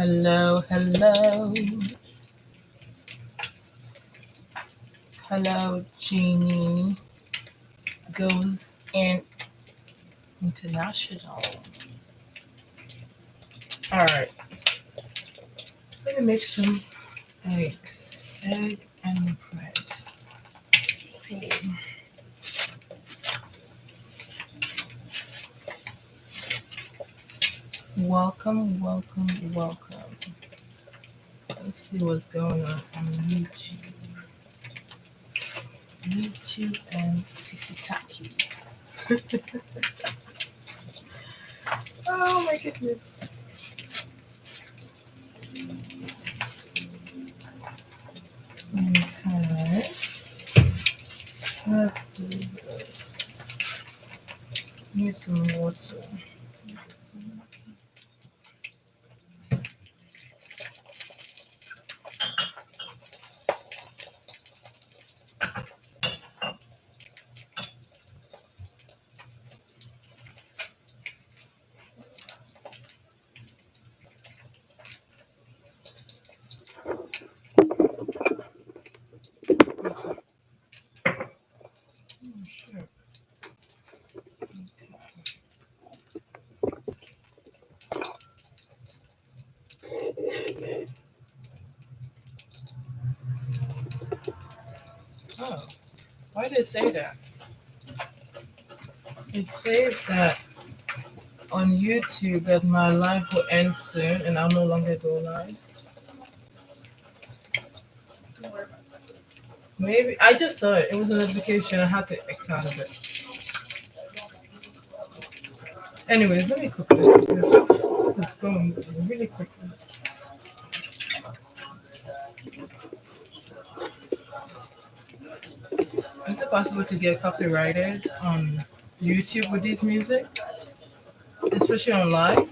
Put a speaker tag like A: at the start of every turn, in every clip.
A: Hello, hello, hello, Jeannie goes in international. All right, let me make some egg and bread. Welcome, welcome, welcome. Let's see what's going on YouTube. YouTube and TikTok. Oh my goodness. Okay. Let's do this. Need some water. What's up? Oh, sure. Oh, why did it say that? It says that on YouTube that my live will end soon and I'll no longer go live. Maybe I just saw it. It was a notification. I had to X out of it. Anyways, let me cook this because this is going really quickly. Is it possible to get copyrighted on YouTube with this music, especially on live?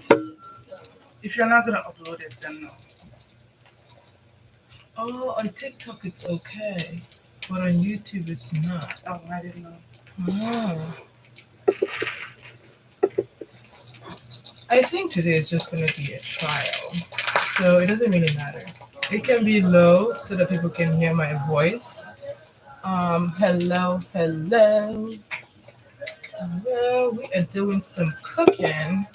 B: If you're not gonna upload it, then no.
A: Oh, on TikTok it's okay, but on YouTube it's not.
B: Oh, I didn't know.
A: Oh. I think today is just going to be a trial, so it doesn't really matter. It can be low so that people can hear my voice. Hello, hello, hello. We are doing some cooking.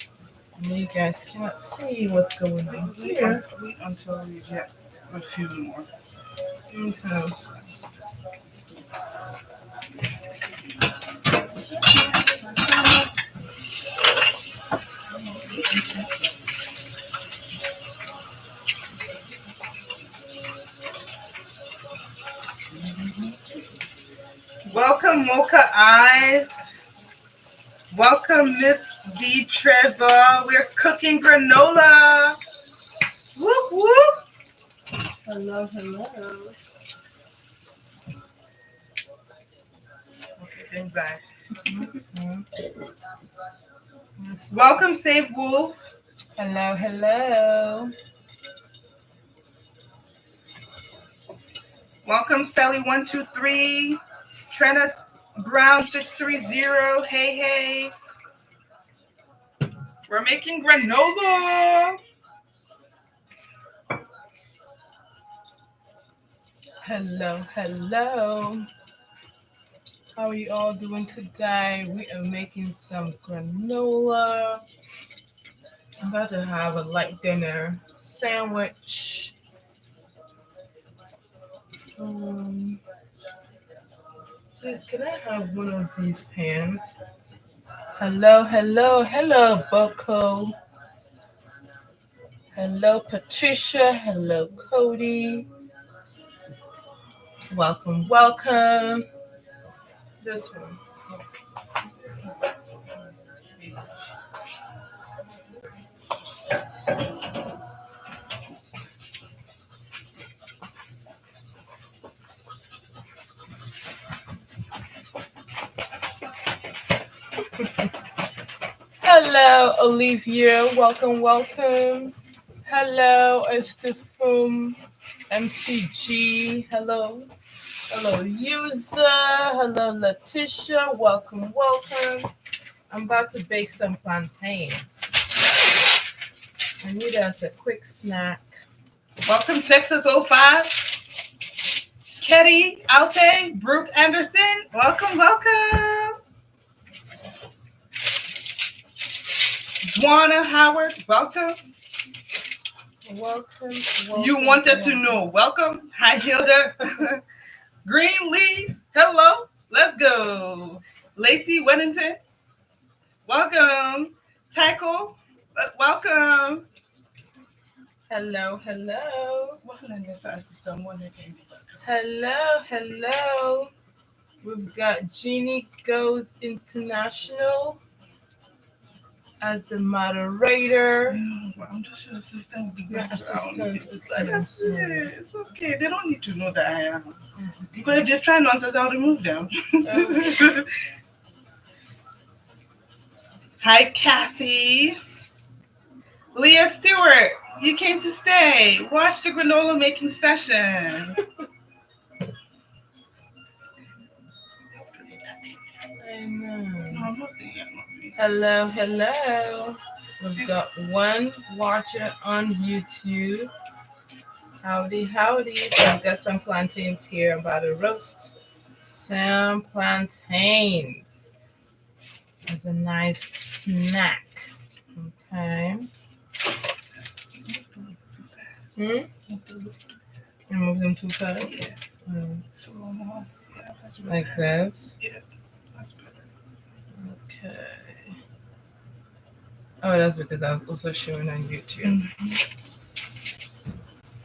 A: You guys cannot see what's going on here.
B: Wait until we get a few more.
A: Okay.
B: Welcome, Mocha Eyes. Welcome, Miss D Trezor. We're cooking granola. Whoop whoop.
A: Hello, hello.
B: Okay, then back.
A: Mm-hmm.
B: Welcome, Save Wolf.
A: Hello, hello.
B: Welcome, Sally123. Trina Brown 630. Hey, hey. We're making granola.
A: Hello, hello. How are you all doing today? We are making some granola. I'm about to have a light dinner sandwich. Please, can I have one of these pans? Hello, hello, hello, Boko. Hello, Patricia. Hello, Cody. Welcome, welcome. This one. Hello, Olivia. Welcome, welcome. Hello, Estefum MCG. Hello. Hello, user. Hello, Letitia. Welcome, welcome. I'm about to bake some plantains. I need us a quick snack.
B: Welcome, Texas 05. Ketty, Alte, Brooke Anderson. Welcome, welcome. Dwana Howard, welcome.
A: Welcome,
B: You
A: welcome,
B: wanted to know. Welcome. Hi, Hilda. Greenleaf, hello. Let's go. Lacey Weddington, welcome. Tackle, welcome.
A: Hello, hello.
B: Hello.
A: Hello, hello. We've got Jeannie Goes International as the moderator.
B: I'm just your assistant.
A: Your assistant.
B: Like,
A: Okay, I'm
B: that's
A: sorry.
B: it. It's okay. They don't need to know that I am. Because if they try nonsense, I'll remove them.
A: Okay.
B: Hi, Kathy. Leah Stewart, you came to stay. Watch the granola making session.
A: I know.
B: No, I'm not saying that.
A: Hello, hello. We've got one watcher on YouTube. Howdy, howdy. So I've got some plantains here. I'm about to roast some plantains as a nice snack. Okay. I move them too fast. Like this. Okay. Oh, that's because I was also showing on YouTube.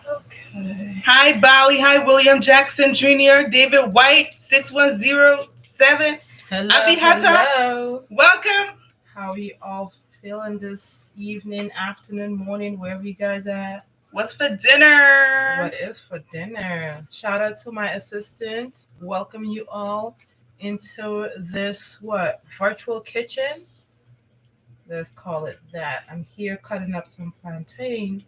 A: Okay.
B: Hi, Bali. Hi, William Jackson Jr., David White, 6107.
A: Hello,
B: Abihata.
A: hello.
B: Welcome.
A: How are you all feeling this evening, afternoon, morning, wherever you guys at?
B: What's for dinner?
A: What is for dinner? Shout out to my assistant. Welcome you all into this virtual kitchen. Let's call it that. I'm here cutting up some plantain,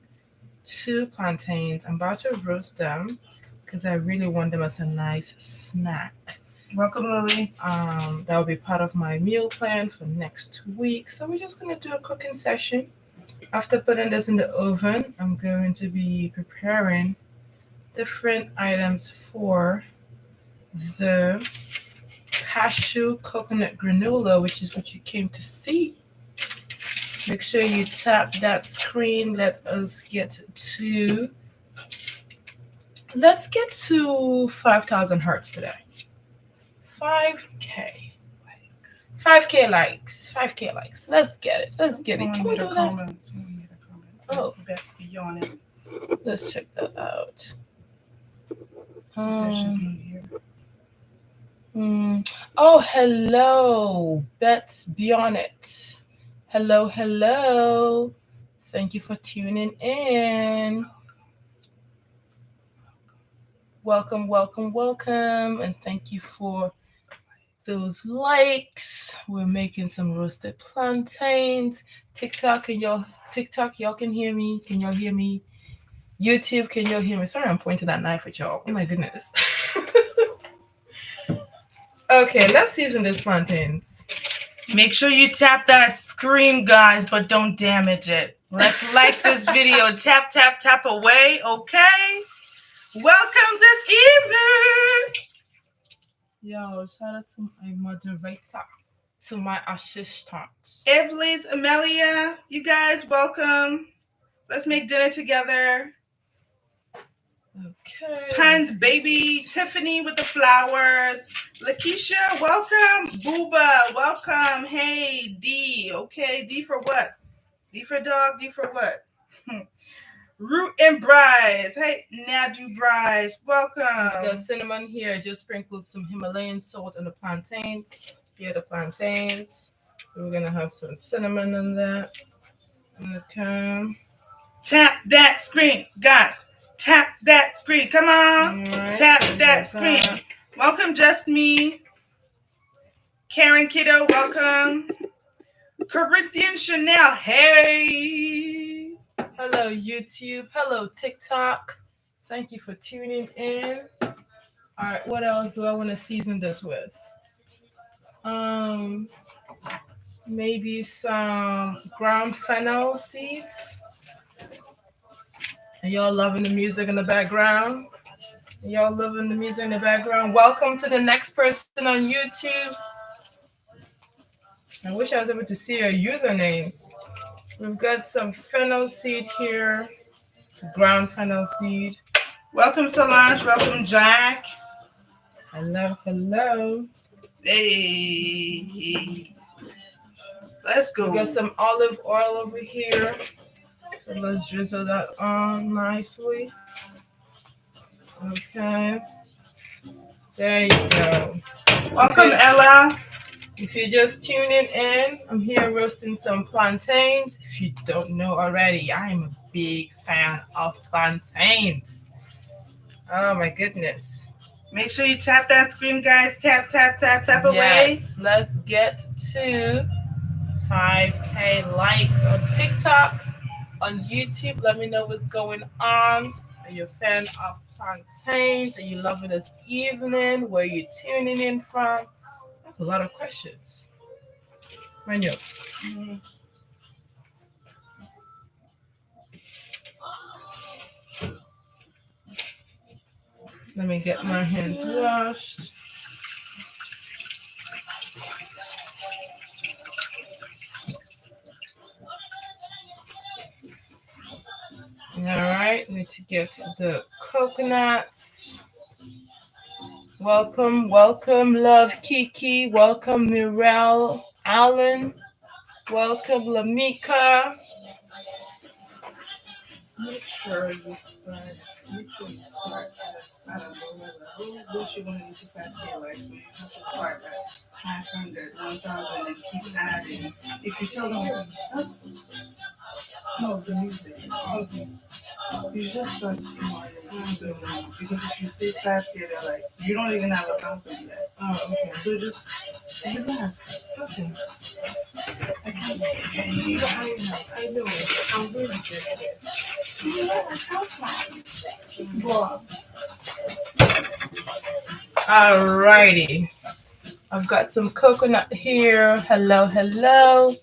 A: 2 plantains. I'm about to roast them because I really want them as a nice snack.
B: Welcome, Lily.
A: That will be part of my meal plan for next week. So we're just gonna do a cooking session. After putting this in the oven, I'm going to be preparing different items for the Cashew-Coconut Granola, which is what you came to see. Make sure you tap that screen. Let's get to 5,000 hertz today. 5K. 5K likes. 5K likes. Let's get it. Let's get it. Can we do that? Oh,
B: Beyond it.
A: let's check that out. Oh, hello. Bet's Beyond It. Hello, hello. Thank you for tuning in. Welcome, welcome, welcome. And thank you for those likes. We're making some roasted plantains. TikTok, y'all can hear me? Can y'all hear me? YouTube, can y'all hear me? Sorry, I'm pointing that knife at y'all. Oh my goodness. Okay, let's season these plantains.
B: Make sure you tap that screen, guys, but don't damage it. Let's like this video. Tap, tap, tap away, okay? Welcome this evening.
A: Yo, shout out to my moderator, to my assistant.
B: Iblis, Amelia, you guys, welcome. Let's make dinner together.
A: Okay.
B: Pines baby, Tiffany with the flowers. Lakeisha, welcome. Booba, welcome. Hey, D. Okay, D for what? D for dog, D for what? Root and Bryce. Hey, Nadu Bryce, welcome.
A: The cinnamon here, just sprinkled some Himalayan salt on the plantains. Here are the plantains. We're gonna have some cinnamon in that. Okay.
B: Tap that screen, guys. Tap that screen. Come on.
A: Right,
B: Tap
A: so
B: that screen. Welcome, Just Me. Karen Kiddo, welcome. Corinthian Chanel, hey.
A: Hello, YouTube. Hello, TikTok. Thank you for tuning in. All right, what else do I want to season this with? Maybe some ground fennel seeds. Are y'all loving the music in the background? Y'all loving the music in the background? Welcome to the next person on YouTube. I wish I was able to see your usernames. We've got some fennel seed here, ground fennel seed.
B: Welcome, Solange. Welcome, Jack.
A: Hello, hello.
B: Hey. Let's
A: We
B: go.
A: got some olive oil over here. So let's drizzle that on nicely. Okay. There you go.
B: Welcome, Ella.
A: If you're just tuning in, I'm here roasting some plantains. If you don't know already, I am a big fan of plantains. Oh my goodness.
B: Make sure you tap that screen, guys. Tap, tap, tap, tap away.
A: Yes, let's get to 5K likes on TikTok, on YouTube. Let me know what's going on. Are you a fan of plantains? Are you loving this evening? Where are you tuning in from? That's a lot of questions. Menu. Let me get my hands washed. All right, need to get to the coconuts. Welcome, welcome, love Kiki. Welcome, Mirel Allen. Welcome, Lamika. Make sure you start. You should start at, I don't know, who wish you wanted to start here, like, so you have to start at 500, 1,000, and keep adding. If you tell them, no, the music. Okay. You just start small and build on. Because if you say fast here, they're like, you don't even have a council yet. Oh, okay. So just relax. Okay. I can't say you. I know. I'm really good at this. Boss. Alrighty. I've got some coconut here. Hello, hello.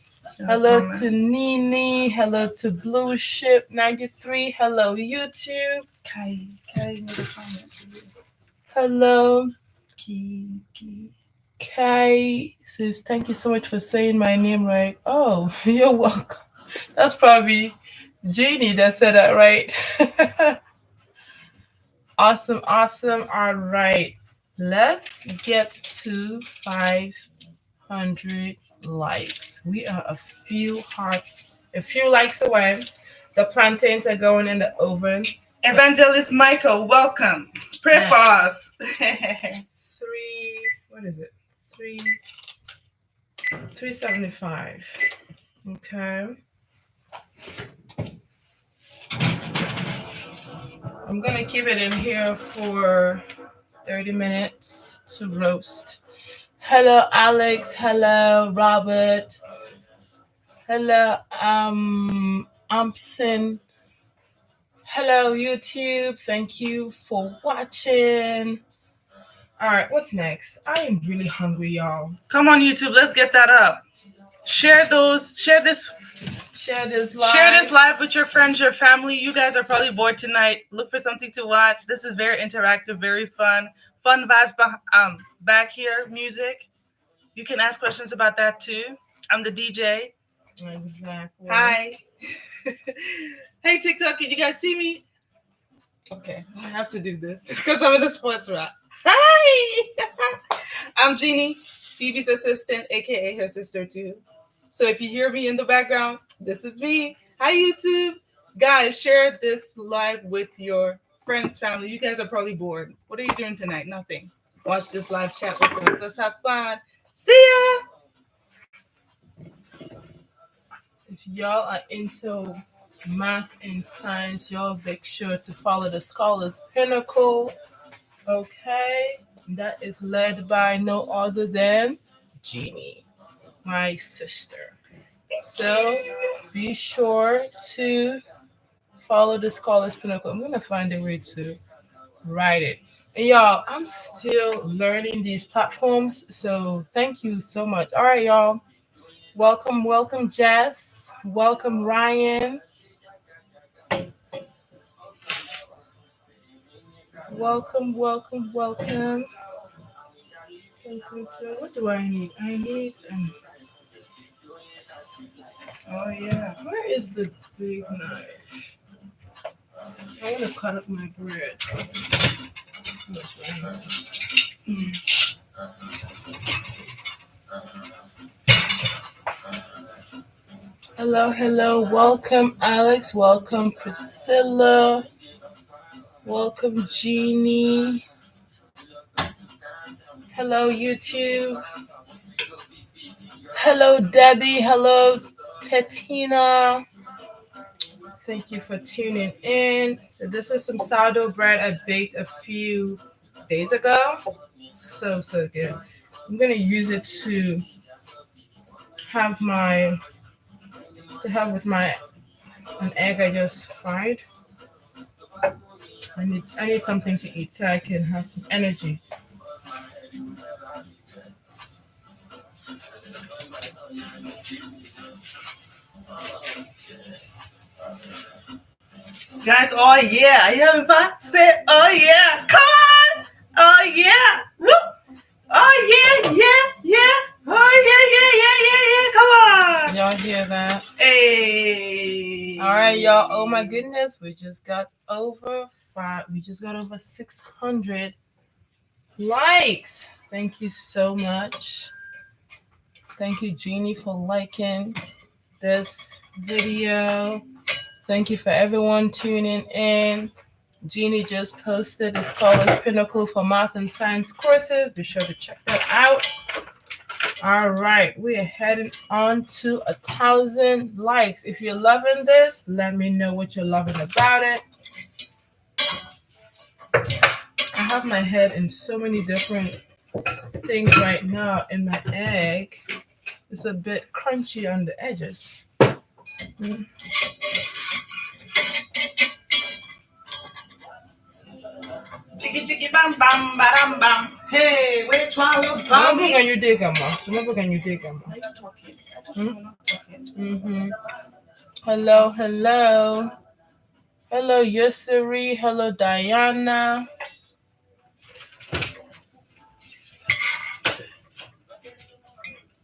A: Hello to Nini. Hello to Blue Ship 93. Hello, YouTube.
B: Kai made a comment for you.
A: Hello.
B: Kiki.
A: Kai says, thank you so much for saying my name right. Oh, you're welcome. That's probably Jeannie that said that right. Awesome, awesome. All right. Let's get to 500 likes. We are a few hearts, a few likes away. The plantains are going in the oven.
B: Evangelist Michael, welcome. Pray for us.
A: What is it? 375. Okay. I'm gonna keep it in here for 30 minutes to roast. Hello, Alex. Hello, Robert. Hello, Ampson. Hello, YouTube. Thank you for watching. All right, what's next? I am really hungry, y'all.
B: Come on, YouTube. Let's get that up. Share this.
A: Share this live.
B: Share this live with your friends, your family. You guys are probably bored tonight. Look for something to watch. This is very interactive, very fun. Fun vibes back here, music. You can ask questions about that too. I'm the DJ.
A: Exactly.
B: Hi. Hey, TikTok, can you guys see me?
A: Okay.
B: I have to do this because I'm in the sports rap. Hi. I'm Jeannie, Phoebe's assistant, aka her sister too. So if you hear me in the background, this is me. Hi, YouTube. Guys, share this live with your friends, family. You guys are probably bored. What are you doing tonight? Nothing. Watch this live chat with us. Let's have fun. See ya.
A: If y'all are into math and science, y'all make sure to follow the Scholars Pinnacle. Okay. That is led by no other than Jeannie, my sister. So be sure to follow the Scholars Pinnacle. I'm gonna find a way to write it. And y'all, I'm still learning these platforms, so thank you so much. All right, y'all. Welcome, welcome, Jess. Welcome, Ryan. Welcome, welcome, welcome. What do I need? I need. Oh yeah. Where is the big knife? I want to cut up my bread. Hello, hello. Welcome, Alex. Welcome, Priscilla. Welcome, Jeannie. Hello, YouTube. Hello, Debbie. Hello, Tetina. Thank you for tuning in. So this is some sourdough bread I baked a few days ago. So good. I'm gonna use it have my to have with my an egg I just fried. I need something to eat so I can have some energy.
B: Guys, oh yeah. Are you having fun? Say, oh yeah. Come on. Oh yeah. Whoop. Oh yeah, yeah, yeah. Oh yeah, yeah, yeah, yeah, yeah, yeah. Come on.
A: Y'all hear that?
B: Hey.
A: All right, y'all. Oh my goodness, we just got over 600 likes. Thank you so much. Thank you, Jeannie, for liking this video. Thank you for everyone tuning in. Jeannie just posted the Scholars Pinnacle for Math and Science courses. Be sure to check that out. All right, we are heading on to 1,000 likes. If you're loving this, let me know what you're loving about it. I have my head in so many different things right now, and my egg is a bit crunchy on the edges. Mm.
B: Chiggy chiggy bam bam bam bam. Hey, which one will
A: Remember
B: me?
A: when you dig, Emma? Remember when you dig, Emma?
B: Are you talking?
A: Hmm? Mm-hmm. Hello, hello. Hello, Yusuri. Hello, Diana.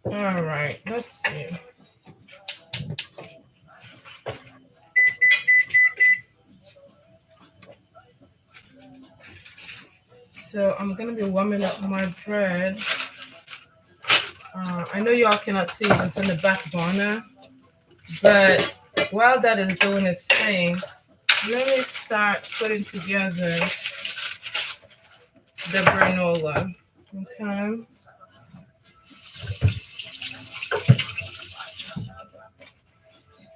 A: All right, let's see. So I'm gonna be warming up my bread. I know y'all cannot see it, it's in the back burner, but while that is doing its thing, let me start putting together the granola. Okay.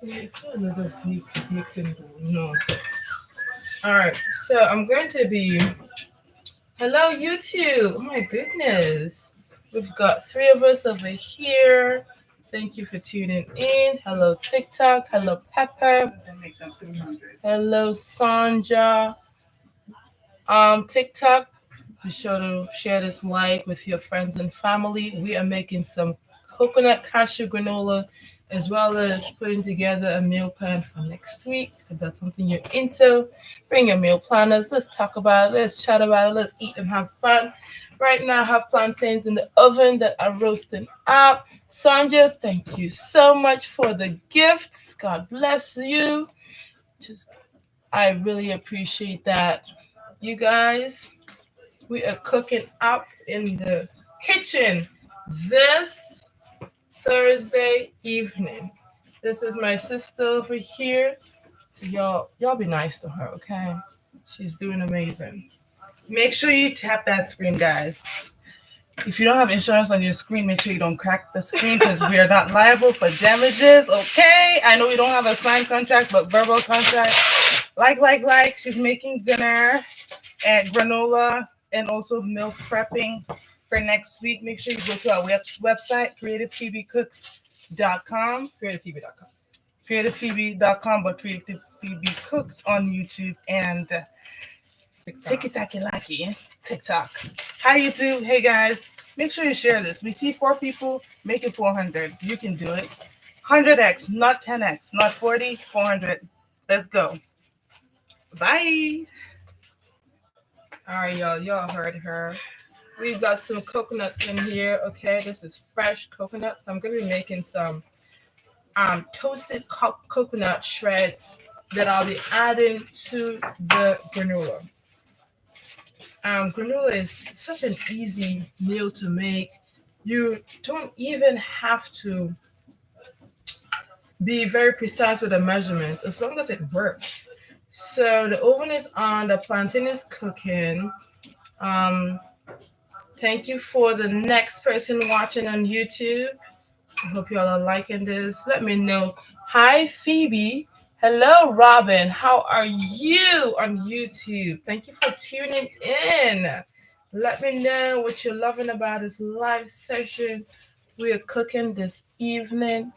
A: It's not another mixing bowl. No. All right. So I'm going to be. Hello, YouTube. Oh my goodness. We've got 3 of us over here. Thank you for tuning in. Hello, TikTok. Hello, Pepper. Hello, Sanja. TikTok. Be sure to share this like with your friends and family. We are making some coconut cashew granola as well as putting together a meal plan for next week. So if that's something you're into, bring your meal planners. Let's talk about it. Let's chat about it. Let's eat and have fun. Right now, I have plantains in the oven that are roasting up. Sandra, thank you so much for the gifts. God bless you. Just, I really appreciate that. You guys, we are cooking up in the kitchen this Thursday evening. This is my sister over here. So y'all be nice to her, okay? She's doing amazing.
B: Make sure you tap that screen, guys. If you don't have insurance on your screen, make sure you don't crack the screen because we are not liable for damages, okay? I know we don't have a signed contract, but verbal contract. Like. She's making dinner and granola and also milk prepping for next week. Make sure you go to our website, creativephoebecooks.com. Creativephoebe.com, but Creative Phoebe Cooks on YouTube and Tiki-Taki-Laki, TikTok. Hi, YouTube. Hey, guys. Make sure you share this. We see 4 people, make it 400. You can do it. 100x, not 10x, not 40, 400. Let's go. Bye.
A: All right, y'all. Y'all heard her. We've got some coconuts in here. Okay, this is fresh coconuts. I'm gonna be making some toasted coconut shreds that I'll be adding to the granola. Granola is such an easy meal to make. You don't even have to be very precise with the measurements as long as it works. So the oven is on, the plantain is cooking. Um, Thank you for the next person watching on YouTube. I hope y'all are liking this. Let me know. Hi, Phoebe. Hello, Robin. How are you on YouTube? Thank you for tuning in. Let me know what you're loving about this live session we are cooking this evening.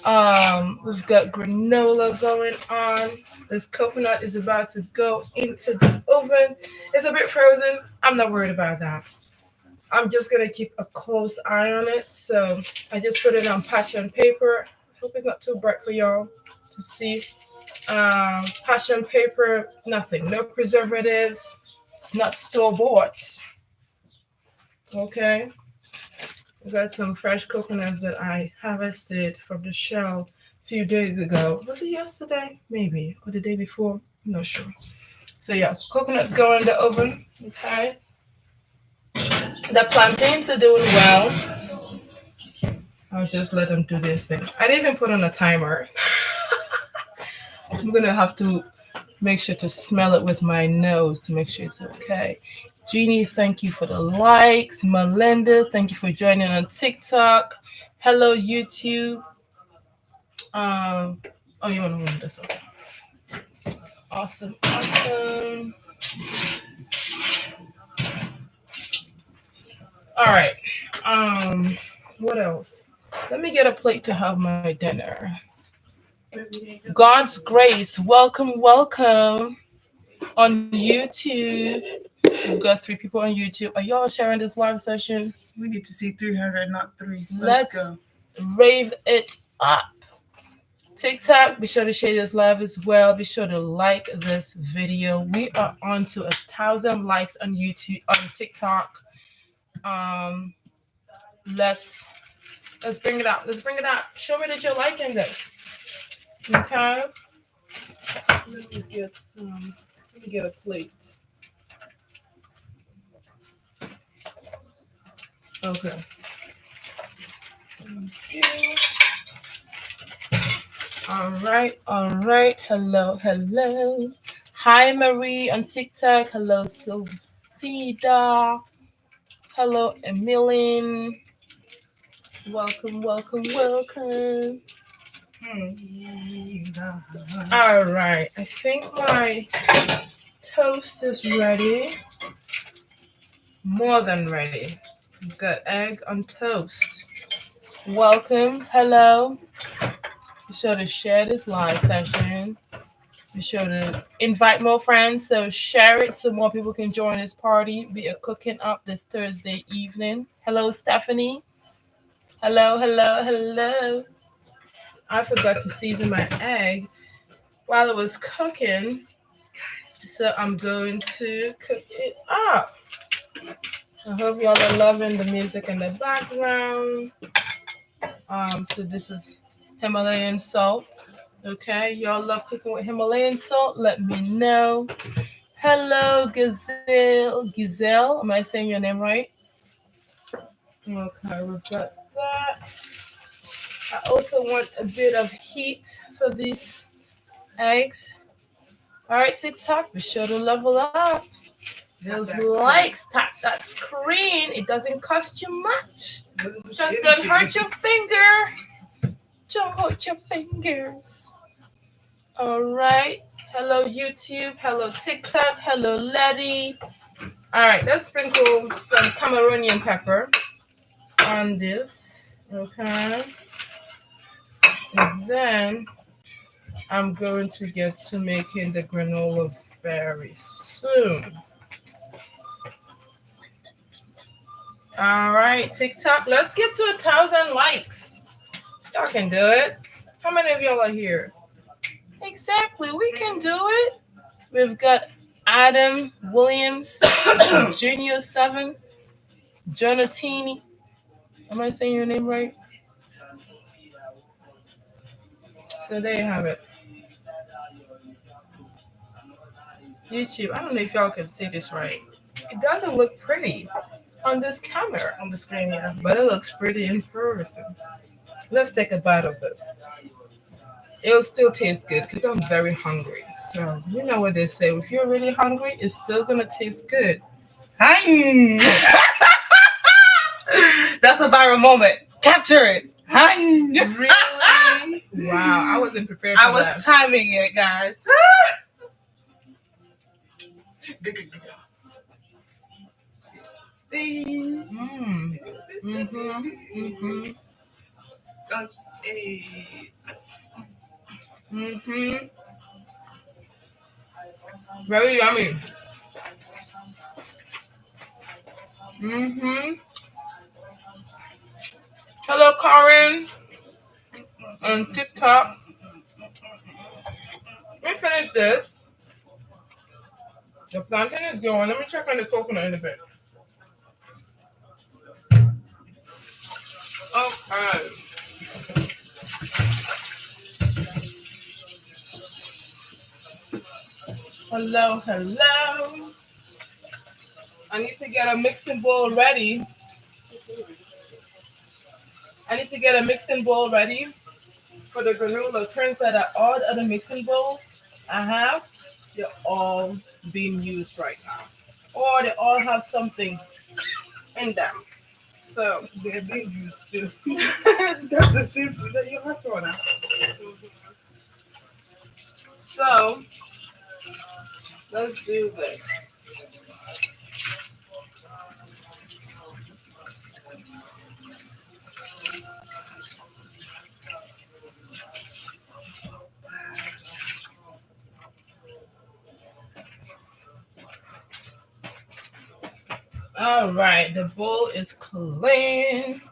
A: We've got granola going on. This coconut is about to go into the oven. It's a bit frozen. I'm not worried about that. I'm just gonna keep a close eye on it. So I just put it on parchment paper. Hope it's not too bright for y'all to see. Parchment paper, nothing, no preservatives. It's not store bought. Okay. I got some fresh coconuts that I harvested from the shell a few days ago. Was it yesterday? Maybe. Or the day before? I'm not sure. So yeah, coconuts go in the oven. Okay. The plantains are doing well. I'll just let them do their thing. I didn't even put on a timer. I'm gonna have to make sure to smell it with my nose to make sure it's okay. Jeannie, thank you for the likes. Melinda, thank you for joining on TikTok. Hello, YouTube. Um, oh, you want to move this one? Awesome, awesome. All right. Um, what else? Let me get a plate to have my dinner. God's grace. Welcome, welcome on YouTube. We've got 3 people on YouTube. Are y'all sharing this live session?
B: We need to see 300, not three.
A: Let's
B: Go.
A: rave it up. TikTok, be sure to share this live as well. Be sure to like this video. We are on to 1,000 likes on YouTube, on TikTok. Um, let's let's bring it out. Let's bring it out. Show me that you're liking this. Okay. Let me get some. Let me get a plate. Okay. Thank you. All right, all right. Hello, hello. Hi, Marie on TikTok. Hello, Sophia. Hello, Emilien. Welcome, welcome, welcome. All right, I think my toast is ready. More than ready. We've got egg on toast. Welcome, hello. Be sure to share this live session. Be sure to invite more friends. So share it so more people can join this party. We are cooking up this Thursday evening. Hello, Stephanie. Hello, hello, hello. I forgot to season my egg while it was cooking. So I'm going to cook it up. I hope y'all are loving the music in the background. So this is Himalayan salt. Okay, y'all love cooking with Himalayan salt? Let me know. Hello, Gazelle. Am I saying your name right? Okay, we've got that. I also want a bit of heat for these eggs. All right, TikTok, be sure to level up. Those likes, tap that screen. It doesn't cost you much. Just don't hurt your finger. Don't hurt your fingers. All right. Hello, YouTube. Hello, TikTok. Hello, Letty. All right, let's sprinkle some Cameroonian pepper on this. Okay. And then I'm going to get to making the granola very soon. All right, TikTok, let's get to 1,000 likes. Y'all can do it. How many of y'all are here? Exactly, we can do it. We've got Adam Williams, Junior 7, Jonatini. Am I saying your name right? So there you have it. YouTube. I don't know if y'all can see this right. It doesn't look pretty on this camera,
B: On the screen, yeah.
A: but it looks pretty in person. Let's take a bite of this. It'll still taste good because I'm very hungry. So you know what they say. If you're really hungry, it's still gonna taste good.
B: Hi. That's a viral moment. Capture it. Hi.
A: Really? Wow, I wasn't prepared for
B: I was
A: that.
B: timing it, guys.
A: Mm. Mhm. Mhm. Mhm. Very yummy. Mhm. Hello, Karen on TikTok. Let me finish this. The plantain is going. Let me check on the coconut in a bit. Okay. Hello, hello. I need to get a mixing bowl ready. I need to get a mixing bowl ready for the granola. Turns out that all the other mixing bowls I have, they're all being used right now. Or they all have something in them. So
B: They're being used to. That's the simple that you have to now.
A: so let's do this. All right, the bowl is clean.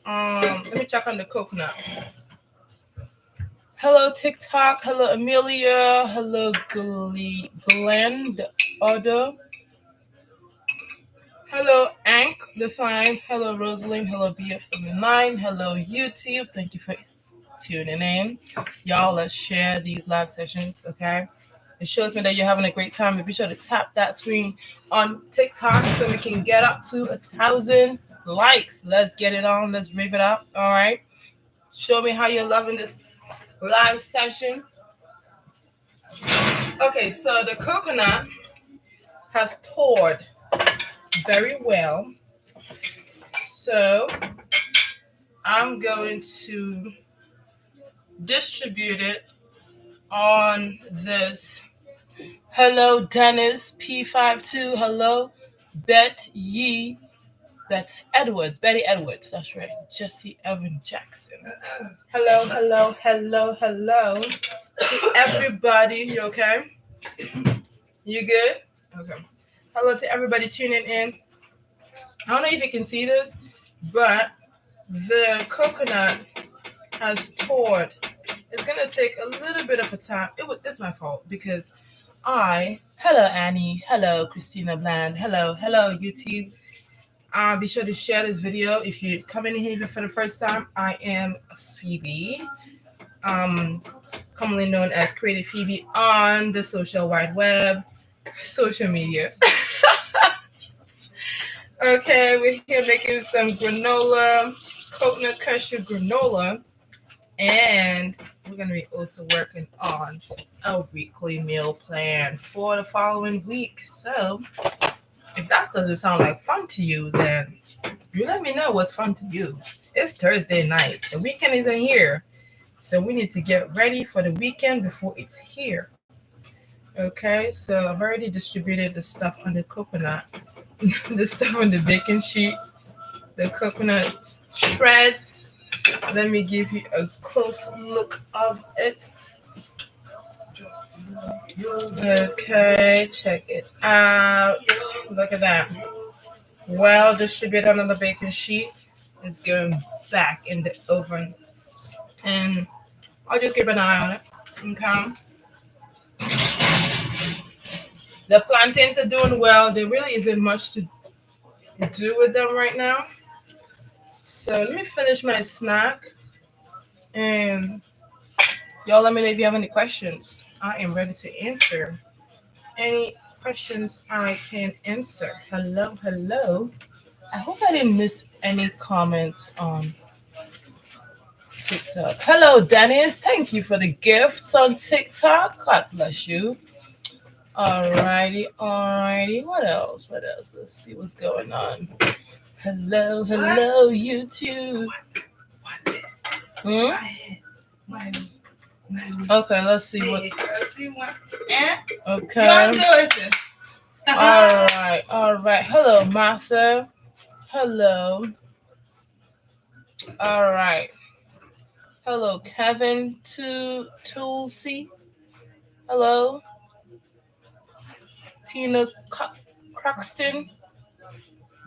A: Let me check on the coconut. Hello TikTok. Hello Amelia. Hello Glenn, the other. Hello Ank, the sign. Hello Rosalind. Hello BF79. Hello YouTube. Thank you for tuning in. Y'all, let's share these live sessions, okay? It shows me that you're having a great time. And be sure to tap that screen on TikTok so we can get up to 1,000 likes. Let's get it on. Let's rave it up. All right. Show me how you're loving this live session. Okay, so the coconut has poured very well. So I'm going to distribute it on this. Hello, Dennis P52. Hello, Betty Edwards. That's right. Jesse Evan Jackson. Hello, hello, hello, hello. To everybody, you okay? You good? Okay. Hello to everybody tuning in. I don't know if you can see this, but the coconut has poured. It's gonna take a little bit of a time. It's my fault because hello Annie, hello Christina Bland, hello YouTube. Be sure to share this video if you're coming in here for the first time. I am Phoebe, commonly known as Creative Phoebe on the social wide web, social media. Okay, we're here making some granola, coconut cashew granola, and we're going to be also working on a weekly meal plan for the following week. So if that doesn't sound like fun to you, then you let me know what's fun to you. It's Thursday night. The weekend isn't here. So we need to get ready for the weekend before it's here. Okay, so I've already distributed the stuff on the coconut, the stuff on the baking sheet, the coconut shreds. Let me give you a close look of it. Okay, check it out. Look at that. Well distributed on the baking sheet. It's going back in the oven. And I'll just keep an eye on it. Okay. The plantains are doing well. There really isn't much to do with them right now. So let me finish my snack and y'all let me know if you have any questions. I am ready to answer any questions I can answer. Hello, hello. I hope I didn't miss any comments on TikTok. Hello, Dennis. Thank you for the gifts on TikTok. God bless you. Alrighty, alrighty. What else? What else? Let's see what's going on. Hello, hello, YouTube. Hmm? Okay, let's see what. Okay. All right. Hello, Martha. Hello. All right. Hello, Kevin. Tulsi. Hello, Tina Croxton.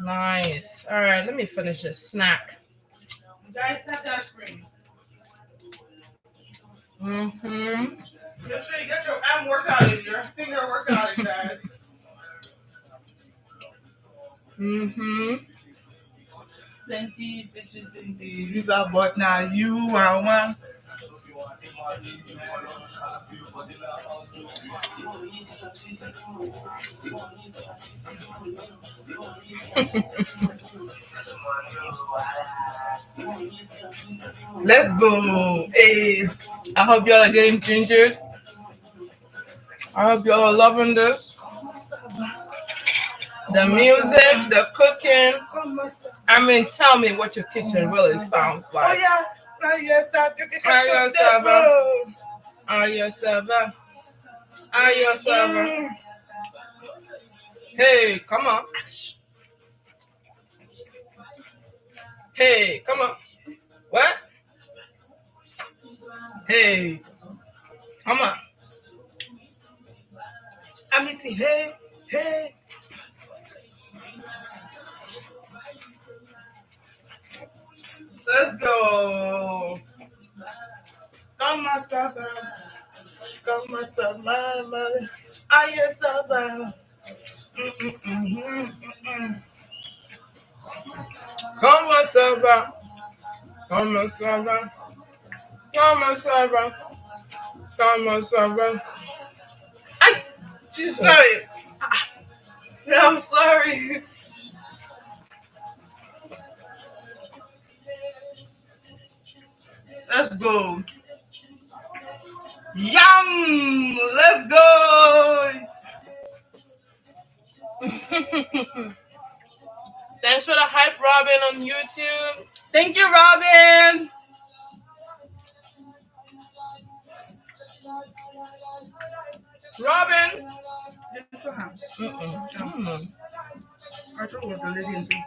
A: Nice. All right, let me finish this snack.
B: Guys, stop that screen.
A: Mm-hmm.
B: Make sure you get your arm workout in, your finger workout in, guys.
A: Mm-hmm.
B: Plenty fishes in the river, but now you are one. Let's go. Hey.
A: I hope y'all are getting gingered. I hope y'all are loving this. The music, the cooking. I mean, tell me what your kitchen really sounds like.
B: Oh yeah.
A: Ayo Saba. Ayo Saba. Ayo Saba. Hey, come on. Hey, come on. What? Hey, come on.
B: Amity, hey, hey. Let's go. Come myself, come myself, my mother. I yourself,
A: Come on, Saba. Come on, Saba. Come on, Saba. Come on, Saba. Ay, Jesus.
B: Sorry. No, I'm sorry. Let's go. Yum! Let's go!
A: Thanks for the hype, Robin, on YouTube.
B: Thank you, Robin.
A: Robin.
B: I thought it was the lady in pink.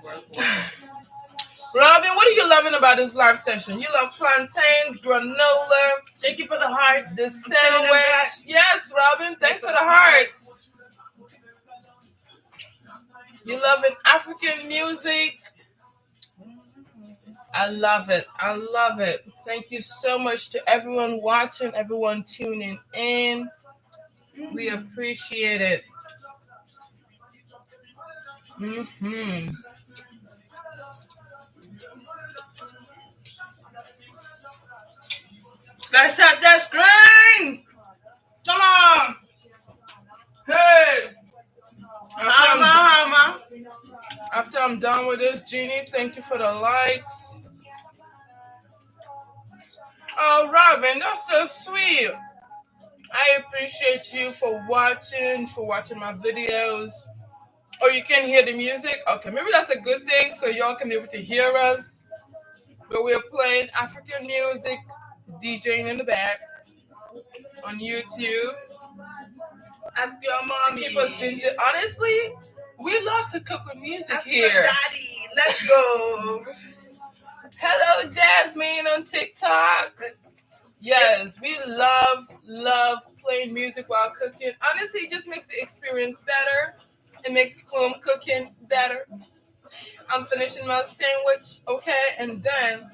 A: Robin, what are you loving about this live session? You love plantains, granola.
B: Thank you for the hearts.
A: The sandwich. Yes, Robin. Thanks for the hearts. You loving African music. I love it. I love it. Thank you so much to everyone watching, everyone tuning in. We appreciate it. Mm-hmm.
B: Guys, tap that screen. Come on. Hey.
A: After I'm done with this, Jeannie, thank you for the likes. Oh, Robin, that's so sweet. I appreciate you for watching my videos. Oh, you can hear the music? Okay, maybe that's a good thing so y'all can be able to hear us. But we're playing African music, DJing in the back on YouTube.
B: Ask your mommy.
A: To keep us ginger. Honestly, we love to cook with music
B: Ask
A: here.
B: your daddy. Let's go.
A: Hello, Jasmine on TikTok. Yes, we love playing music while cooking. Honestly, it just makes the experience better. It makes home cooking better. I'm finishing my sandwich, okay, and then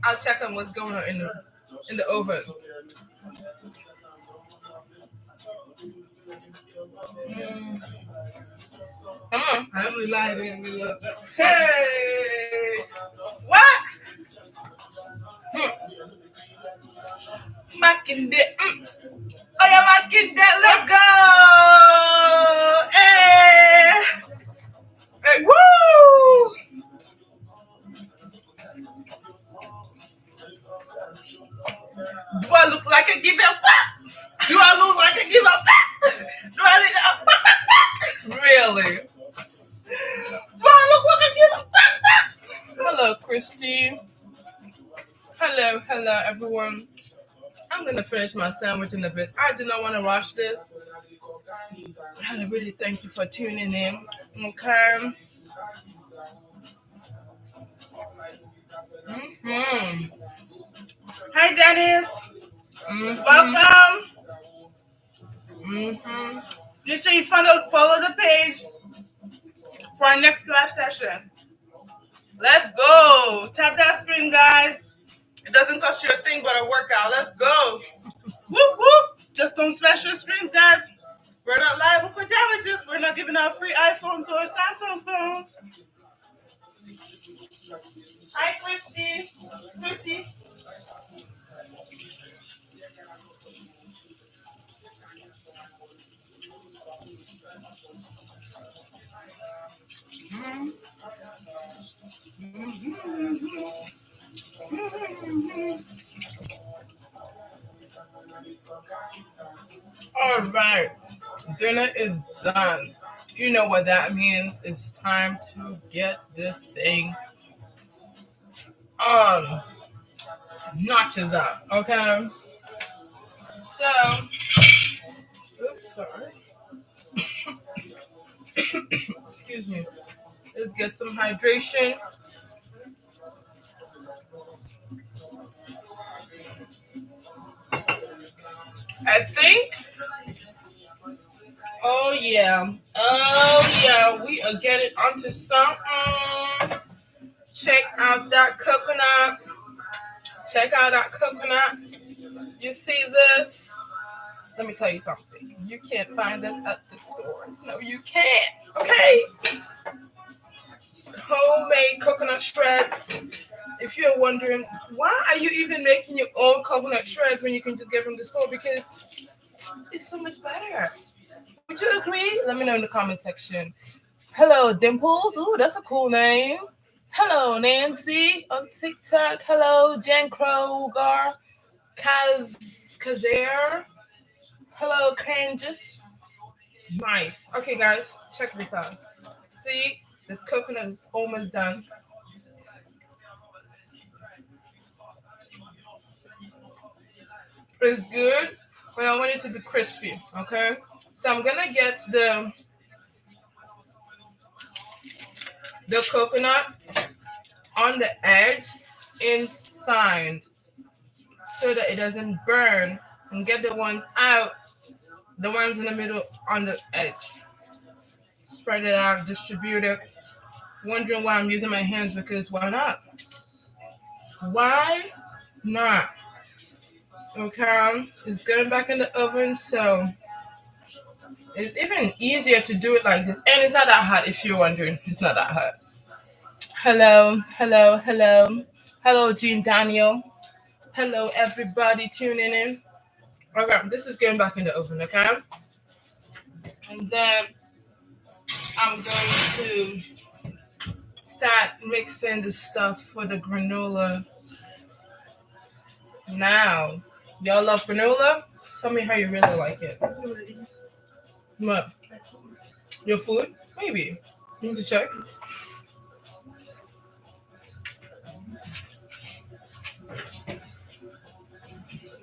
A: I'll check on what's going on in the oven. Mm. Come on.
B: I only lied in me love that. Hey! What?
A: Hmm.
B: Macking it. Oh, yeah, macking that. Let's go! Hey! Hey, woo! Do I look like I give a fuck? Do I look like I give a fuck? Do I look like a fuck?
A: Really?
B: Do I look like I give a fuck?
A: Hello, Christy. Hello, hello, everyone. I'm gonna finish my sandwich in a bit. I do not want to rush this. I really thank you for tuning in. Okay. Mm-hmm.
B: Hi, Dennis.
A: Mm-hmm.
B: Welcome.
A: Mm-hmm.
B: Make sure you follow the page for our next live session. Let's go. Tap that screen, guys. It doesn't cost you a thing but a workout. Let's go. Whoop, whoop. Just don't smash your screens, guys. We're not liable for damages. We're not giving out free iPhones or Samsung phones. Hi, Christy. Christy.
A: All right. Dinner is done. You know what that means. It's time to get this thing on. Notches up. Okay. So, oops, sorry. Excuse me. Let's get some hydration. I think. Oh yeah. Oh yeah. We are getting onto something. Check out that coconut. Check out that coconut. You see this? Let me tell you something. You can't find this at the stores. No, you can't. Okay? Homemade coconut shreds. If you're wondering, why are you even making your own coconut shreds when you can just get from the store? Because it's so much better. Would you agree? Let me know in the comment section. Hello, Dimples. Ooh, that's a cool name. Hello, Nancy on TikTok. Hello, Jen Kroger. Kazair. Hello, Candice. Nice. Okay, guys, check this out. See, this coconut is almost done. It's good, but I want it to be crispy. Okay, so I'm gonna get the coconut on the edge inside so that it doesn't burn, and get the ones out, the ones in the middle on the edge. Spread it out, distribute it. Wondering why I'm using my hands, because why not? Why not? Okay, it's going back in the oven, so it's even easier to do it like this. And it's not that hot, if you're wondering. It's not that hot. Hello, hello, hello. Hello, Jean Daniel. Hello, everybody tuning in. Okay, this is going back in the oven, okay? And then I'm going to start mixing the stuff for the granola now. Y'all love granola? Tell me how you really like it. What? Your food? Maybe. You need to check.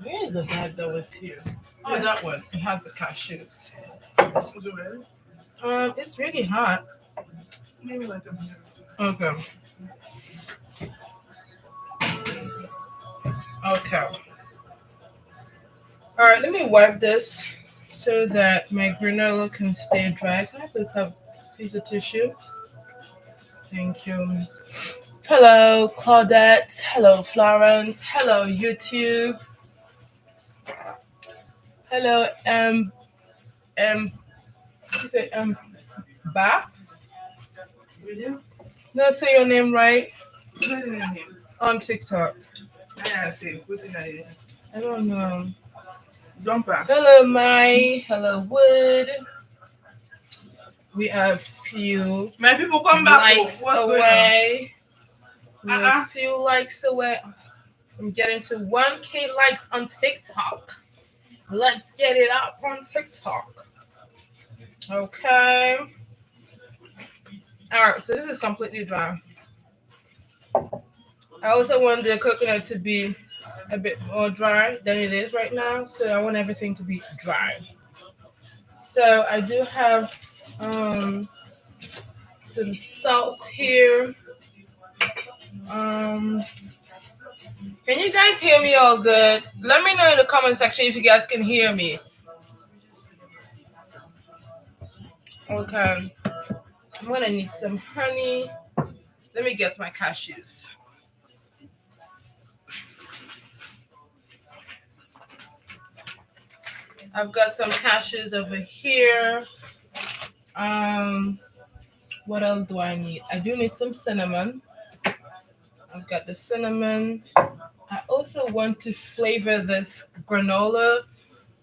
A: Where is the bag that was here? Oh, that one. It has the cashews.
B: Was it ready?
A: It's really hot.
B: Maybe like a minute.
A: Okay. Okay. All right. Let me wipe this so that my granola can stay dry. Can I please have a piece of tissue? Thank you. Hello, Claudette. Hello, Florence. Hello, YouTube. Hello, M. You say Bap.
B: Really?
A: Did I say your name right
B: What's your name?
A: on TikTok?
B: I see. What's your name?
A: I don't know.
B: Jump back.
A: Hello, Mai. Hello, Wood. We are a few
B: My people come back home.
A: likes
B: What's going on?
A: away. We are a
B: Uh-uh.
A: few likes away from getting to 1K likes on TikTok. Let's get it up on TikTok. Okay. All right. So this is completely dry. I also want the coconut to be a bit more dry than it is right now. So I want everything to be dry. So I do have um, some salt here. Um, can you guys hear me all good? Let me know in the comment section if you guys can hear me. Okay. I'm gonna need some honey. Let me get my cashews. I've got some cashews over here. Um, what else do I need? I do need some cinnamon. I've got the cinnamon. I also want to flavor this granola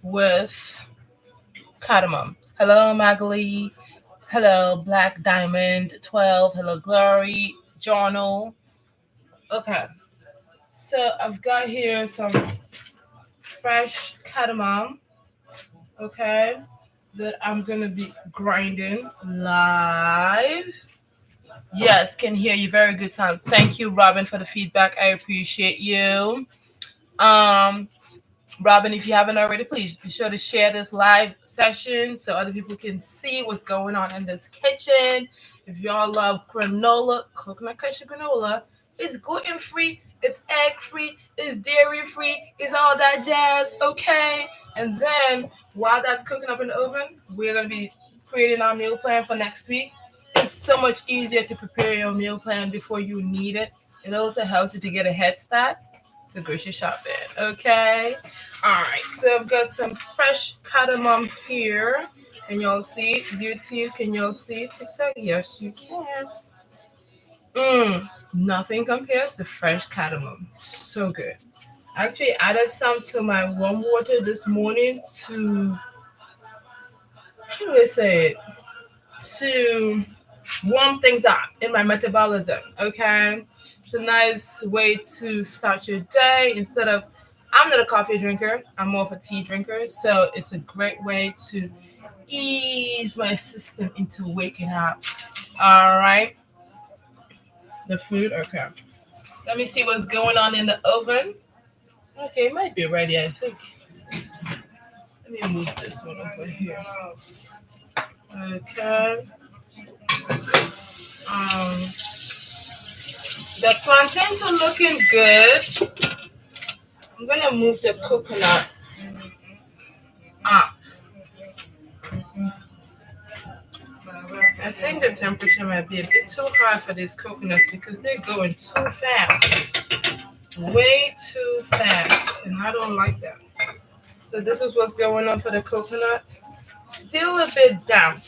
A: with cardamom. Hello, Magali. Hello, Black Diamond 12. Hello, Glory. Journal. Okay. So I've got here some fresh cardamom. Okay. That I'm going to be grinding live. Yes, can hear you. Very good sound. Thank you, Robin, for the feedback. I appreciate you. Um, Robin, if you haven't already, please be sure to share this live session so other people can see what's going on in this kitchen. If y'all love granola, coconut cashew granola, it's gluten free, it's egg free, it's dairy free, it's all that jazz, okay? And then while that's cooking up in the oven, we're gonna be creating our meal plan for next week. It's so much easier to prepare your meal plan before you need it. It also helps you to get a head start to grocery shopping, okay? All right, so I've got some fresh cardamom here. Can y'all see it? YouTube, can y'all see it? TikTok? Yes, you can. Nothing compares to fresh cardamom. So good. I actually added some to my warm water this morning to, how do I say it? To warm things up in my metabolism, okay? It's a nice way to start your day instead of, I'm not a coffee drinker, I'm more of a tea drinker, so it's a great way to ease my system into waking up. All right, the food, okay. Let me see what's going on in the oven. Okay, it might be ready, I think. Let me move this one over here. Okay. Um, the plantains are looking good. I'm gonna move the coconut up. I think the temperature might be a bit too high for these coconuts because they're going too fast. Way too fast. And I don't like that. So this is what's going on for the coconut. Still a bit damp.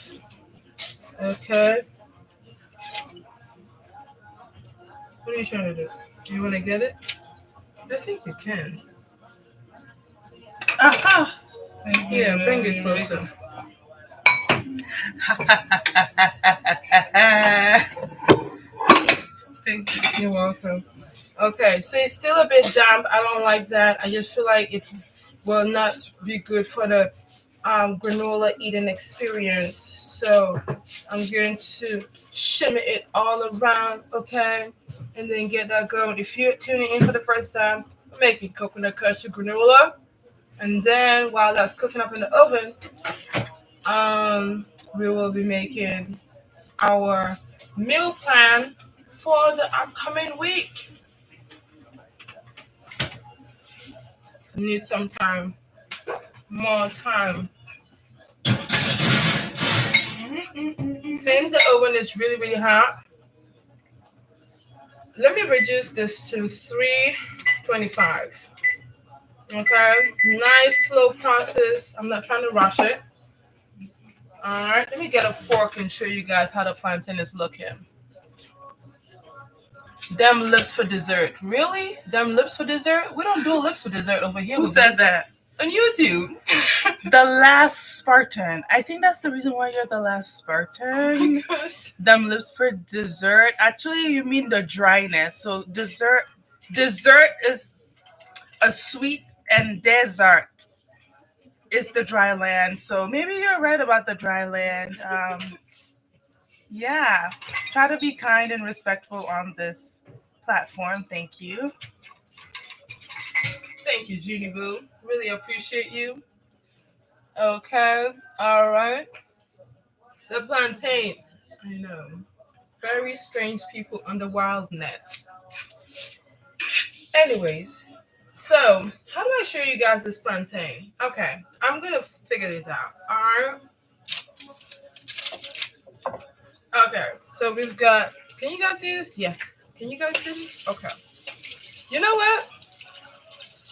A: Okay. What are you trying to do? You wanna get it? I think you can.
B: Uh-huh.
A: Yeah, bring it closer.
B: Thank you.
A: You're welcome. Okay, so it's still a bit damp. I don't like that. I just feel like it will not be good for the granola eating experience. So I'm going to shimmy it all around, okay, and then get that going. If you're tuning in for the first time, I'm making coconut cashew granola, and then while that's cooking up in the oven, we will be making our meal plan for the upcoming week. Need some time, more time. Since the oven is really, really hot, let me reduce this to 325. Okay, nice slow process. I'm not trying to rush it. Alright, let me get a fork and show you guys how the plantain is looking. Them lips for dessert. Really? Them lips for dessert? We don't do lips for dessert over here.
B: Who said that?
A: On YouTube.
B: The last Spartan. I think that's the reason why you're the last Spartan.
A: Gosh.
B: Them lips for dessert. Actually, you mean the dryness. So dessert is a sweet, and desert is the dry land. So maybe you're right about the dry land. Yeah. Try to be kind and respectful on this platform. Thank you.
A: Thank you, Jeannie Boo. Really appreciate you. Okay. Alright. The plantains. I know. Very strange people on the wild net. Anyways, so how do I show you guys this plantain? Okay, I'm gonna figure this out. Alright. Okay, so we've got. Can you guys see this? Yes. Can you guys see this? Okay. You know what?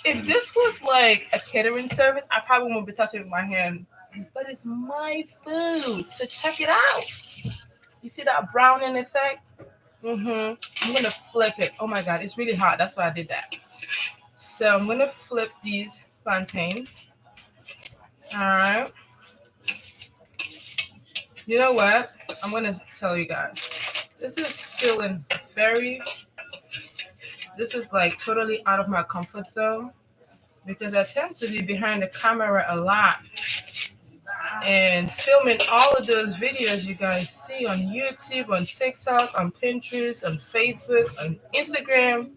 A: If this was like a catering service, I probably wouldn't be touching it with my hand. But it's my food, so check it out. You see that browning effect? I'm gonna flip it. Oh my god, it's really hot. That's why I did that. So I'm gonna flip these plantains. All right. You know what? I'm gonna tell you guys. This is feeling very. This is like totally out of my comfort zone because I tend to be behind the camera a lot and filming all of those videos you guys see on YouTube, on TikTok, on Pinterest, on Facebook, on Instagram.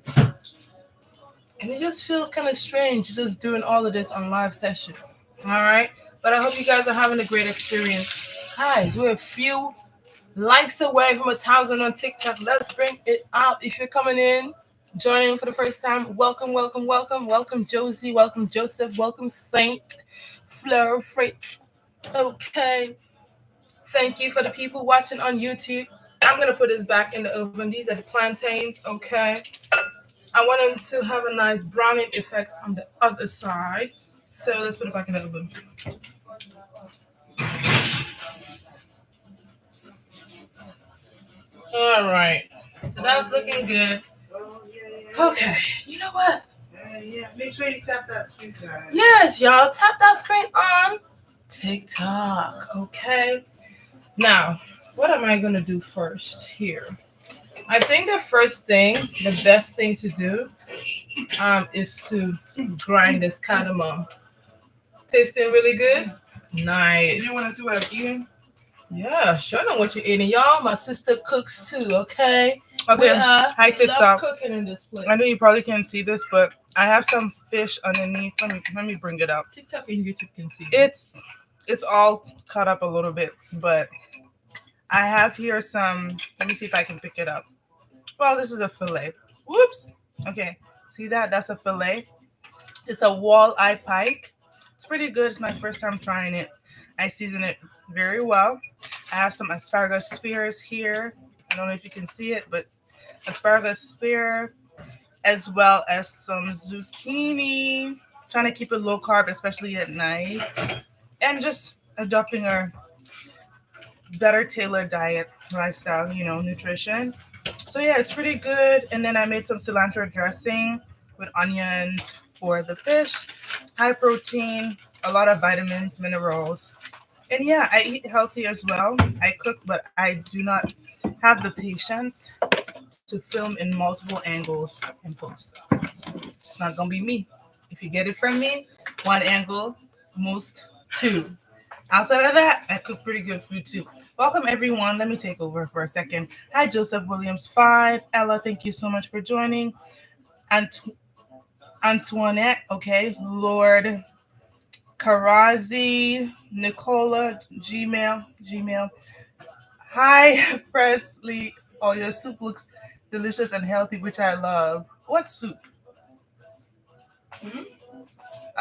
A: And it just feels kind of strange just doing all of this on live session. All right. But I hope you guys are having a great experience. Guys, we're a few likes away from 1,000 on TikTok. Let's bring it up. If you're coming in, joining for the first time, welcome, welcome, welcome. Welcome, Josie. Welcome, Joseph. Welcome, Saint. Fleur, Fritz. Okay. Thank you for the people watching on YouTube. I'm going to put this back in the oven. These are the plantains. Okay. I want them to have a nice browning effect on the other side. So let's put it back in the oven. All right. So that's looking good. Okay. You know what?
B: Yeah. Make sure you tap that screen, guys.
A: Yes, y'all. Tap that screen on TikTok. Okay. Now, what am I going to do first here? I think the best thing to do is to grind this cardamom. Tasting really good? Nice.
B: You want to see what I'm eating?
A: Yeah, show them what you're eating. Y'all, my sister cooks too, okay?
B: Okay, hi
A: love
B: TikTok.
A: cooking in this place.
B: I know you probably can't see this, but I have some fish underneath. Let me bring it up.
A: TikTok and YouTube can see.
B: It's all cut up a little bit, but I have here some. Let me see if I can pick it up. Well, this is a fillet. Whoops. Okay, see that? That's a fillet. It's a walleye pike. It's pretty good. It's my first time trying it. I season it very well. I have some asparagus spears here. I don't know if you can see it, but asparagus spear, as well as some zucchini. Trying to keep it low carb, especially at night. And just adopting a better tailored diet, lifestyle, nutrition. So yeah, it's pretty good. And then I made some cilantro dressing with onions for the fish. High protein, a lot of vitamins, minerals. And yeah, I eat healthy as well. I cook, but I do not have the patience to film in multiple angles and post. It's not gonna be me. If you get it from me, one angle, most two. Outside of that, I cook pretty good food too. Welcome everyone. Let me take over for a second. Hi, Joseph Williams 5. Ella, thank you so much for joining. Antoinette, okay. Lord Karazi, Nicola, Gmail. Hi, Presley. Oh, your soup looks delicious and healthy, which I love. What soup?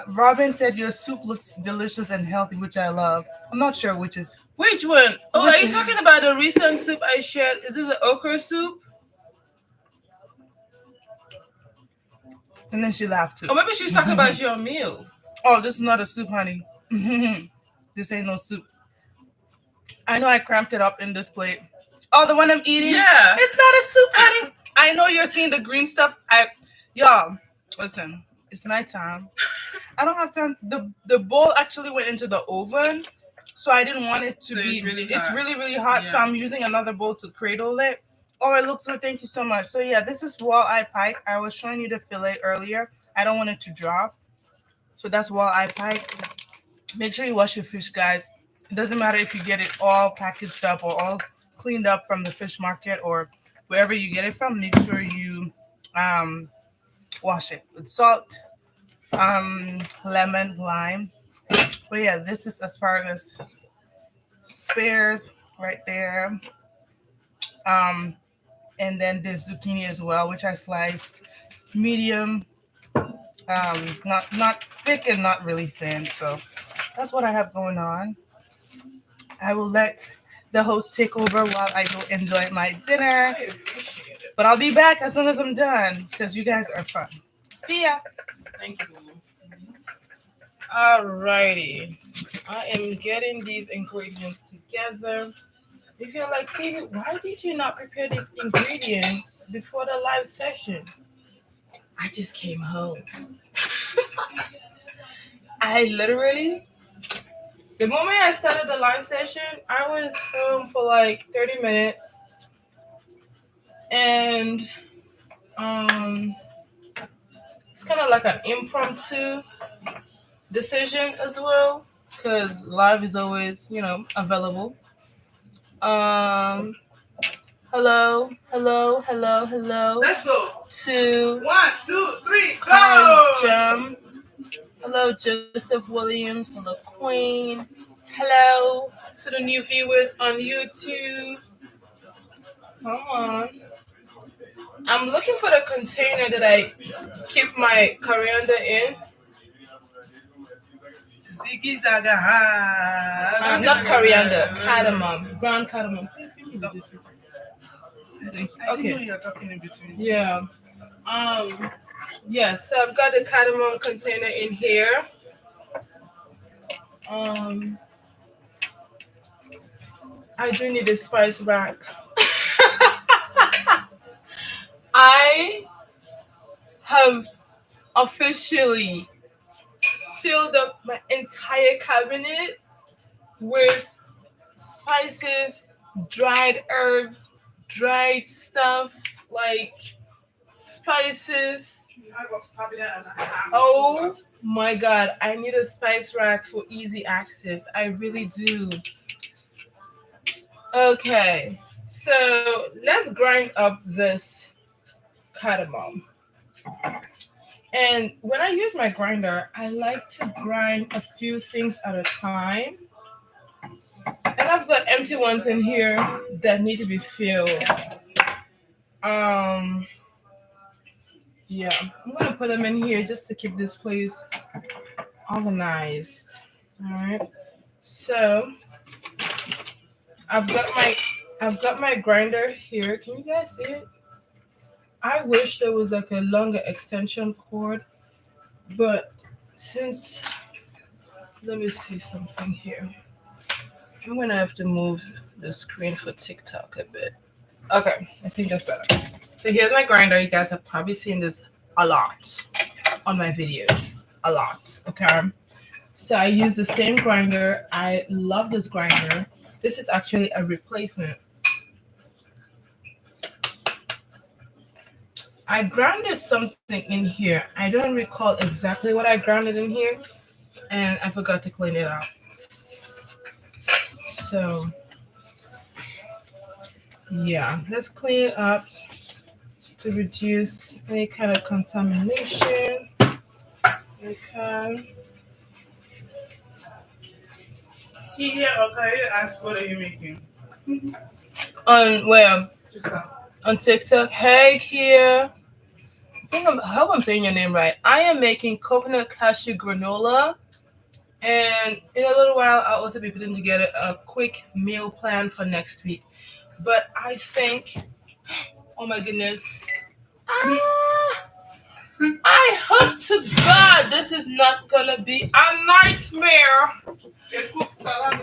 B: Robin said your soup looks delicious and healthy, which I love. I'm not sure which is.
A: Which one? Oh, are you talking about the recent soup I shared? Is this the okra soup?
B: And then she laughed too.
A: Or maybe she's talking about your meal.
B: Oh, this is not a soup, honey. This ain't no soup. I know I cramped it up in this plate. Oh, the one I'm eating?
A: Yeah.
B: It's not a soup, honey. I know you're seeing the green stuff. Y'all, listen, it's nighttime. I don't have time. The bowl actually went into the oven, so I didn't want it to
A: So
B: be.
A: it's really
B: It's
A: hot.
B: really really hot, so
A: Yeah.
B: I'm using another bowl to cradle it. Oh, it looks good. Thank you so much. So yeah, this is walleye pike. I was showing you the fillet earlier. I don't want it to drop, so that's walleye pike. Make sure you wash your fish, guys. It doesn't matter if you get it all packaged up or all cleaned up from the fish market or wherever you get it from. Make sure you um, wash it with salt, lemon, lime. But yeah, this is asparagus spears right there. Um, and then this zucchini as well, which I sliced medium, not thick and not really thin. So that's what I have going on. I will let the host take over while I go enjoy my dinner.
A: I appreciate it.
B: But I'll be back as soon as I'm done because you guys are fun. See ya.
A: Thank you, Boo. Alrighty. I am getting these ingredients together. If you're like, Phoebe, why did you not prepare these ingredients before the live session? I just came home. I literally, the moment I started the live session, I was home for like 30 minutes. And um, it's kind of like an impromptu decision as well, because live is always, available. Um, hello
B: Let's go.
A: to
B: 1, 2, 3,
A: Cars
B: go.
A: Jam. Hello, Joseph Williams. Hello, Queen. Hello to the new viewers on YouTube. Come on. I'm looking for the container that I keep my coriander in.
B: Ziggy zaga ha.
A: Not coriander, cardamom, ground cardamom. Please give me the juice.
B: I didn't know
A: Okay.
B: you were talking in between.
A: Yeah. Um. Yeah. So I've got the cardamom container in here. Um. I do need a spice rack. I have officially filled up my entire cabinet with spices, dried herbs, dried stuff like spices. Oh my god, I need a spice rack for easy access. I really do. Okay, so let's grind up this cardamom. And when I use my grinder, I like to grind a few things at a time. And I've got empty ones in here that need to be filled. Um, yeah, I'm gonna put them in here just to keep this place organized. All right. So I've got my I've got my grinder here. Can you guys see it? I wish there was like a longer extension cord, but since let me see something here. I'm gonna have to move the screen for TikTok a bit. Okay, I think that's better. So here's my grinder. You guys have probably seen this a lot on my videos. A lot. Okay. So I use the same grinder. I love this grinder. This is actually a replacement. I grounded something in here. I don't recall exactly what I grounded in here, and I forgot to clean it out. So yeah, let's clean it up to reduce any kind of contamination. Okay.
B: Here, okay, ask what are you making?
A: On where? On TikTok. Hey, Kia. I hope I'm saying your name right. I am making coconut cashew granola, and in a little while, I'll also be putting together a quick meal plan for next week. But I think, oh my goodness, ah, I hope to God this is not gonna be a nightmare.
B: Ah,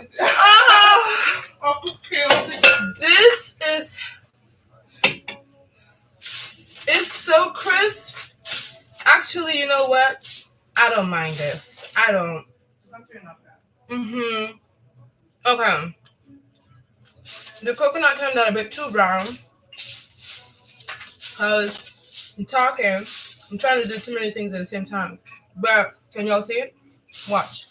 A: this is it's so crisp. Actually, you know what? I don't mind this. I don't. Mm-hmm. Okay. The coconut turned out a bit too brown because I'm talking. I'm trying to do too many things at the same time. But can y'all see it? Watch.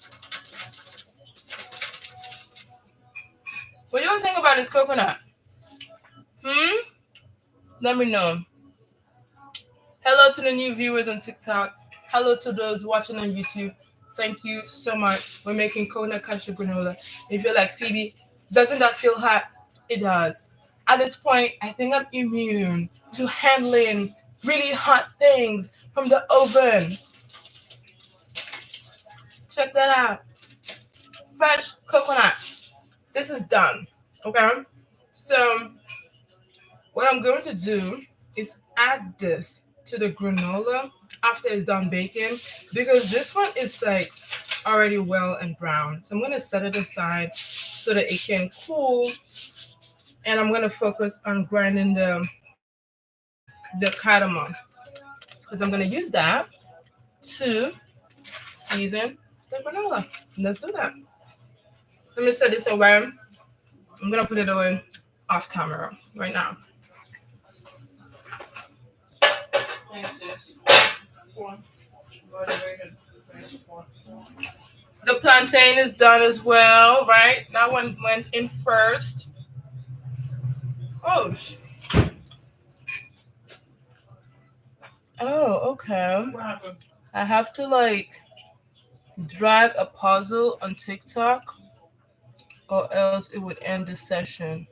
A: What do you think about this coconut? Hmm? Let me know. Hello to the new viewers on TikTok. Hello to those watching on YouTube. Thank you so much. We're making coconut cashew granola. If you're like Phoebe, doesn't that feel hot? It does. At this point, I think I'm immune to handling really hot things from the oven. Check that out. Fresh coconut. This is done. Okay? So, what I'm going to do is add this to the granola after it's done baking because this one is like already well and brown. So I'm going to set it aside so that it can cool, and I'm going to focus on grinding the cardamom because I'm going to use that to season the granola. Let's do that. Let me set this away. I'm going to put it away off camera right now. The plantain is done as well, right? That one went in first. Oh, okay. I have to like drag a puzzle on TikTok or else it would end the session.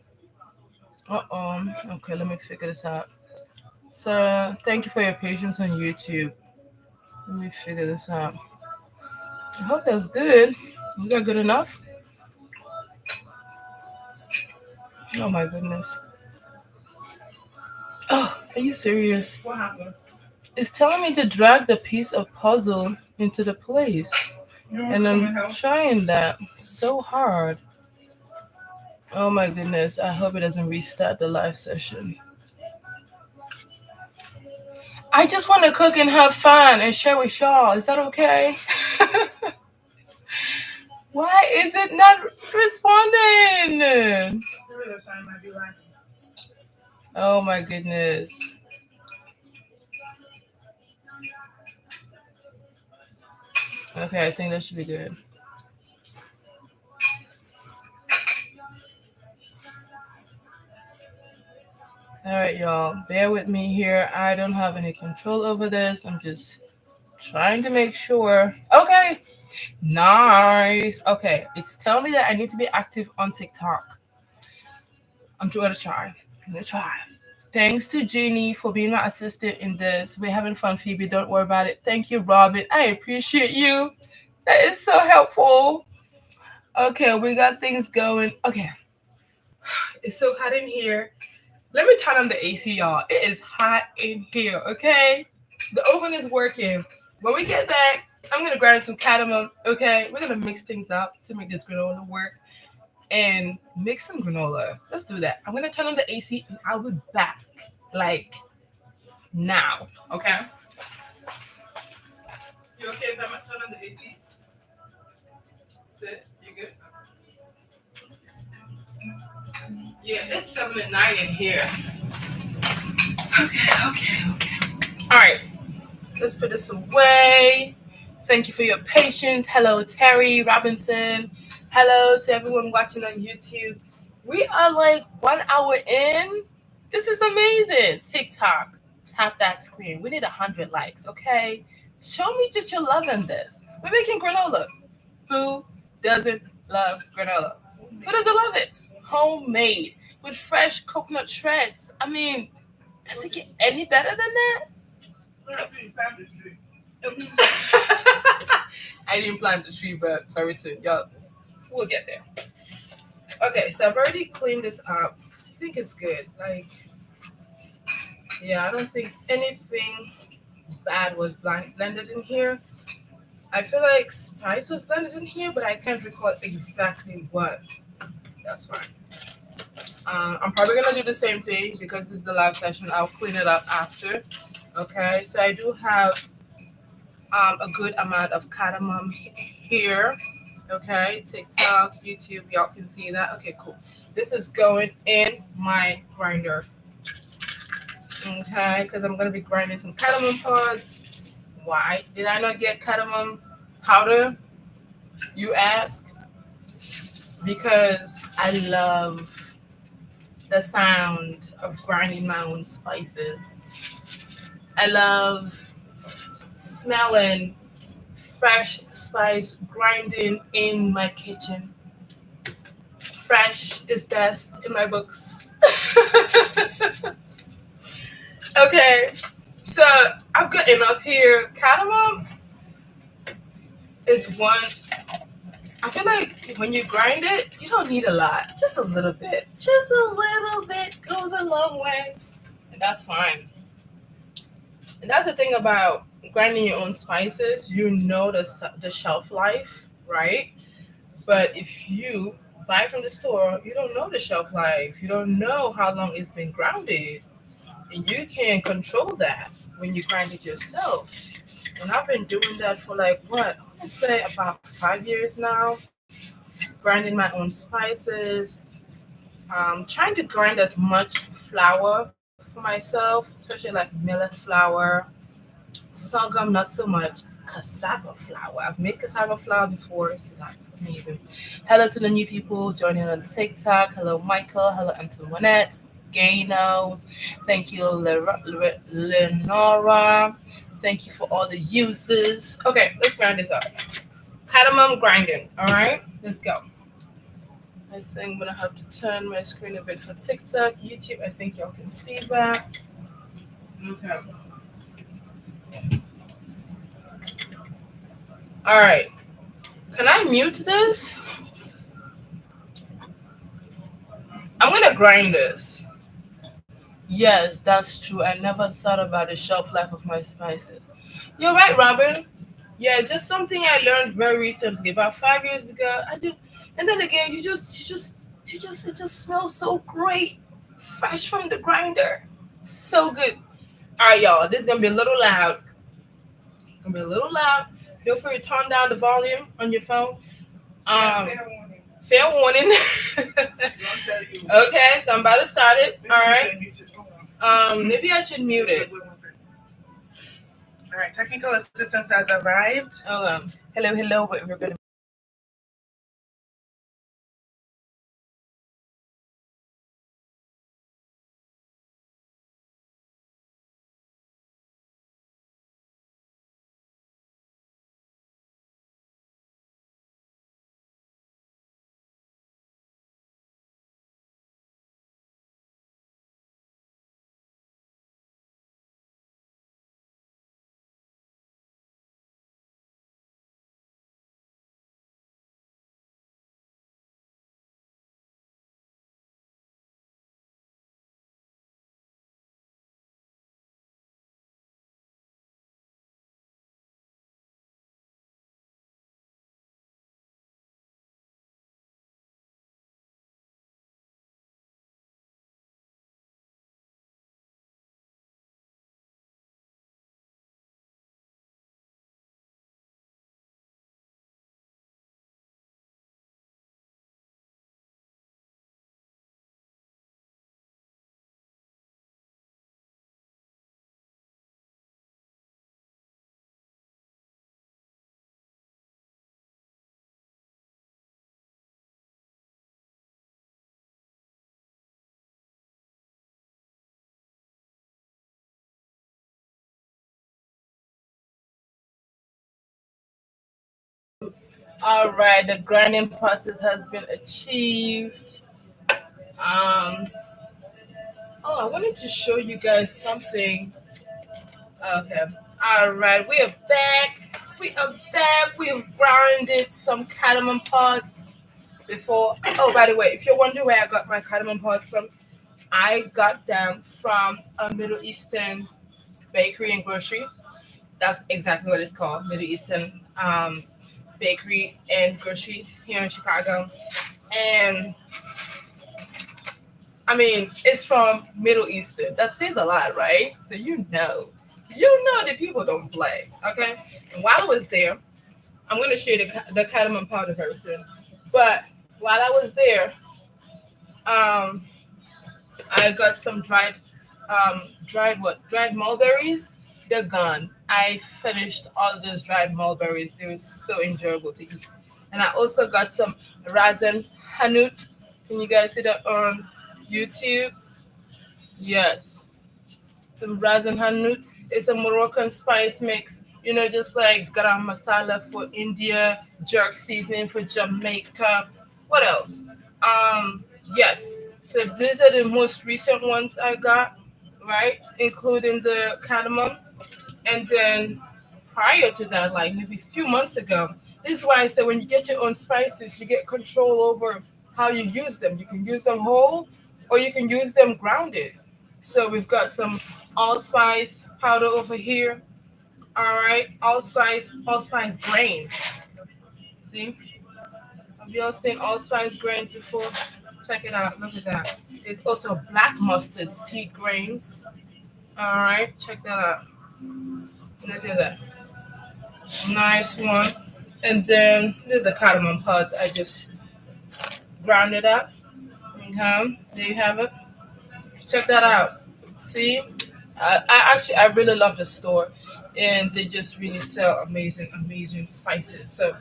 A: Okay, let me figure this out. So, thank you for your patience on YouTube. Let me figure this out. I hope that's good. Is that good enough? Oh my goodness. Oh, are you serious?
B: what happened?
A: It's telling me to drag the piece of puzzle into the place.
B: You want
A: And
B: some
A: I'm
B: help?
A: trying that so hard. Oh my goodness. I hope it doesn't restart the live session. I just want to cook and have fun and share with y'all. Is that okay? Why is it not responding? Oh my goodness. Okay, I think that should be good. All right, y'all. Bear with me here. I don't have any control over this. I'm just trying to make sure. Okay. Nice. Okay. It's telling me that I need to be active on TikTok. I'm going to try. I'm going to try. Thanks to Jeannie for being my assistant in this. We're having fun, Phoebe. Don't worry about it. Thank you, Robin. I appreciate you. That is so helpful. Okay, we got things going. Okay. It's so hot in here. Let me turn on the AC, y'all. It is hot in here, okay? The oven is working. When we get back, I'm gonna grind some cardamom, okay? We're gonna mix things up to make this granola work and make some granola. Let's do that. I'm gonna turn on the AC and I'll be back like now, okay? You okay if I turn on the AC? Sis, you good? Yeah, it's 7 at 9 in here. Okay. All right, let's put this away. Thank you for your patience. Hello, Terry Robinson. Hello to everyone watching on YouTube. We are like 1 hour in. This is amazing. TikTok, tap that screen. We need 100 likes, okay? Show me that you're loving this. We're making granola. Who doesn't love granola? Who doesn't love it? Homemade with fresh coconut shreds. I mean, does it get any better than that? I didn't plant the tree, but very soon, y'all, we'll get there. Okay, so I've already cleaned this up. I think it's good. Like, yeah, I don't think anything bad was blended in here. I feel like spice was blended in here, but I can't recall exactly what. That's fine. I'm probably gonna do the same thing because this is the live session. I'll clean it up after. Okay, so I do have a good amount of cardamom here. Okay, TikTok, YouTube, y'all can see that. Okay, cool. This is going in my grinder. Okay, because I'm gonna be grinding some cardamom pods. Why did I not get cardamom powder? You ask. Because I love the sound of grinding my own spices. I love smelling fresh spice grinding in my kitchen. Fresh is best in my books. Okay, so I've got enough here. Cardamom is one. I feel like when you grind it, you don't need a lot. Just a little bit. Just a little bit goes a long way. And that's fine. And that's the thing about grinding your own spices. You know the shelf life, right? But if you buy from the store, you don't know the shelf life. You don't know how long it's been grounded. And you can control that when you grind it yourself. And I've been doing that for like what? I want to say about 5 years now. Grinding my own spices, trying to grind as much flour for myself, especially like millet flour, sorghum, not so much. Cassava flour. I've made cassava flour before, so that's amazing. Hello to the new people joining on TikTok. Hello, Michael. Hello, Antoinette. Gano. Thank you, Lenora. Thank you for all the uses. Okay, let's grind this up. Cardamom grinding. All right, let's go. I think I'm gonna have to turn my screen a bit for TikTok, YouTube. I think y'all can see that. Okay. All right. Can I mute this? I'm gonna grind this. Yes, that's true. I never thought about the shelf life of my spices. You're right, Robin. Yeah, it's just something I learned very recently, about 5 years ago. I do, and then again, it just smells so great, fresh from the grinder, so good. All right, y'all. This is gonna be a little loud. It's gonna be a little loud. Feel free to turn down the volume on your phone. Um, fair warning. Okay, so I'm about to start it. All right. Maybe I should mute it.
B: All right, technical assistance has arrived.
A: Okay.
B: Hello, hello. We're going to.
A: All right. The grinding process has been achieved. Um. Oh, I wanted to show you guys something. Okay. All right. We are back. We are back. We have grounded some cardamom pods before. Oh, by the way, if you're wondering where I got my cardamom pods from, I got them from a Middle Eastern bakery and grocery. That's exactly what it's called, Middle Eastern um, bakery and grocery here in Chicago. And I mean, it's from Middle Eastern. That says a lot, right? So you know the people don't play. Okay. And while I was there, I'm gonna show you the cardamom powder very soon. But while I was there, um, I got some dried mulberries. They're gone. I finished all of those dried mulberries. They were so enjoyable to eat. And I also got some rasen hanut. Can you guys see that on YouTube? Yes, some rasen hanut. It's a Moroccan spice mix. Just like garam masala for India, jerk seasoning for Jamaica. What else? Yes. So these are the most recent ones I got, right? Including the cardamom. And then prior to that, like maybe a few months ago, this is why I said when you get your own spices, you get control over how you use them. You can use them whole or you can use them grounded. So we've got some allspice powder over here. All right, allspice grains. See, have you all seen allspice grains before? Check it out. Look at that. There's also black mustard seed grains. All right, check that out. Look at that. Nice one. And then there's the cardamom pods. I just ground it up. Okay, there you have it. Check that out. See, I really love the store, and they just really sell amazing, amazing spices. So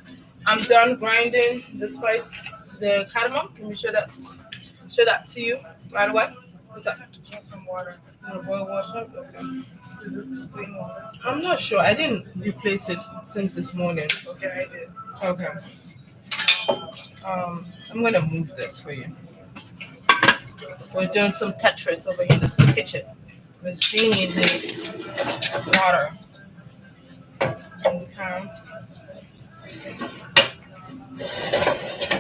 A: I'm done grinding the spice, the cardamom. Let me show that to you right away. What's up? Some water. You want to boil water? Okay. Is this clean water? I'm not sure. I didn't replace it since this morning. Okay, I did. Okay. I'm gonna move this for you. We're doing some Tetris over here. This is the kitchen. Miss Jeannie needs water. Okay.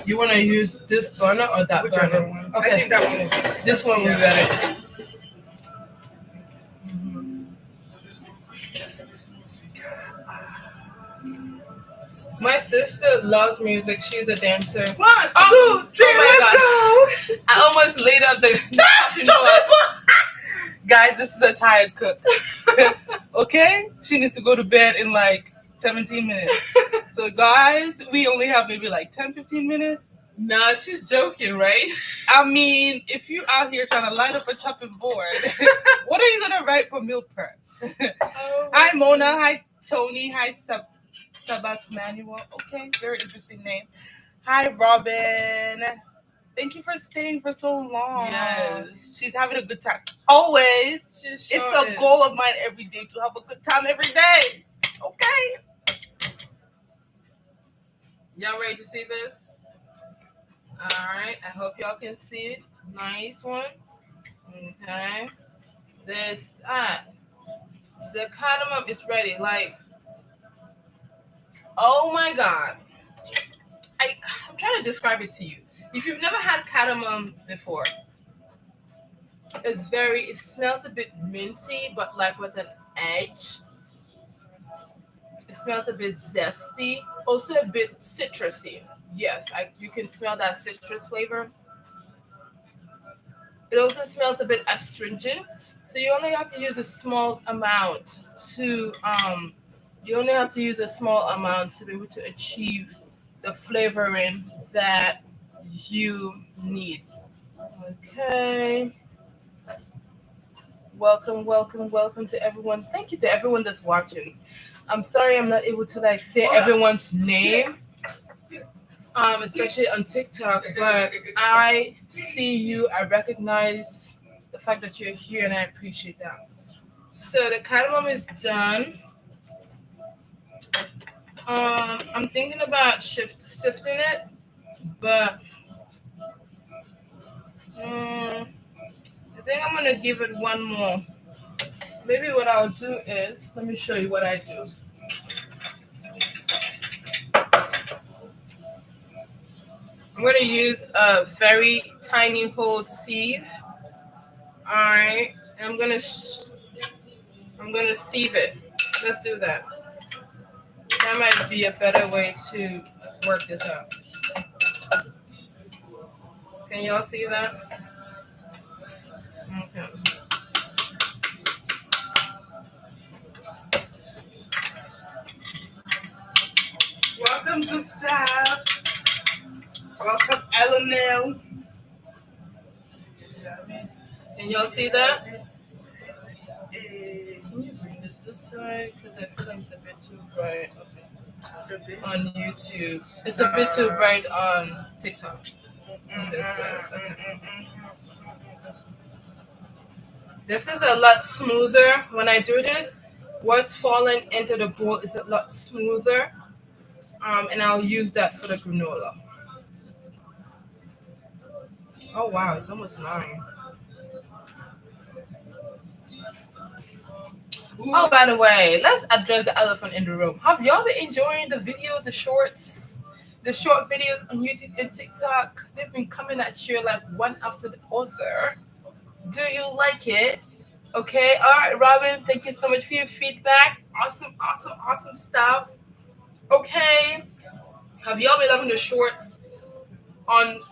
A: You want to use this burner or that
B: Whichever
A: burner?
B: one.
A: Okay.
B: I think that one will be.
A: This one will be better. My sister loves music. She's a dancer.
B: One,
A: Oh,
B: two, three,
A: oh my
B: let's go.
A: I almost laid up the chopping board.
B: Guys, this is a tired cook. Okay? She needs to go to bed in like 17 minutes. So, guys, we only have maybe like 10-15 minutes.
A: Nah, she's joking, right?
B: I mean, if you out here trying to light up a chopping board, what are you going to write for meal prep?
A: Oh,
B: Hi, Mona. Hi, Tony. Hi, Sabas Manuel. Okay, very interesting name. Hi, Robin. Thank you for staying for so long.
A: Yes.
B: She's having a good time. Always.
A: She
B: It's
A: sure
B: a
A: is.
B: goal of mine every day to have a good time every day. Okay.
A: Y'all ready to see this? All right. I hope y'all can see it. Nice one. Okay. This the cardamom is ready. Like, oh my god. I'm trying to describe it to you. If you've never had cardamom before, it smells a bit minty, but like with an edge. It smells a bit zesty, also a bit citrusy. Yes, you can smell that citrus flavor. It also smells a bit astringent, so you only have to use a small amount to you only have to use a small amount to be able to achieve the flavoring that you need. Okay. Welcome, welcome, welcome to everyone. Thank you to everyone that's watching. I'm sorry I'm not able to like say everyone's name, especially on TikTok, but I see you, I recognize the fact that you're here and I appreciate that. So the cardamom is done. I'm thinking about sifting it, but I think I'm gonna give it one more. Maybe what I'll do is let me show you what I do. I'm gonna use a very tiny hold sieve. All right, and I'm gonna sieve it. Let's do that. That might be a better way to work this out. Can y'all see that? Okay.
B: Welcome, Gustav. Welcome, Eleanor.
A: Can y'all see that? Can you bring this way? Because I feel like it's a bit too bright. Okay. On YouTube. It's a bit too bright on TikTok. This better. Okay. This is a lot smoother. When I do this, what's falling into the bowl is a lot smoother. And I'll use that for the granola. Oh wow, it's almost 9. Oh, by the way, let's address the elephant in the room. Have y'all been enjoying the videos, the shorts, the short videos on YouTube and TikTok? They've been coming at you like one after the other. Do you like it? Okay, all right, Robin, thank you so much for your feedback. Awesome, awesome, awesome stuff. Okay, have y'all been loving the shorts on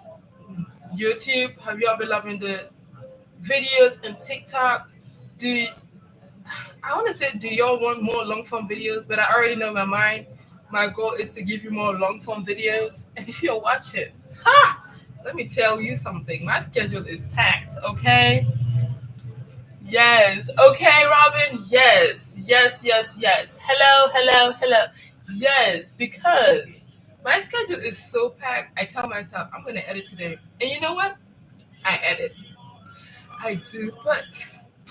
A: YouTube? Have y'all been loving the videos and TikTok? Do I want to say, do y'all want more long form videos? But I already know in my mind, my goal is to give you more long form videos. And if you're watching, ha! Let me tell you something. My schedule is packed, okay? Yes. Okay, Robin. Yes. Yes, yes, yes. Hello, hello, hello. Yes, because my schedule is so packed. I tell myself, I'm going to edit today. And you know what? I edit. I do. But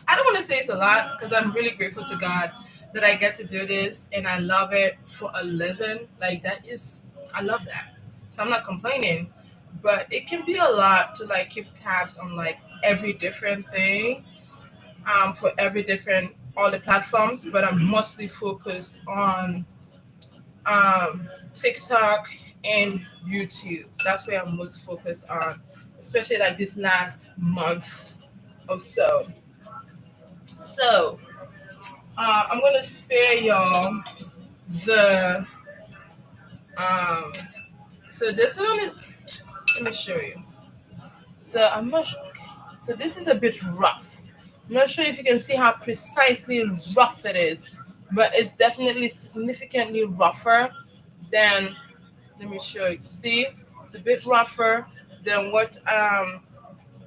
A: I don't want to say it's a lot because I'm really grateful to God that I get to do this and I love it for a living. Like that is, I love that. So I'm not complaining, but it can be a lot to like keep tabs on like every different thing, for every different all the platforms. But I'm mostly focused on TikTok and YouTube. That's where I'm most focused on, especially like this last month or so. So I'm gonna spare y'all the um. So this one is. Let me show you. So I'm not sure. Okay. So this is a bit rough. I'm not sure if you can see how precisely rough it is, but it's definitely significantly rougher than. Let me show you. See, it's a bit rougher than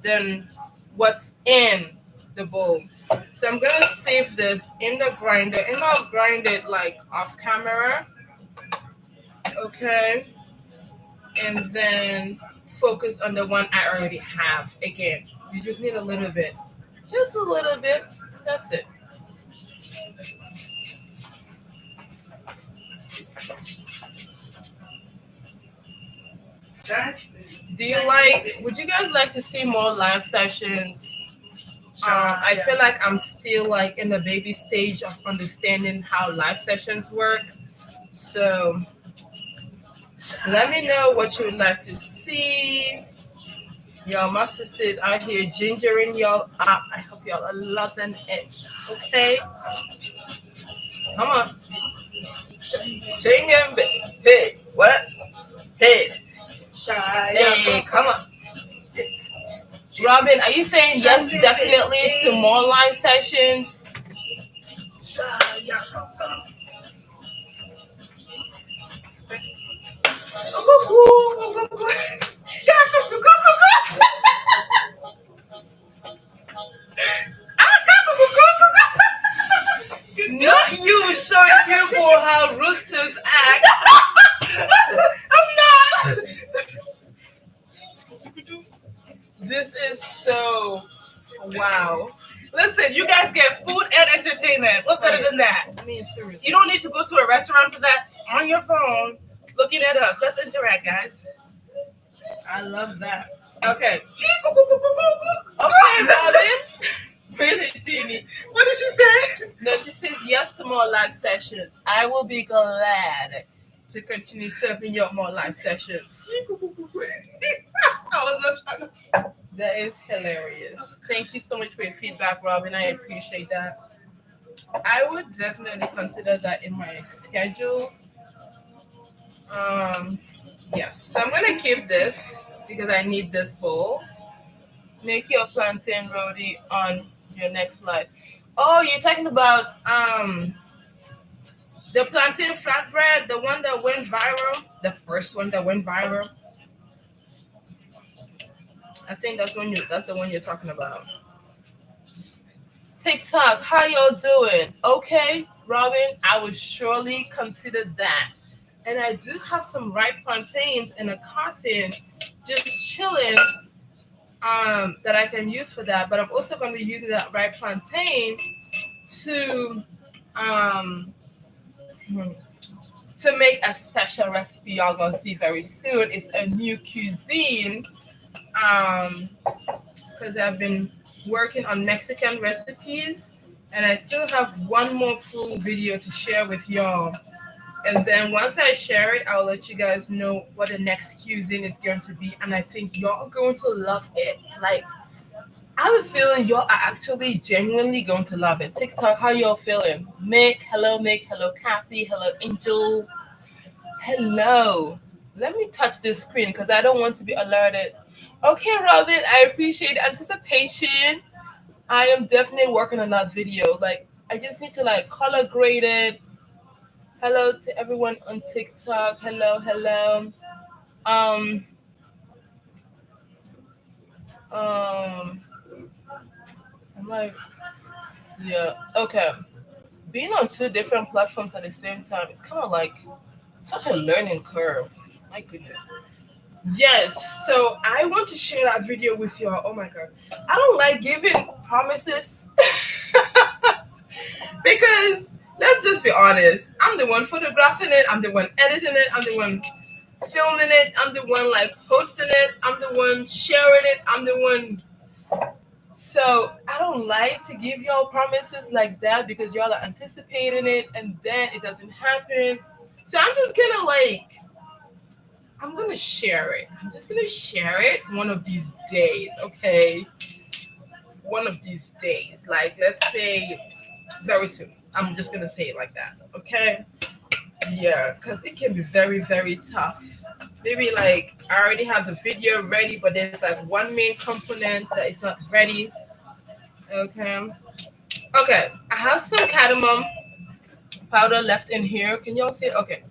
A: than what's in the bowl. So I'm gonna save this in the grinder and I'll grind it like off camera. Okay. And then focus on the one I already have. Again, you just need a little bit. Just a little bit. That's it. Do you like would you guys like to see more live sessions? I feel like I'm still like in the baby stage of understanding how live sessions work. So let me know what you would like to see. Y'all, my sisters out here gingering y'all up. I hope y'all are loving it. Okay? Come on. Sing and hey, what? Hey, hey, come on. Robin, are you saying yes, definitely to more live sessions? Not you showing people how roosters act. I'm not. This is so wow.
B: Listen, you guys get food and entertainment. What's better than that?
A: I mean, sure.
B: You don't need to go to a restaurant for that. On your phone, looking at us. Let's interact, guys.
A: I love that. Okay. Okay, Robin. Really, Jeannie.
B: What did she say?
A: No, she says yes to more live sessions. I will be glad to continue serving you more live sessions. That is hilarious. Thank you so much for your feedback, Robin. I appreciate that. I would definitely consider that in my schedule Um, yes. So I'm gonna keep this because I need this bowl. Make your plantain roti on your next life. Oh, you're talking about the plantain flatbread, the one that went viral, the first one that went viral. I think that's the one you're talking about. TikTok, how y'all doing? Okay, Robin, I would surely consider that. And I do have some ripe plantains in a carton just chilling that I can use for that. But I'm also going to be using that ripe plantain to um to make a special recipe y'all gonna see very soon. It's a new cuisine. Um because I've been working on Mexican recipes and I still have one more full video to share with y'all. And then once I share it, I'll let you guys know what the next cuisine is going to be. And I think y'all are going to love it. Like, I have a feeling y'all are actually genuinely going to love it. TikTok, how y'all feeling? Mick, hello, Kathy, hello, Angel, hello. Let me touch this screen because I don't want to be alerted. Okay, Robin, I appreciate the anticipation. I am definitely working on that video. Like, I just need to like color grade it. Hello to everyone on TikTok. Hello, hello. Um, um, I'm like, yeah, okay. Being on two different platforms at the same time, it's kind of like such a learning curve. My goodness. Yes, so I want to share that video with y'all. Oh my god. I don't like giving promises because let's just be honest. I'm the one photographing it, I'm the one editing it, I'm the one filming it, I'm the one like posting it, I'm the one sharing it, I'm the one. So I don't like to give y'all promises like that because y'all are anticipating it and then it doesn't happen. So I'm just gonna like I'm gonna share it. I'm just gonna share it one of these days, okay? One of these days. Like let's say very soon. I'm just gonna say it like that, okay? Yeah, because it can be very, very tough. Maybe like I already have the video ready, but there's like one main component that is not ready. Okay. Okay. I have some cardamom powder left in here. Can y'all see it? Okay.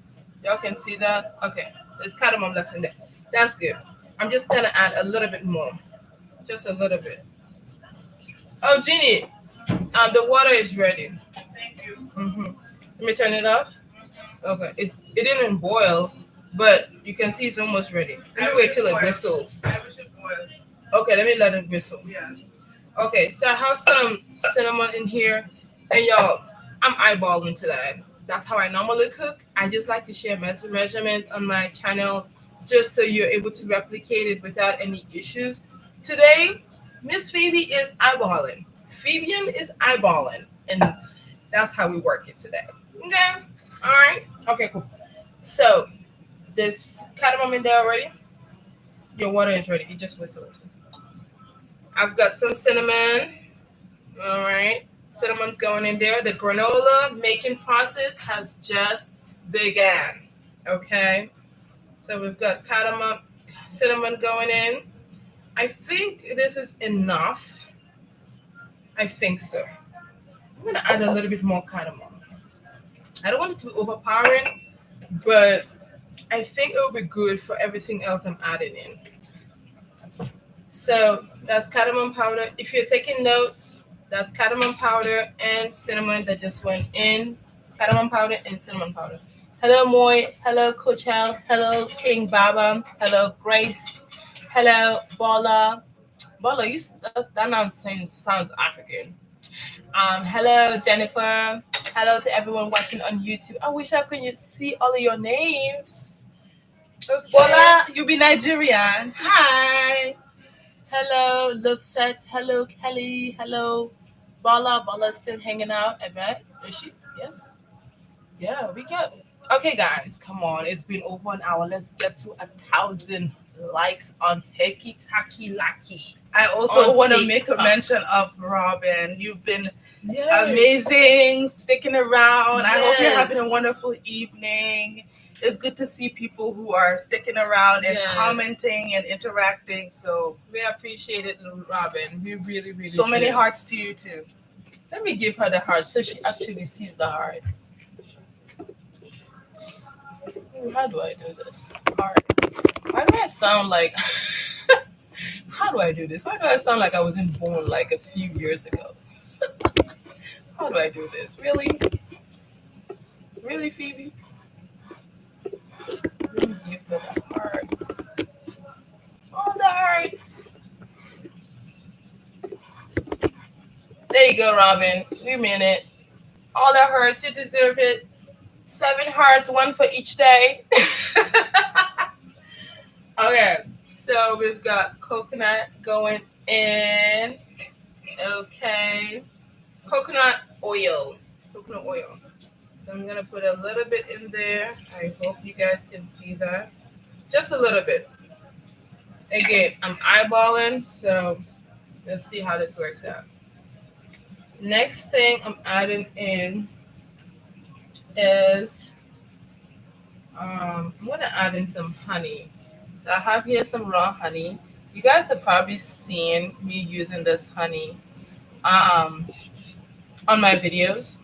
A: Y'all can see that? Okay. There's cardamom left in there. That's good. I'm just gonna add a little bit more. Just a little bit. Oh, Jeannie, the water is ready.
B: Thank you.
A: Let me turn it off. Okay. It didn't boil, but you can see it's almost ready. Let me wait till it whistles.
B: I wish it boiled.
A: Okay, let me let it whistle.
B: Yes.
A: Okay, so I have some cinnamon in here, and y'all, I'm eyeballing today. That's how I normally cook. I just like to share measurements on my channel just so you're able to replicate it without any issues. Today, Miss Phoebe is eyeballing. Phoebian is eyeballing, and that's how we work it today. Okay, all right. Okay, cool. So this cardamom in there already. Your water is ready. It just whistled. I've got some cinnamon. All right. Cinnamon's going in there. The granola making process has just began. Okay. So we've got cardamom, cinnamon going in. I think this is enough. I think so. I'm going to add a little bit more cardamom. I don't want it to be overpowering, but I think it will be good for everything else I'm adding in. So that's cardamom powder. If you're taking notes, that's cardamom powder and cinnamon that just went in. Cardamom powder and cinnamon powder. Hello, Moy. Hello, Coachelle. Hello, King Baba. Hello, Grace. Hello, Bola. Bola, that nonsense sounds African. Hello, Jennifer. Hello to everyone watching on YouTube. I wish I could see all of your names. Okay.
B: Bola, you be Nigerian. Hi.
A: Hello, Lufette. Hello, Kelly. Hello, Bala. Bala's still hanging out. I bet. Is she? Yes. Yeah, we got. Okay, guys, come on. It's been over an hour. Let's get to 1,000 likes on Teki Taki Laki.
B: I also
A: On
B: want to make a
A: TikTok.
B: mention of Robin. You've been
A: Yes.
B: amazing, sticking around. I hope you're having a
A: Yes.
B: wonderful evening. it's good to see people who are sticking around and
A: Yes.
B: commenting and interacting. So
A: We appreciate it, Robin. We really, really
B: so many
A: do.
B: hearts to you too.
A: Let me give her the heart so she actually sees the hearts. How do I do this? Heart. Why do I sound like? How do I do this? Why do I sound like I wasn't born like a few years ago? How do I do this? Really? Really, Phoebe? Let me give her the hearts. All the hearts. There you go, Robin. We mean it. All the hearts. You deserve it. 7 hearts, one for each day. Okay, so we've got coconut going in. Okay, coconut oil. Coconut oil. So I'm gonna put a little bit in there. I hope you guys can see that. Just a little bit. Again, I'm eyeballing, so let's see how this works out. Next thing I'm adding in is I'm gonna add in some honey. So I have here some raw honey. You guys have probably seen me using this honey um, on my videos,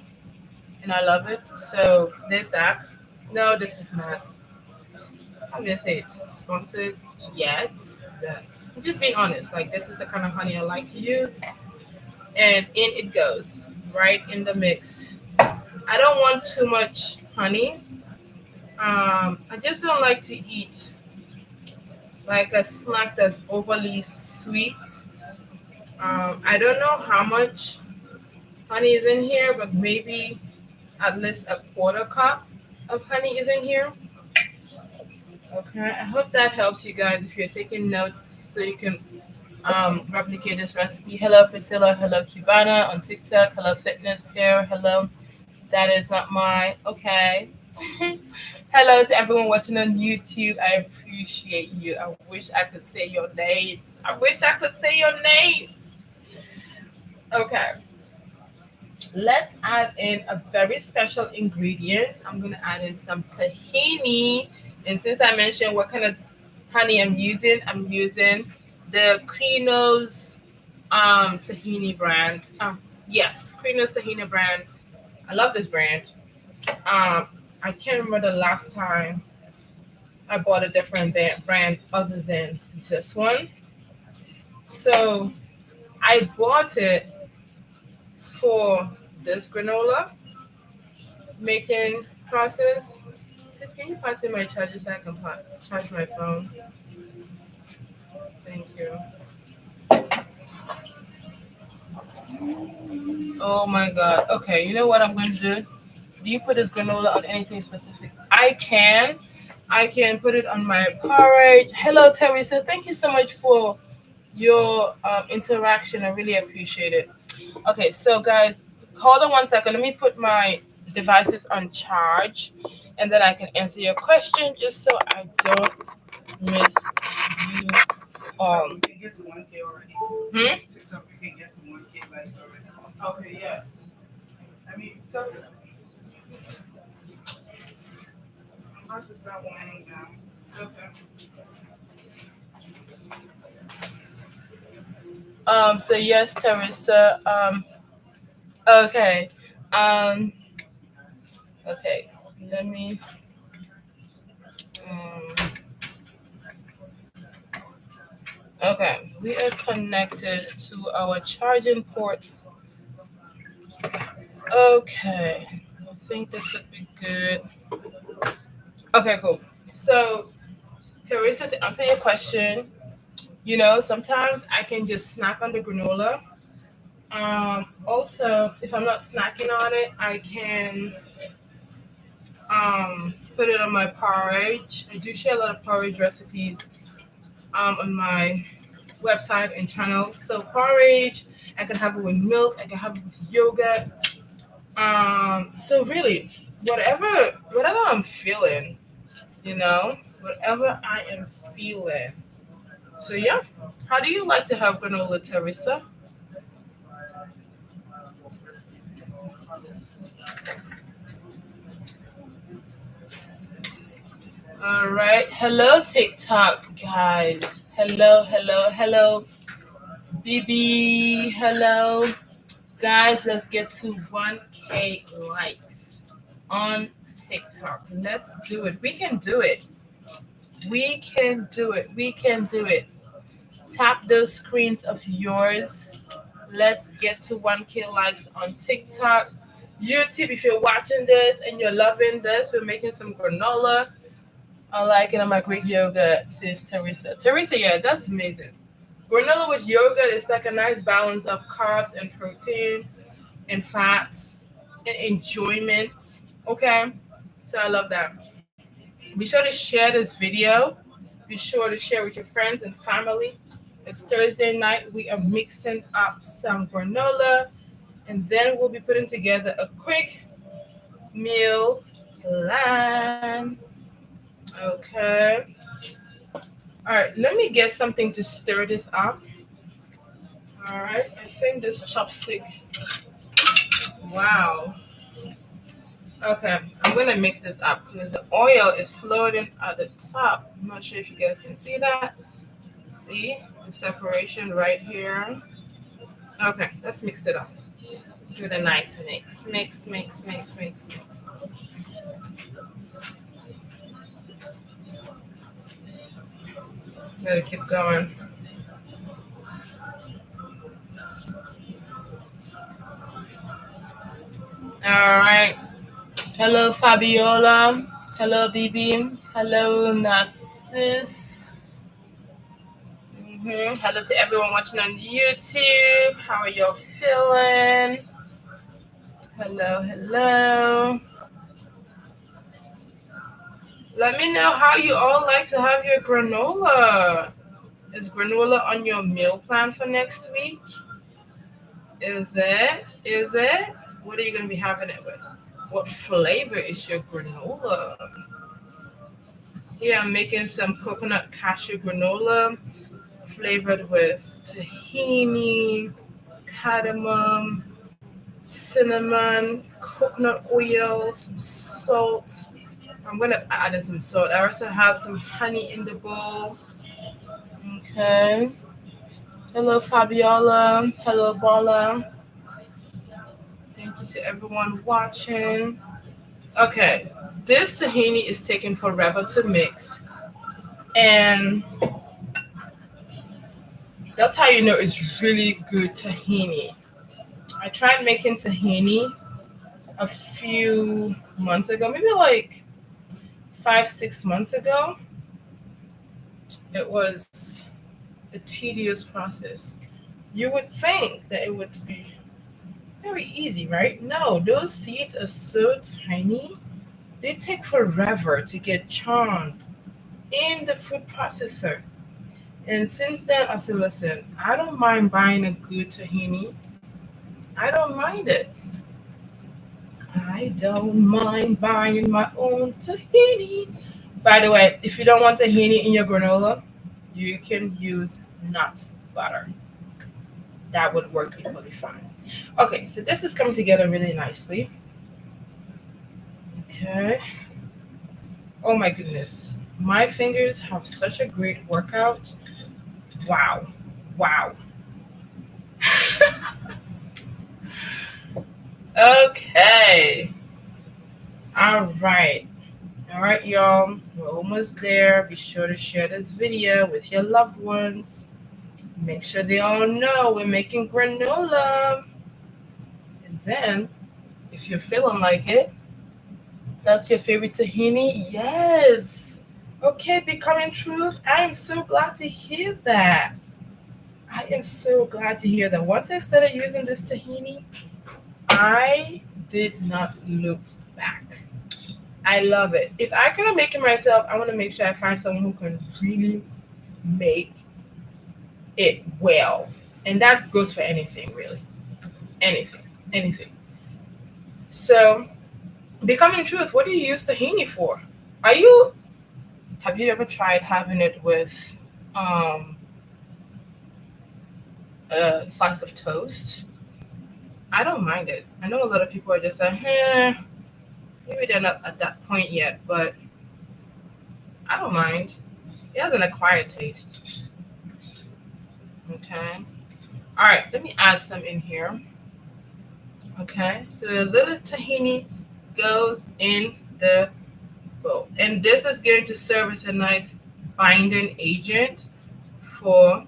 A: and I love it. So there's that. No, this is not. I'm gonna say it's sponsored yet. But I'm just being honest. Like this is the kind of honey I like to use, and in it goes right in the mix. I don't want too much honey. I just don't like to eat like a snack that's overly sweet. I don't know how much honey is in here, but maybe at least a quarter cup of honey is in here. Okay, I hope that helps you guys if you're taking notes so you can replicate this recipe. Hello, Priscilla. Hello, Cubana on TikTok. Hello, Fitness Pair. Hello. That is not my. Okay. Hello to everyone watching on YouTube. I appreciate you. I wish I could say your names. I wish I could say your names. Okay. Let's add in a very special ingredient. I'm going to add in some tahini. And since I mentioned what kind of honey I'm using the Krinos tahini brand. Yes, Krinos tahini brand. I love this brand. Um, I can't remember the last time I bought a different brand other than this one. So I bought it for this granola making process. Please, can you pass in my charger so I can charge my phone? Thank you. Oh my god. Okay, you know what I'm going to do? Do you put this granola on anything specific? I can. I can put it on my porridge. Hello, Teresa. Thank you so much for your interaction. I really appreciate it. Okay, so guys, hold on 1 second. Let me put my devices on charge and then I can answer your question just so I don't miss you.
B: TikTok, we can get to 1K already. TikTok, we can get to 1K likes already.
A: Okay, yeah.
B: I mean, so I'm about to start winding down.
A: Okay. So yes, Teresa. Okay. Um, okay. Let me. Um, okay. We are connected to our charging ports. Okay. I think this should be good. Okay, cool. So, Teresa, to answer your question, sometimes I can just snack on the granola. Also, if I'm not snacking on it, I can put it on my porridge. I do share a lot of porridge recipes on my website and channels. So porridge, I can have it with milk. I can have it with yogurt. So really, whatever I'm feeling, whatever I am feeling. So yeah, how do you like to have granola, Teresa? All right. Hello, TikTok guys. Hello, hello, hello. BB, hello. Guys, let's get to 1K likes on TikTok. Let's do it. We can do it. We can do it. We can do it. Tap those screens of yours. Let's get to 1K likes on TikTok. YouTube, if you're watching this and you're loving this, we're making some granola. I like it. I'm a Greek yogurt, says Teresa. Teresa, yeah, that's amazing. Granola with yogurt is like a nice balance of carbs and protein and fats and enjoyment. Okay, so I love that. Be sure to share this video. Be sure to share with your friends and family. It's Thursday night. We are mixing up some granola and then we'll be putting together a quick meal plan. Okay. All right, let me get something to stir this up. All right, I think this chopstick. Wow. Okay, I'm gonna mix this up because the oil is floating at the top. I'm not sure if you guys can see that. See the separation right here. Okay, let's mix it up. Let's give it a nice mix. Mix, mix, mix, mix, mix. Gotta keep going. All right. Hello, Fabiola. Hello, Bibi. Hello, Narcissus. Hello to everyone watching on YouTube. How are y'all feeling? Hello, hello. Let me know how you all like to have your granola. Is granola on your meal plan for next week? Is it? Is it? What are you going to be having it with? What flavor is your granola? Here I'm making some coconut cashew granola flavored with tahini, cardamom, cinnamon, coconut oil, some salt. I'm gonna add in some salt. I also have some honey in the bowl. Okay. Hello, Fabiola. Hello, Bola. Thank you to everyone watching. Okay, this tahini is taking forever to mix, and that's how you know it's really good tahini. I tried making tahini a few months ago, maybe like 5, 6 months ago. It was a tedious process. You would think that it would be very easy, right? No, those seeds are so tiny. They take forever to get churned in the food processor. And since then, I said, listen, I don't mind buying a good tahini. I don't mind it. I don't mind buying my own tahini. By the way, if you don't want tahini in your granola, you can use nut butter. That would work equally fine. Okay, so this is coming together really nicely. Okay. Oh my goodness. My fingers have such a great workout. Wow. Wow. Okay. All right. All right, y'all. We're almost there. Be sure to share this video with your loved ones. Make sure they all know we're making granola. And then, if you're feeling like it, that's your favorite tahini? Yes. Okay, becoming truth. I am so glad to hear that. I am so glad to hear that. Once I started using this tahini, I did not look back. I love it. If I cannot make it myself, I want to make sure I find someone who can really make it well. And that goes for anything, really. Anything. Anything. So, becoming truth, what do you use tahini for? Are you Have you ever tried having it with um, a slice of toast? I don't mind it. I know a lot of people are just like, maybe they're not at that point yet, but I don't mind. It has an acquired taste. Okay. All right. Let me add some in here. Okay. So a little tahini goes in the bowl, and this is going to serve as a nice binding agent for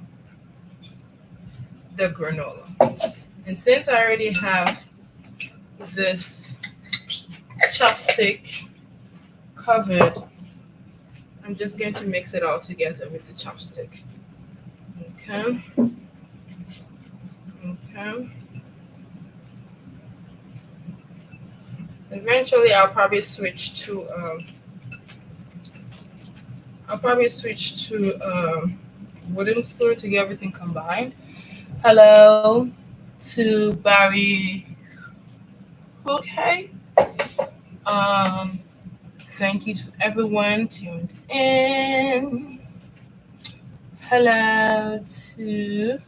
A: the granola. And since I already have this chopstick covered, I'm just going to mix it all together with the chopstick. Okay, okay. Eventually, I'll probably switch to wooden spoon to get everything combined. Hello to Barry. Okay. Um, Thank you to everyone tuned in. Hello to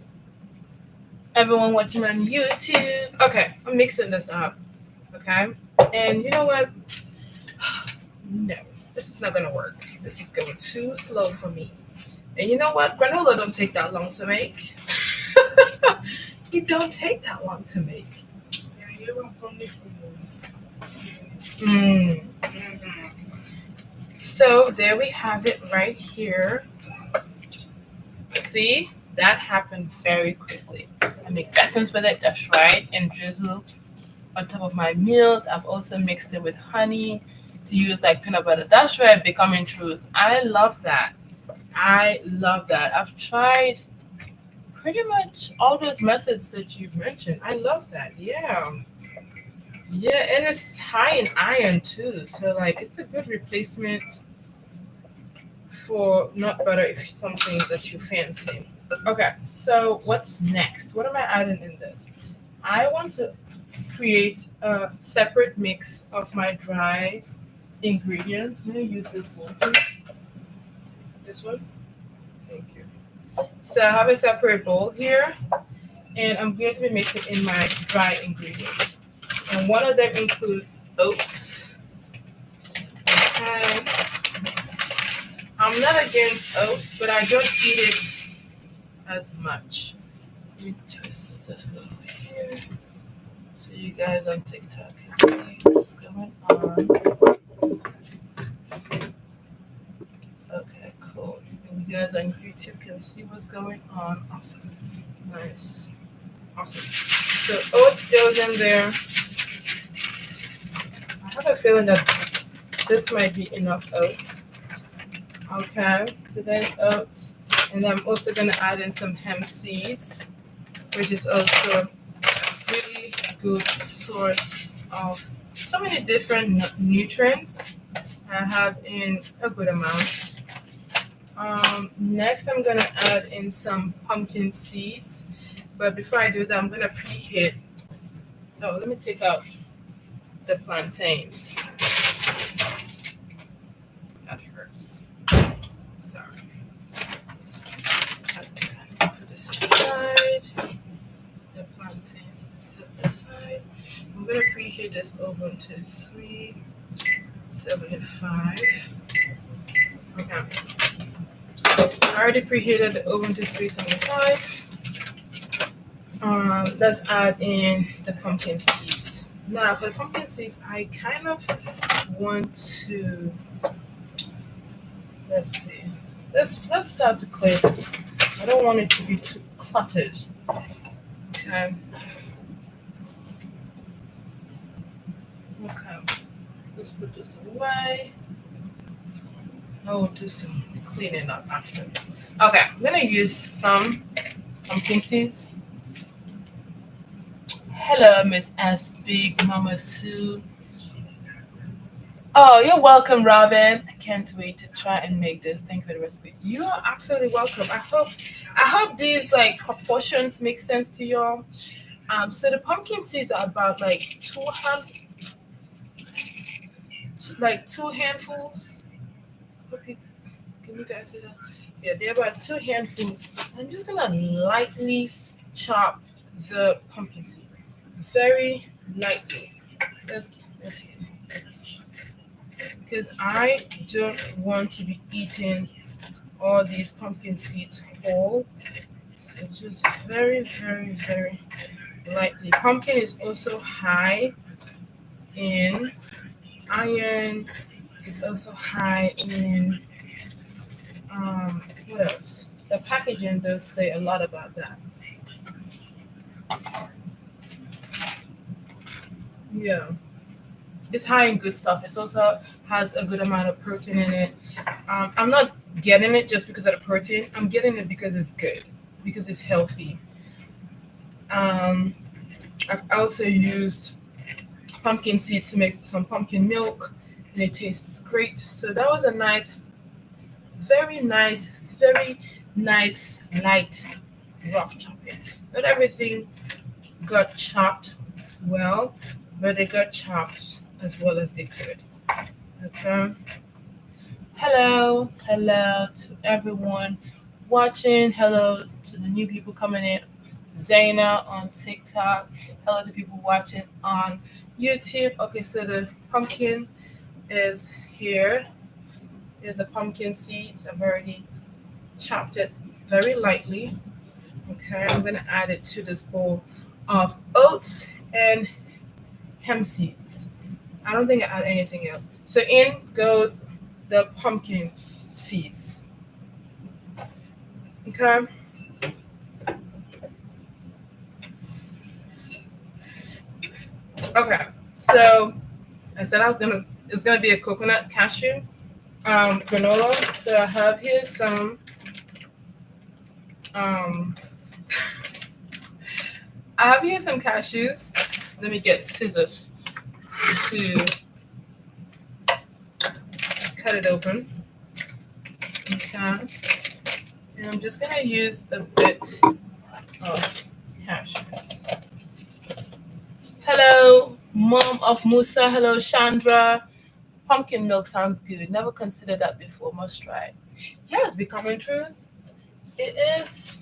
A: everyone watching on YouTube. Okay, I'm mixing this up. Okay, and you know what? No, this is not gonna work. This is going too slow for me. And you know what? Granola don't take that long to make. It don't take that long to make. Mm. So there we have it right here. See, that happened very quickly. I make dressings with it, that's right, and drizzle on top of my meals. I've also mixed it with honey to use like peanut butter. That's right, becoming truth. I love that. I love that. I've tried pretty much all those methods that you've mentioned. I love that. Yeah. Yeah, and it's high in iron too. So like it's a good replacement for nut butter if it's something that you fancy. Okay, so what's next? What am I adding in this? I want to create a separate mix of my dry ingredients. I'm gonna use this bowl, please. This one. Thank you. So I have a separate bowl here, and I'm going to be mixing in my dry ingredients. And one of them includes oats. Okay. I'm not against oats, but I don't eat it as much. Let me twist this over here so you guys on TikTok can see what's going on. Okay, cool. And you guys on YouTube can see what's going on. Awesome. Nice. Awesome. So oats goes in there. I have a feeling that this might be enough oats. Okay, so there's oats. And I'm also gonna add in some hemp seeds, which is also really good source of so many different nutrients. I have in a good amount. Next, I'm gonna add in some pumpkin seeds. But before I do that, I'm gonna preheat. Oh, let me take out the plantains. That hurts. Sorry. Okay, put this aside. The plantains are set aside. I'm gonna preheat this oven to 375. Okay. I already preheated the oven to 375. Let's add in the pumpkin seeds. Now, for the pumpkin seeds, I kind of want to. Let's see. Let's start to clear this. I don't want it to be too cluttered. Okay. Okay. Let's put this away. I will do some cleaning up after. Okay, I'm gonna use some pumpkin seeds. Hello, Miss S. Big Mama Sue. Oh, you're welcome, Robin. I can't wait to try and make this. Thank you for the recipe. You are absolutely welcome. I hope these like proportions make sense to y'all. So the pumpkin seeds are about like two handfuls. Hope you, can you guys see that? Yeah, they're about two handfuls. I'm just gonna lightly chop the pumpkin seeds, very lightly. Let's see. because I don't want to be eating all these pumpkin seeds whole. So just very, very, very lightly. Pumpkin is also high in iron. It's also high in what else? The packaging does say a lot about that. Yeah, it's high in good stuff. It also has a good amount of protein in it. I'm not getting it just because of the protein. I'm getting it because it's good, because it's healthy. Um, I've also used pumpkin seeds to make some pumpkin milk, and it tastes great. So that was a very nice light rough chopping. Not everything got chopped well, but they got chopped as well as they could. Okay. Hello to everyone watching. Hello to the new people coming in. Zaina on TikTok. Hello to people watching on YouTube. Okay, so the pumpkin is here. Here's the pumpkin seeds. I've already chopped it very lightly. Okay, I'm gonna add it to this bowl of oats and hemp seeds. I don't think I add anything else. So in goes the pumpkin seeds. Okay. Okay. So I said I was gonna. It's gonna be a coconut cashew granola. So I have here some. Um, I have here some cashews. Let me get scissors to cut it open. Okay. And I'm just gonna use a bit of cashews. Hello, mom of Musa. Hello, Chandra. Pumpkin milk sounds good. Never considered that before. Must try. Yeah, it's becoming truth. It is.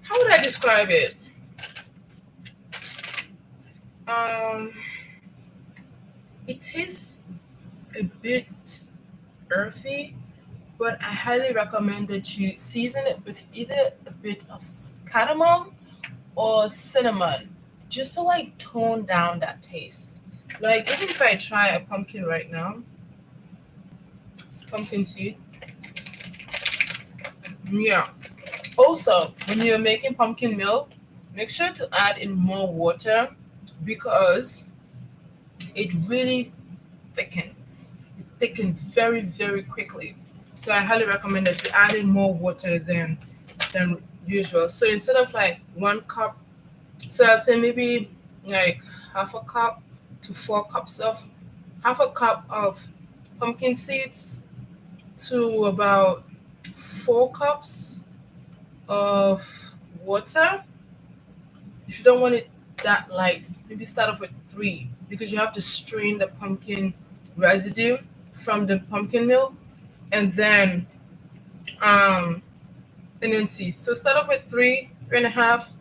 A: How would I describe it? Um, it tastes a bit earthy, but I highly recommend that you season it with either a bit of cardamom or cinnamon, just to like tone down that taste. Like even if I try a pumpkin right now, pumpkin seed. Yeah. Also, when you're making pumpkin milk, make sure to add in more water because it really thickens. It thickens very, very quickly. So I highly recommend that you add in more water than usual. So instead of like 1 cup, so I'd say maybe like half a cup to 4 cups of half a cup of pumpkin seeds to about 4 cups of water. If you don't want it that light, maybe start off with three because you have to strain the pumpkin residue from the pumpkin milk and um then see. So start off with three and a half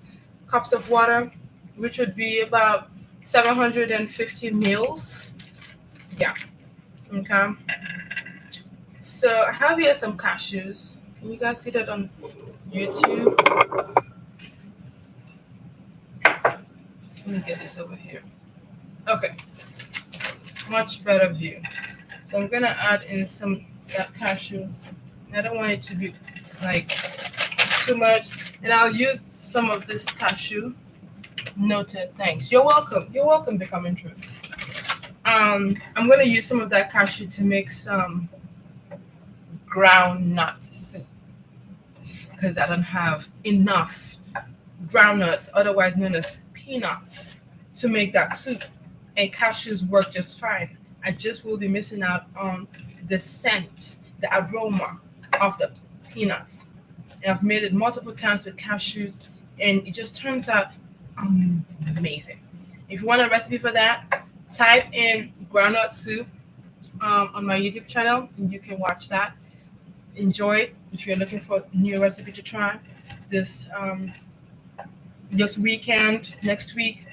A: cups of water, which would be about 750 mils. Yeah. Okay. So I have here some cashews. Can you guys see that on YouTube? Let me get this over here. Okay, much better view. So I'm gonna add in some that cashew. I don't want it to be like too much, and I'll use some of this cashew. Noted. Thanks. You're welcome. You're welcome. Becoming true. I'm gonna use some of that cashew to make some ground nut soup because I don't have enough groundnuts, otherwise known as peanuts, to make that soup. And cashews work just fine. I just will be missing out on the scent, the aroma of the peanuts. And I've made it multiple times with cashews, and it just turns out amazing. If you want a recipe for that, type in groundnut soup on my YouTube channel, and you can watch that. Enjoy it if you're looking for a new recipe to try this this weekend, next week.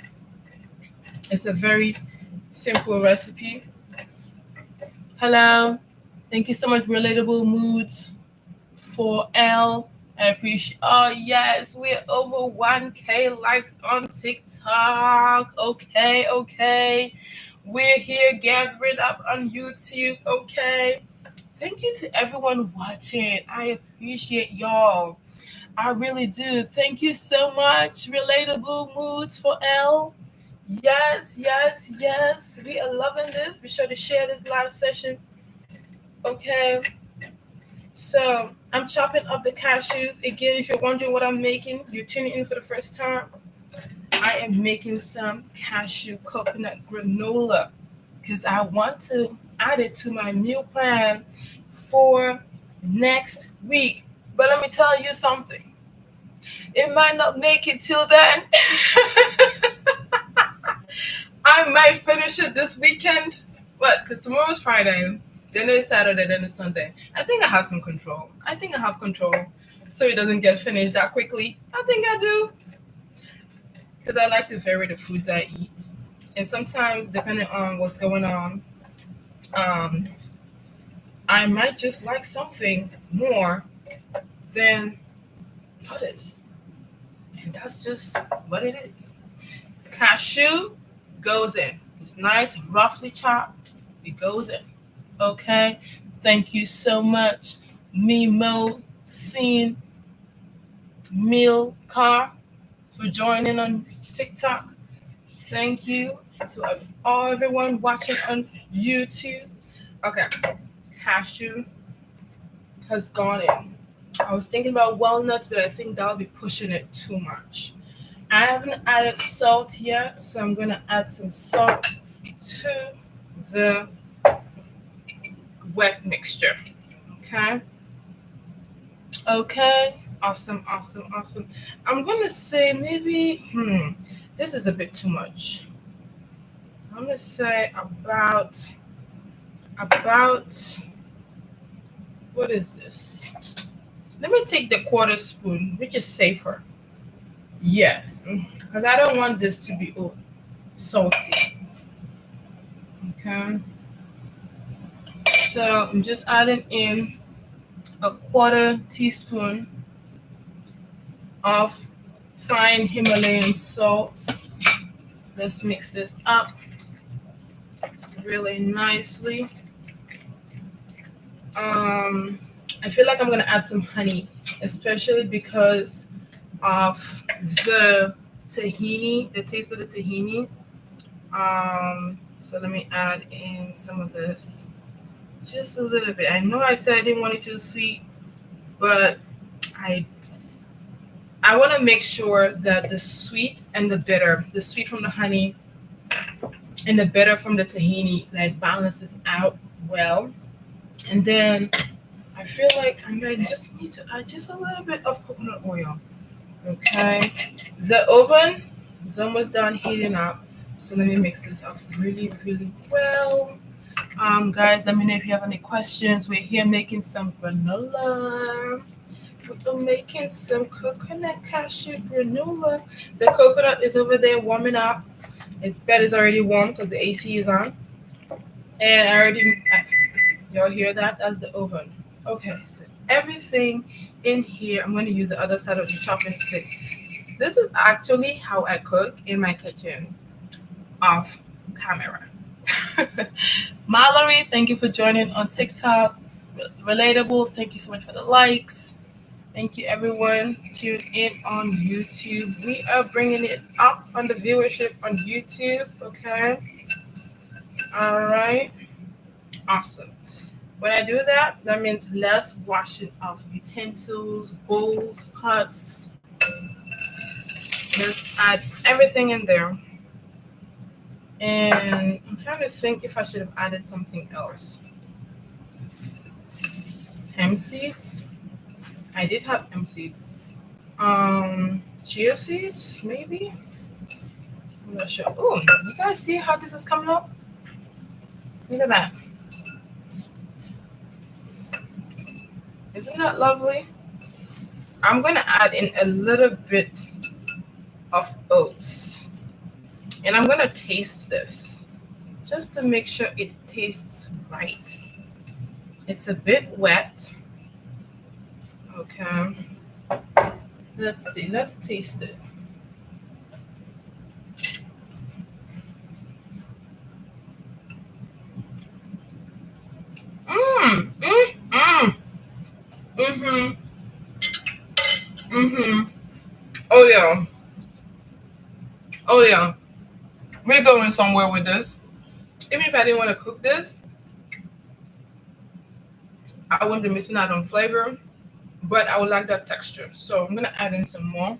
A: It's a very simple recipe. Hello. Thank you so much, Relatable Moods for L. I appreciate. Oh yes, we're over 1K likes on TikTok. Okay, okay. We're here gathering up on YouTube. Okay. Thank you to everyone watching. I appreciate y'all. I really do. Thank you so much, Relatable Moods for L. Yes, yes, yes. We are loving this. Be sure to share this live session. Okay. So I'm chopping up the cashews. Again, if you're wondering what I'm making, you're tuning in for the first time. I am making some cashew coconut granola because I want to add it to my meal plan for next week. But let me tell you something. It might not make it till then. I might finish it this weekend. What? Because tomorrow's Friday, then it's Saturday, then it's Sunday. I think I have some control. I think I have control. So it doesn't get finished that quickly. I think I do. Because I like to vary the foods I eat. And sometimes, depending on what's going on, um, I might just like something more than others. And that's just what it is. Cashew goes in. It's nice, roughly chopped. It goes in. Okay. Thank you so much, Mimo Scene Meal Car, for joining on TikTok. Thank you to all everyone watching on YouTube. Okay. Cashew has gone in. I was thinking about walnuts, but I think that'll be pushing it too much. I haven't added salt yet, so I'm gonna add some salt to the wet mixture. Okay. Okay. Awesome, awesome, awesome. I'm gonna say maybe this is a bit too much. I'm gonna say about what is this? Let me take the quarter spoon, which is safer. Yes, because I don't want this to be salty. Okay. So I'm just adding in a quarter teaspoon of fine Himalayan salt. Let's mix this up really nicely. Um, I feel like I'm gonna add some honey, especially because of the tahini, the taste of the tahini. So let me add in some of this, just a little bit. I know I said I didn't want it too sweet, but I I want to make sure that the sweet and the bitter, the sweet from the honey and the bitter from the tahini, like balances out well. And then I feel like I might just need to add just a little bit of coconut oil. Okay. The oven is almost done heating up. So let me mix this up really, really well. Guys, let me know if you have any questions. We're here making some granola. We're making some coconut cashew granola. The coconut is over there warming up. The bed is already warm because the AC is on. And y'all hear that? That's the oven. Okay, so everything in here, I'm going to use the other side of the chopping stick. This is actually how I cook in my kitchen off camera. Mallory, thank you for joining on TikTok. Relatable, thank you so much for the likes. Thank you, everyone. Tuned in on YouTube. We are bringing it up on the viewership on YouTube. Okay. All right. Awesome. When I do that, that means less washing of utensils, bowls, pots. Let's add everything in there. And I'm trying to think if I should have added something else. Hemp seeds. I did have hemp seeds. Chia seeds, maybe. I'm not sure. Oh, you guys see how this is coming up? Look at that. Isn't that lovely? I'm gonna add in a little bit of oats, and I'm gonna taste this just to make sure it tastes right. It's a bit wet. Okay. Let's see. Let's taste it. Mmm. Mm. Mm. Mhm. Mhm. Oh yeah. Oh yeah. We're going somewhere with this. Even if I didn't want to cook this, I wouldn't be missing out on flavor. But I would like that texture. So I'm gonna add in some more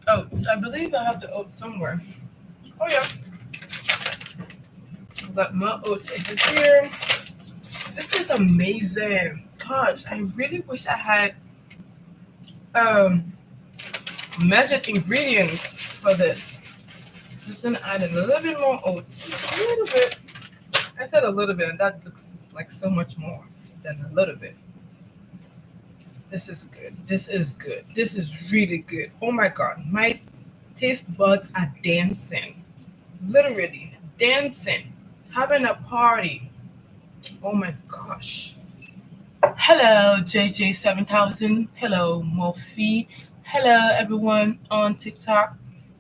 A: oats. I believe I have the oats somewhere. Oh yeah. I've got more oats over here. This is amazing. Gosh, I really wish I had um measured ingredients for this. Just gonna add in a little bit more oats. Just a little bit. I said a little bit, and that looks like so much more than a little bit. This is good. This is good. This is really good. Oh my god, my taste buds are dancing. Literally dancing. Having a party. Oh my gosh. Hello, JJ7000. Hello, Mofi. Hello, everyone on TikTok.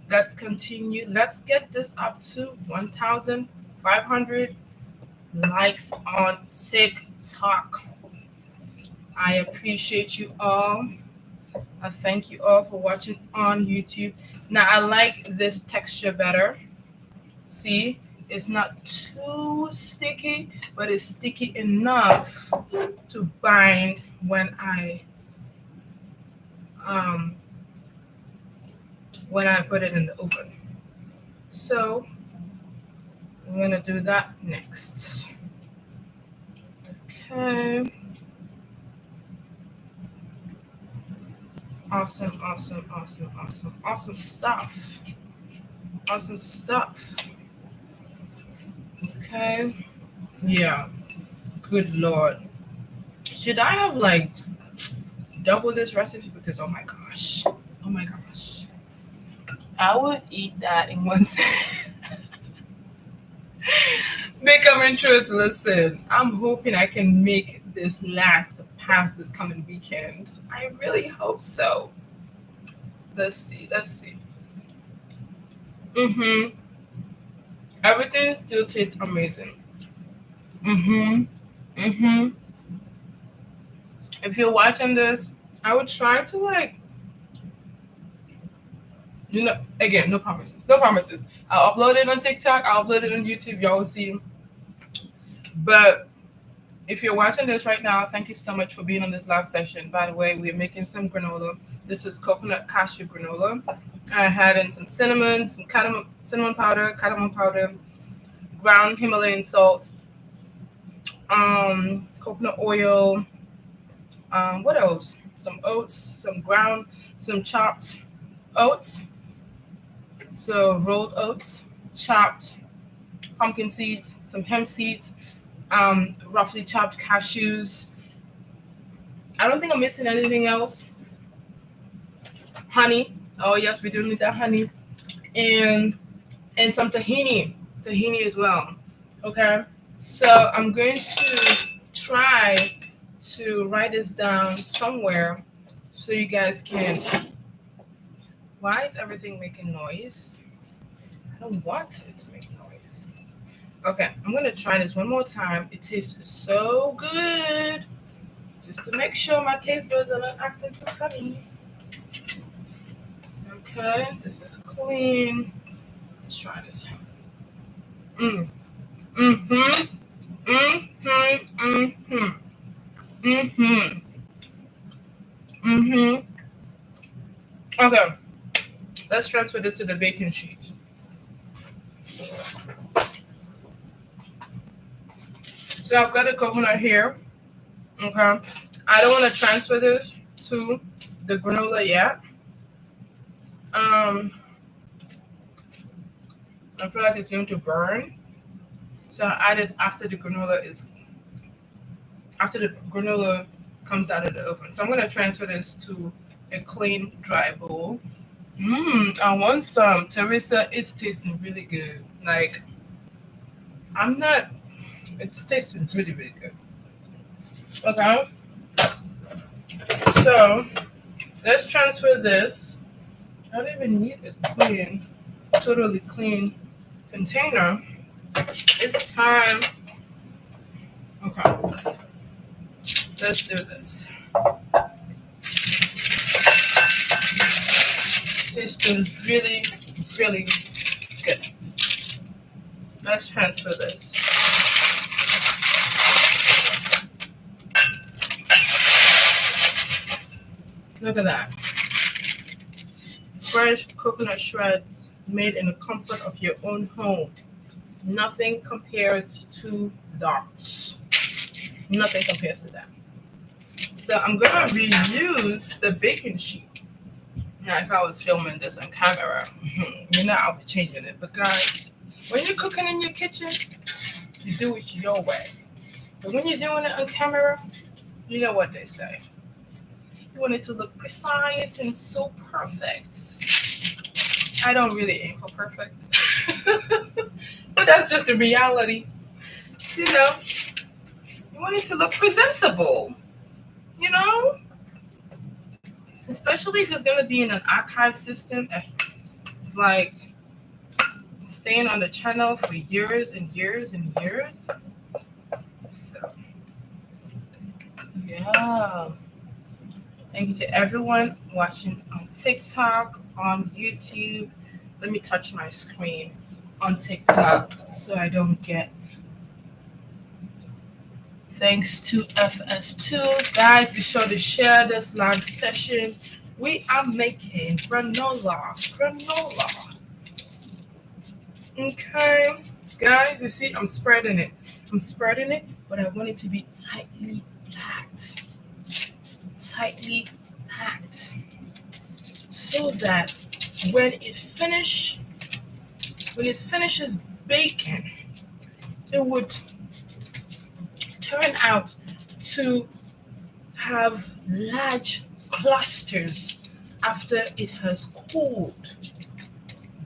A: Let's continue. Let's get this up to 1,500 likes on TikTok. I appreciate you all. I thank you all for watching on YouTube. Now, I like this texture better. See, it's not too sticky, but it's sticky enough to bind um, when I put it in the oven. So I'm gonna do that next. Okay. Awesome, awesome, awesome, awesome, awesome stuff. Awesome stuff. Okay. Yeah. Good lord. Should I have like double this recipe? Because oh my gosh. Oh my gosh. I would eat that in one sitting. Become truth, listen. I'm hoping I can make this last past this coming weekend. I really hope so. Let's see. Let's see. Mm-hmm. Everything still tastes amazing. Mm-hmm. Mm-hmm. If you're watching this, I would try to like, again, no promises. No promises. I'll upload it on TikTok, I'll upload it on YouTube, y'all will see. But if you're watching this right now, thank you so much for being on this live session. By the way, we're making some granola. This is coconut cashew granola. I had in some cinnamon, some cardamom powder, ground Himalayan salt, coconut oil, what else? Some oats, some chopped oats, so rolled oats, chopped pumpkin seeds, some hemp seeds, roughly chopped cashews. I don't think I'm missing anything else. Honey. Oh yes, we do need that honey, and some tahini as well. Okay, so I'm going to try to write this down somewhere so you guys can. Why is everything making noise? I don't want it to make noise. Okay, I'm gonna try this one more time. It tastes so good. Just to make sure my taste buds are not acting too funny. Okay, this is clean. Let's try this. Mm. Mm-hmm. Mm-hmm. Mm-hmm. Mm-hmm. Mm-hmm. Okay, let's transfer this to the baking sheet. So I've got the coconut here. Okay. I don't want to transfer this to the granola yet. Um, I feel like it's going to burn. So I add it after the granola comes out of the oven. So I'm gonna transfer this to a clean dry bowl. I want some. Teresa, it's tasting really good. Like I'm not it's tasting really, really good. Okay, so let's transfer this. I don't even need a clean, totally clean container. It's time. Okay, let's do this. Tastes really, really good. Let's transfer this. Look at that. Fresh coconut shreds made in the comfort of your own home. Nothing compares to that. Nothing compares to that. So I'm gonna reuse the baking sheet. Now, if I was filming this on camera, I'll be changing it. But guys, when you're cooking in your kitchen, you do it your way. But when you're doing it on camera, you know what they say. You want it to look precise and so perfect. I don't really aim for perfect, but that's just the reality. You know, you want it to look presentable. You know, especially if it's gonna be in an archive system, like staying on the channel for years and years and years. So yeah, thank you to everyone watching on TikTok, on YouTube. Let me touch my screen on TikTok so I don't get. Thanks to FS2. Guys, be sure to share this live session. We are making granola. Granola. Okay. Guys, you see, I'm spreading it. I'm spreading it, but I want it to be tightly packed. Tightly packed. So that when it finishes baking, it would turn out to have large clusters after it has cooled.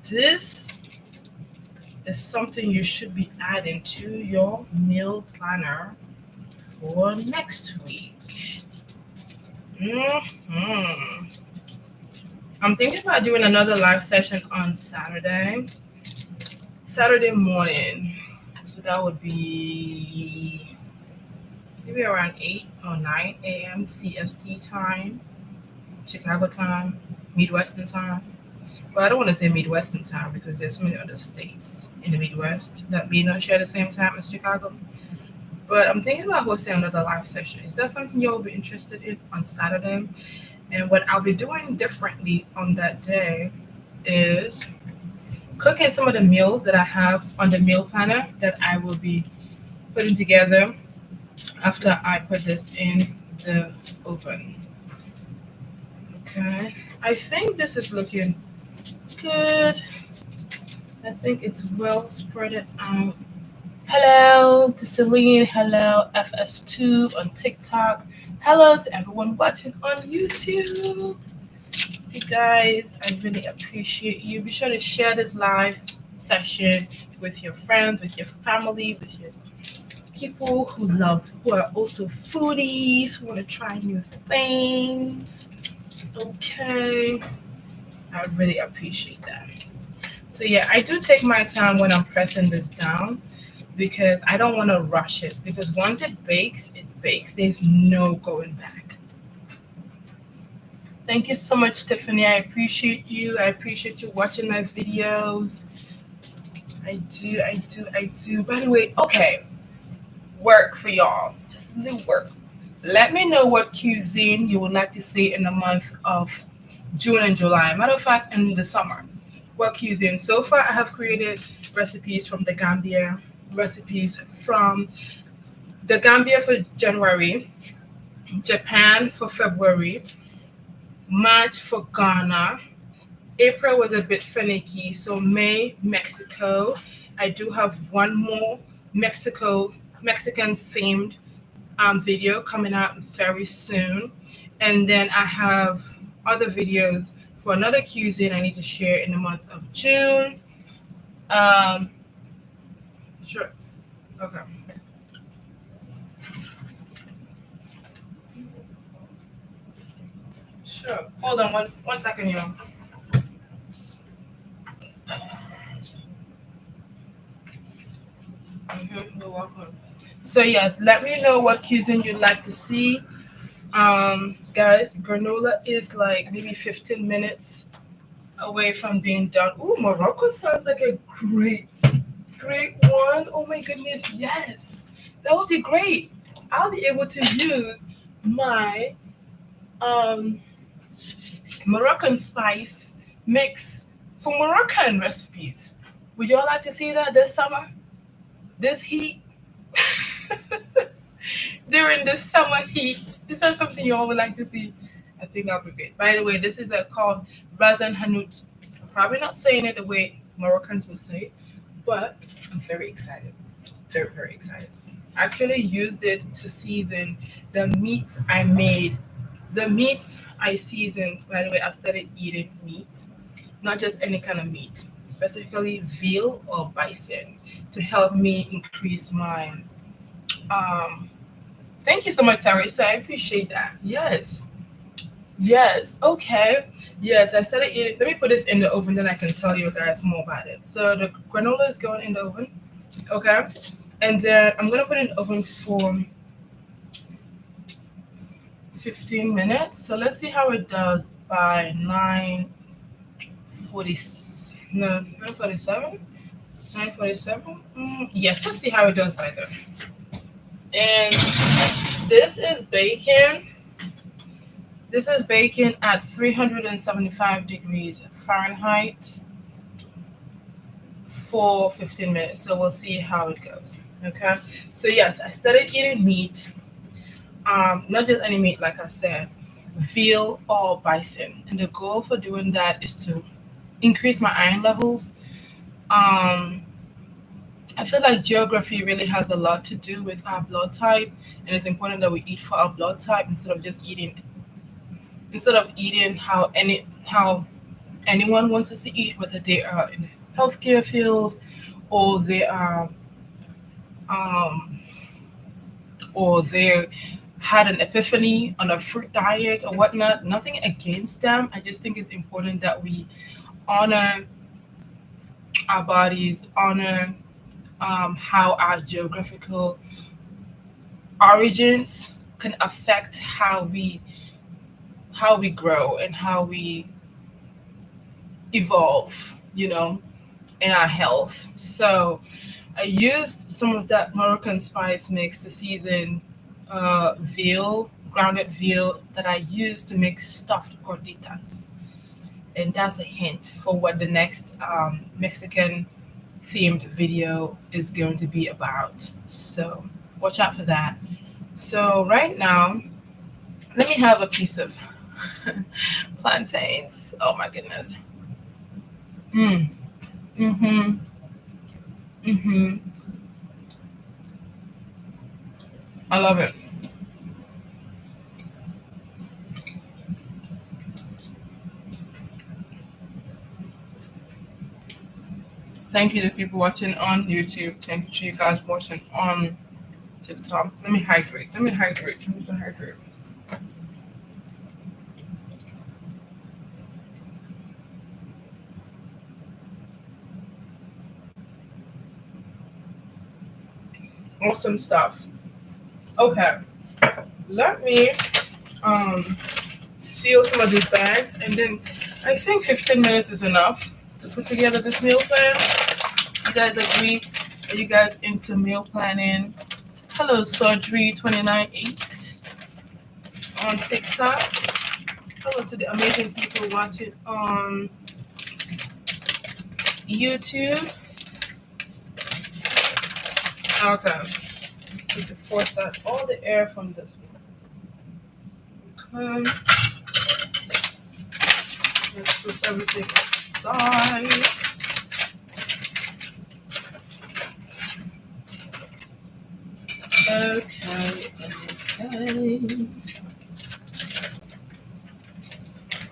A: This is something you should be adding to your meal planner for next week. hmm I'm thinking about doing another live session on Saturday morning. So that would be maybe around 8 or 9 a.m. CST time, Chicago time, Midwestern time. Well, I don't want to say Midwestern time because there's so many other states in the Midwest that may not share the same time as Chicago. But I'm thinking about hosting another live session. Is that something you'll be interested in on Saturday? And what I'll be doing differently on that day is cooking some of the meals that I have on the meal planner that I will be putting together after I put this in the oven. Okay. I think this is looking good. I think it's well spread out. Hello to Celine. Hello, FS2 on TikTok. Hello to everyone watching on YouTube. You guys, I really appreciate you. Be sure to share this live session with your friends, with your family, with your people who are also foodies, who want to try new things. Okay. I really appreciate that. So yeah, I do take my time when I'm pressing this down because I don't want to rush it because once it bakes, it bakes. There's no going back. Thank you so much, Tiffany. I appreciate you. I appreciate you watching my videos. I do. By the way, okay, work for y'all. Just a little work. Let me know what cuisine you would like to see in the month of June and July. Matter of fact, in the summer. What cuisine? So far, I have created recipes from the Gambia, recipes from the Gambia for January, Japan for February, March for Ghana. April was a bit finicky, so May, Mexico. I do have one more Mexican themed video coming out very soon. And then I have other videos for another cuisine I need to share in the month of June. Um, sure. Okay. Sure. Hold on one second, y'all. You're welcome. So yes, let me know what cuisine you'd like to see. Guys, granola is like maybe 15 minutes away from being done. Ooh, Morocco sounds like a great one. Oh my goodness, yes. That would be great. I'll be able to use my um Moroccan spice mix for Moroccan recipes. Would y'all like to see that this summer? This heat? During the summer heat. Is that something you all would like to see? I think that'll be great. By the way, this is called Razan Hanout. I'm probably not saying it the way Moroccans would say it, but I'm very excited. Very excited. I actually used it to season the meat I made. The meat I seasoned, by the way, I started eating meat, not just any kind of meat, specifically veal or bison, to help me increase my um, thank you so much, Teresa. I appreciate that. Yes. Yes. Okay. Yes, I started eating. Let me put this in the oven, then I can tell you guys more about it. So the granola is going in the oven. Okay. And then I'm gonna put it in the oven for 15 minutes. So let's see how it does by 9:40. No, 9:47. 9:47. Yes. Let's see how it does by then. And this is bacon. This is baking at 375 degrees Fahrenheit for 15 minutes. So we'll see how it goes. Okay. So yes, I started eating meat. Not just any meat, like I said, veal or bison. And the goal for doing that is to increase my iron levels. Um, I feel like geography really has a lot to do with our blood type, and it's important that we eat for our blood type instead of eating how anyone wants us to eat, whether they are in the healthcare field or they are um, or they had an epiphany on a fruit diet or whatnot. Nothing against them. I just think it's important that we honor our bodies, honor how our geographical origins can affect how we grow and how we evolve. In our health. So I used some of that Moroccan spice mix to season grounded veal that I used to make stuffed gorditas. And that's a hint for what the next Mexican themed video is going to be about. So watch out for that. So right now, let me have a piece of plantains. Oh my goodness. Mm. Mm-hmm. Mm-hmm. I love it. Thank you to people watching on YouTube. Thank you to you guys watching on TikTok. Let me hydrate. Let me hydrate. Let me hydrate. Awesome stuff. Okay. Let me um seal some of these bags, and then I think 15 minutes is enough to put together this meal plan. You guys agree? Are you guys into meal planning? Hello, Sodri298 on TikTok. Hello to the amazing people watching on YouTube. Okay. Need to force out all the air from this one. Let's put everything aside. Okay, okay.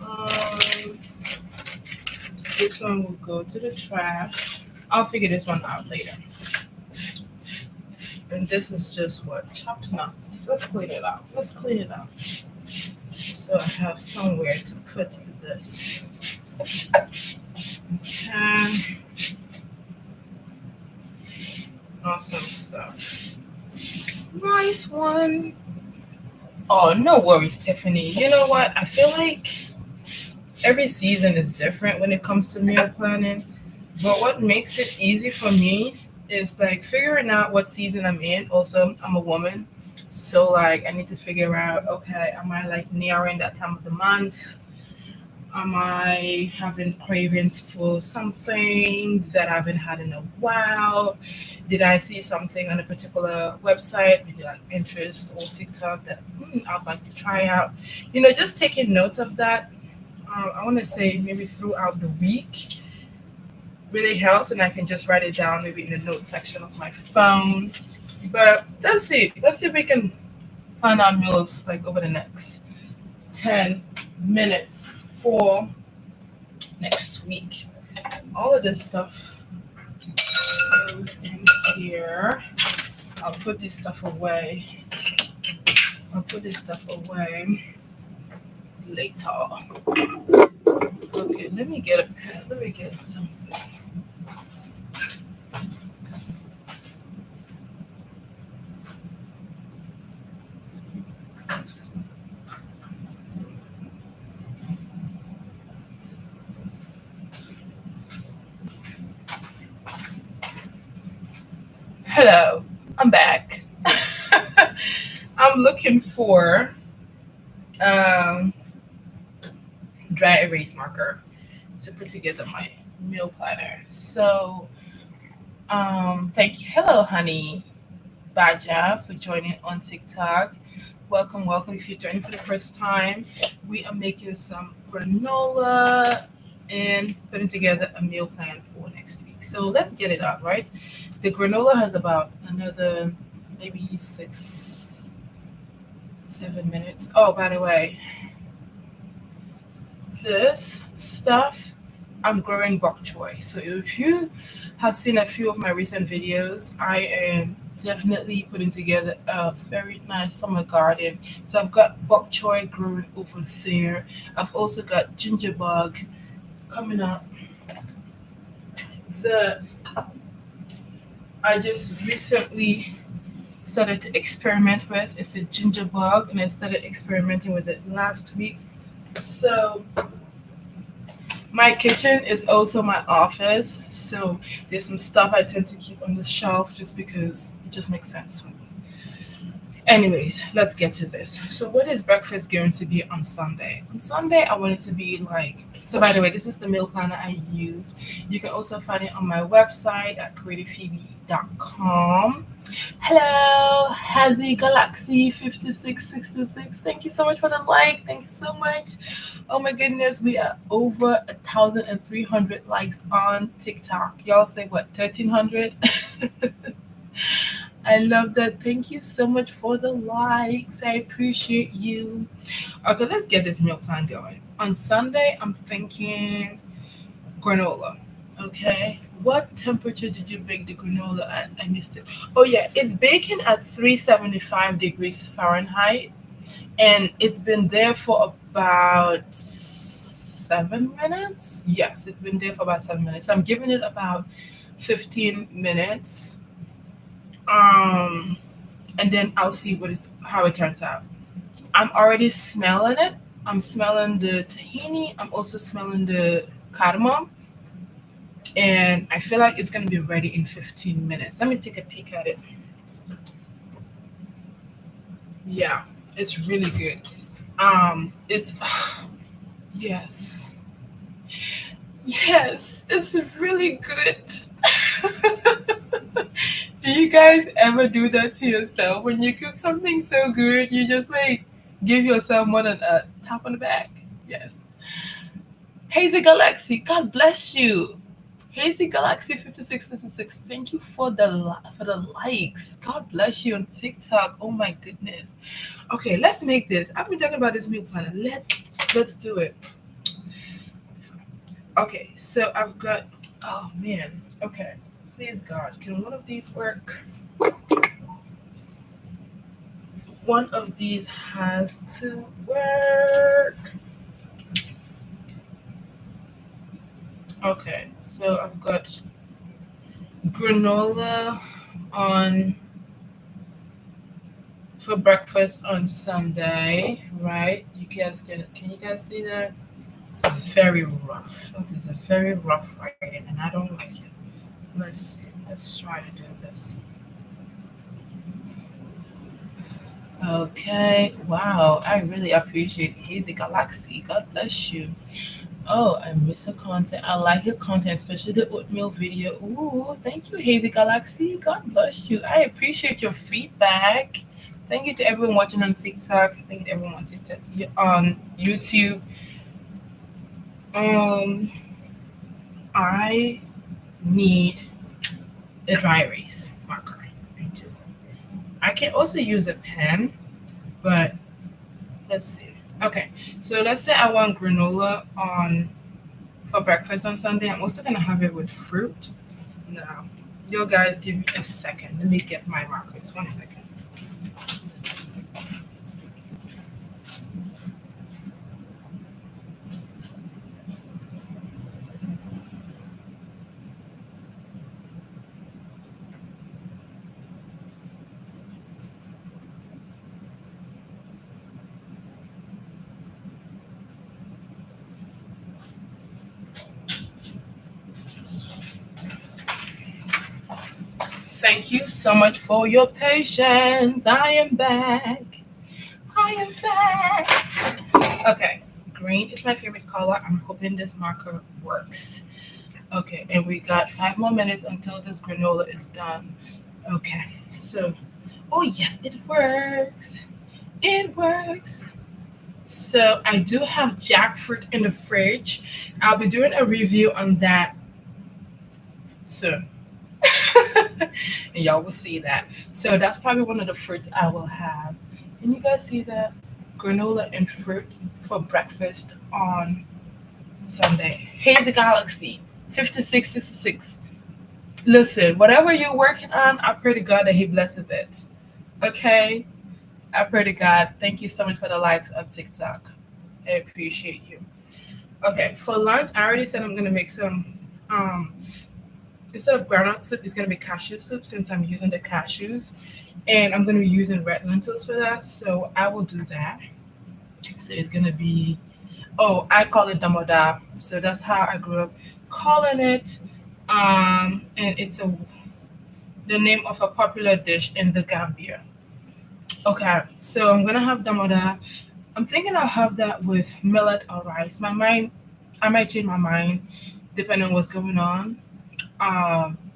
A: Um, this one will go to the trash. I'll figure this one out later. And this is just what? Chopped nuts. Let's clean it out. Let's clean it out. So so I have somewhere to put this. Okay, awesome stuff. Nice one. Oh, no worries, Tiffany. You know what? I feel like every season is different when it comes to meal planning. But what makes it easy for me is like figuring out what season I'm in. Also, I'm a woman. So like I need to figure out, okay, am I like nearing that time of the month? Am I having cravings for something that I haven't had in a while? Did I see something on a particular website, maybe like Pinterest or TikTok that I'd like to try out? Just taking notes of that. I want to say maybe throughout the week really helps, and I can just write it down maybe in the notes section of my phone. But let's see. Let's see if we can plan our meals like over the next 10 minutes for next week. All of this stuff goes in here. I'll put this stuff away. I'll put this stuff away later. Okay, let me get a pen. Let me get something. Hello, I'm back. I'm looking for um, dry erase marker to put together my meal planner. So, thank you. Hello, honey Baja, for joining on TikTok. Welcome, welcome. If you're joining for the first time, we are making some granola and putting together a meal plan for next week. So let's get it on, right? The granola has about another maybe 7 minutes. Oh, by the way, this stuff I'm growing bok choy. So if you have seen a few of my recent videos, I am definitely putting together a very nice summer garden. So I've got bok choy growing over there. I've also got ginger bug coming up that I just recently started to experiment with. It's a ginger bug, and I started experimenting with it last week. So my kitchen is also my office, so there's some stuff I tend to keep on the shelf just because it just makes sense for me. Anyways, let's get to this. So, what is breakfast going to be on Sunday? On Sunday, I want it to be like. So, by the way, this is the meal planner I use. You can also find it on my website at creativephoebe.com. Hello, Hazy Galaxy 5666. Thank you so much for the like. Thank you so much. Oh my goodness, we are over 1,300 likes on TikTok. Y'all say what, 1,300? I love that. Thank you so much for the likes. I appreciate you. Okay, let's get this meal plan going. On Sunday, I'm thinking granola. Okay. What temperature did you bake the granola at? I missed it. Oh yeah, it's baking at 375 degrees Fahrenheit, and it's been there for about 7 minutes. Yes, it's been there for about 7 minutes. So I'm giving it about 15 minutes. Um, and then I'll see how it turns out. I'm already smelling it. I'm smelling the tahini. I'm also smelling the cardamom, and I feel like it's gonna be ready in 15 minutes. Let me take a peek at it. Yeah, it's really good. It's yes, yes, it's really good. Do you guys ever do that to yourself when you cook something so good? You just like give yourself more than a tap on the back. Yes. Hazy Galaxy, God bless you. Hazy Galaxy 5666, thank you for the likes. God bless you on TikTok. Oh my goodness. Okay, let's make this. I've been talking about this meal planner. Let's do it. Okay, so I've got. Oh man. Okay, please God, can one of these work? One of these has to work. Okay, so I've got granola on for breakfast on Sunday, right? You guys can you guys see that? It's very rough. That is a very rough writing, and I don't like it. Let's see. Let's try to do this. Okay. Wow. I really appreciate Hazy Galaxy. God bless you. Oh, I miss her content. I like her content, especially the oatmeal video. Ooh, thank you, Hazy Galaxy. God bless you. I appreciate your feedback. Thank you to everyone watching on TikTok. Thank you to everyone on TikTok, on YouTube. Um, I need a dry erase marker. I do. I can also use a pen, but let's see. Okay, so let's say I want granola on for breakfast on Sunday. I'm also gonna have it with fruit. Now, you guys give me a second. Let me get my markers. 1 second. Thank you so much for your patience. I am back. I am back. Okay, green is my favorite color. I'm hoping this marker works. Okay, and we got 5 more minutes until this granola is done. Okay, so, oh yes, it works. It works. So I do have jackfruit in the fridge. I'll be doing a review on that soon. And y'all will see that. So that's probably one of the fruits I will have. And you guys see that? Granola and fruit for breakfast on Sunday. Hazy Galaxy 5666. Listen, whatever you're working on, I pray to God that He blesses it. Okay? I pray to God. Thank you so much for the likes on TikTok. I appreciate you. Okay, for lunch, I already said I'm gonna make some. Um, Instead of groundnut soup, it's gonna be cashew soup since I'm using the cashews, and I'm gonna be using red lentils for that. So I will do that. So it's gonna be. Oh, I call it damoda. So that's how I grew up calling it. And it's the name of a popular dish in the Gambia. Okay, so I'm gonna have damoda. I'm thinking I'll have that with millet or rice. I might change my mind depending on what's going on.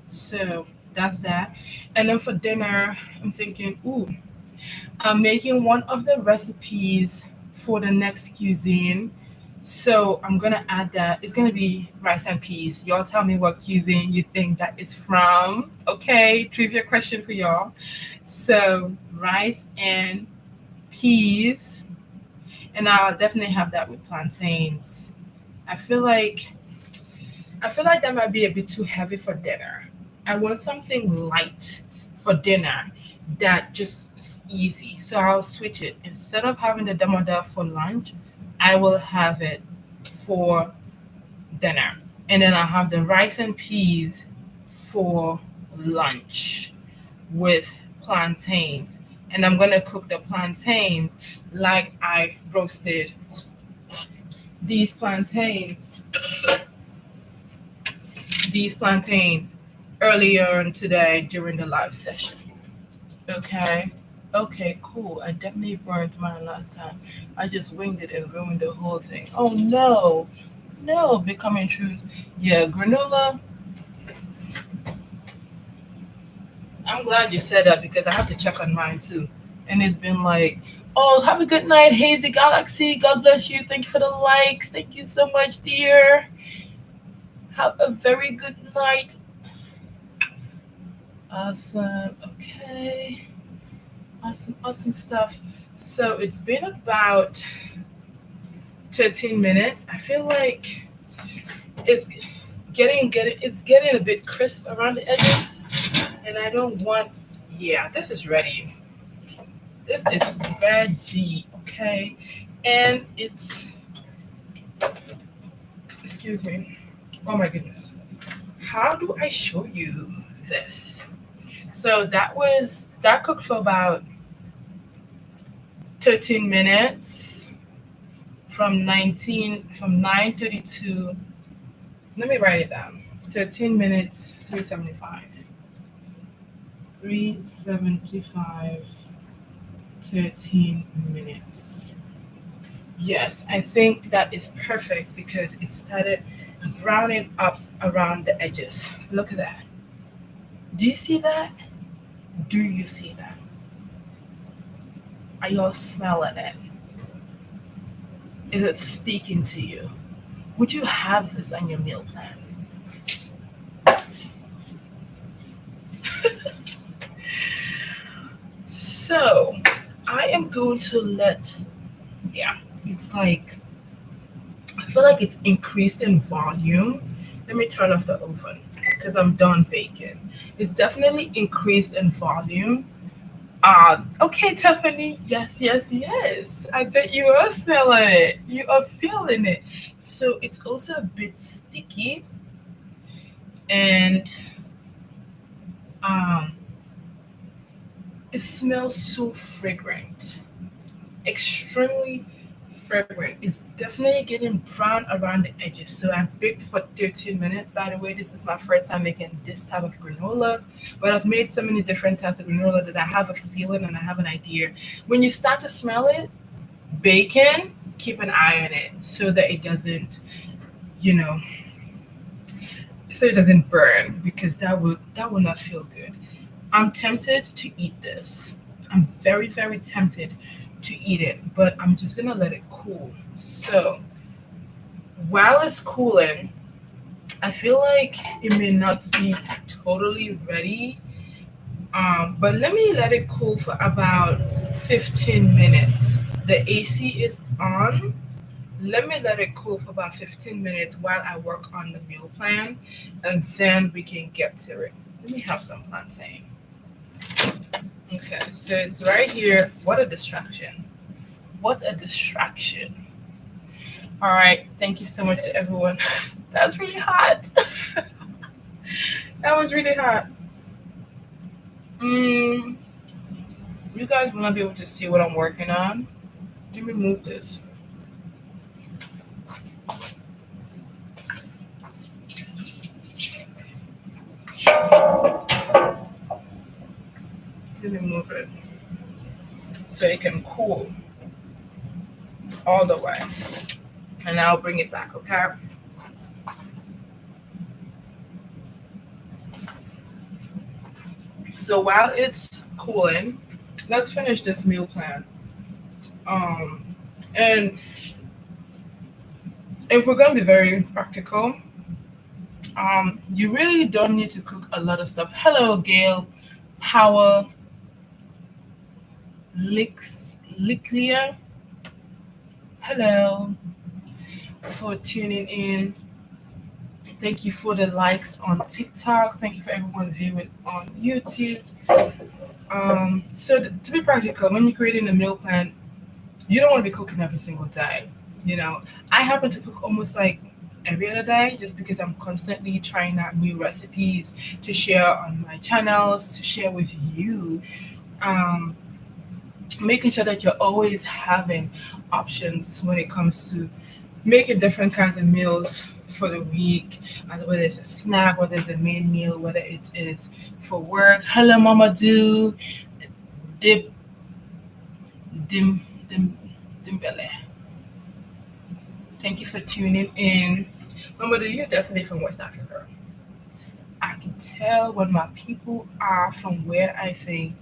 A: So that's that. And then for dinner, I'm thinking, ooh, I'm making one of the recipes for the next cuisine. So I'm gonna add that. It's gonna be rice and peas. Y'all tell me what cuisine you think that is from. Okay, trivia question for y'all. So rice and peas, and I'll definitely have that with plantains. I feel like I feel like that might be a bit too heavy for dinner. I want something light for dinner that just is easy. So I'll switch it. Instead of having the damoda for lunch, I will have it for dinner. And then I'll have the rice and peas for lunch with plantains. And I'm gonna cook the plantains like I roasted these plantains these plantains earlier on today during the live session. Okay. Okay, cool. I definitely burned mine last time. I just winged it and ruined the whole thing. Oh no. No, becoming truth. Yeah, granola. I'm glad you said that because I have to check on mine too. And it's been like, oh, have a good night, Hazy Galaxy. God bless you. Thank you for the likes. Thank you so much, dear. Have a very good night. Awesome. Okay. Awesome, awesome stuff. So it's been about 13 minutes. I feel like it's it's getting a bit crisp around the edges, and I don't want. Yeah, this is ready. This is ready. Okay, and it's excuse me. Oh my goodness. How do I show you this? So that cooked for about 13 minutes from 9:30 to, let me write it down. 13 minutes, 375. 375, 13 minutes. Yes, I think that is perfect because it started browning up around the edges. Look at that. Do you see that? Do you see that? Are y'all smelling it? Is it speaking to you? Would you have this on your meal plan? So, I am going to let, yeah, it's like, I feel like it's increased in volume. Let me turn off the oven because I'm done baking. It's definitely increased in volume. Okay, Tiffany. Yes, yes, yes. I bet you are smelling it. You are feeling it. So it's also a bit sticky, and um, it smells so fragrant, extremely fragrant. It's definitely getting brown around the edges. So I baked for 13 minutes. By the way, this is my first time making this type of granola, but I've made so many different types of granola that I have a feeling and I have an idea. When you start to smell it, bacon, keep an eye on it so that it doesn't, you know, so it doesn't burn because that will not feel good. I'm tempted to eat this. I'm very, very tempted to eat it, but I'm just gonna let it cool. So while it's cooling, I feel like it may not be totally ready. But let me let it cool for about 15 minutes. The AC is on. Let me let it cool for about 15 minutes while I work on the meal plan, and then we can get to it. Let me have some plantain. Okay, so it's right here. What a distraction. What a distraction. All right, thank you so much to everyone. That's really hot. That was really hot. Mm, you guys will not be able to see what I'm working on. Let me move this. Let me move it so it can cool all the way. And I'll bring it back, okay? So while it's cooling, let's finish this meal plan. Um, and if we're gonna be very practical, you really don't need to cook a lot of stuff. Hello, Gail, Power, Licklier. Hello for tuning in. Thank you for the likes on TikTok. Thank you for everyone viewing on YouTube. To be practical, when you're creating a meal plan, you don't want to be cooking every single day. You know, I happen to cook almost like every other day just because I'm constantly trying out new recipes to share on my channels, to share with you. Um, Making sure that you're always having options when it comes to making different kinds of meals for the week, whether it's a snack, whether it's a main meal, whether it is for work. Hello, Mama Do. Dip, dim, dim, dimbele. Thank you for tuning in. Mama Do, you're definitely from West Africa. I can tell when my people are from where I think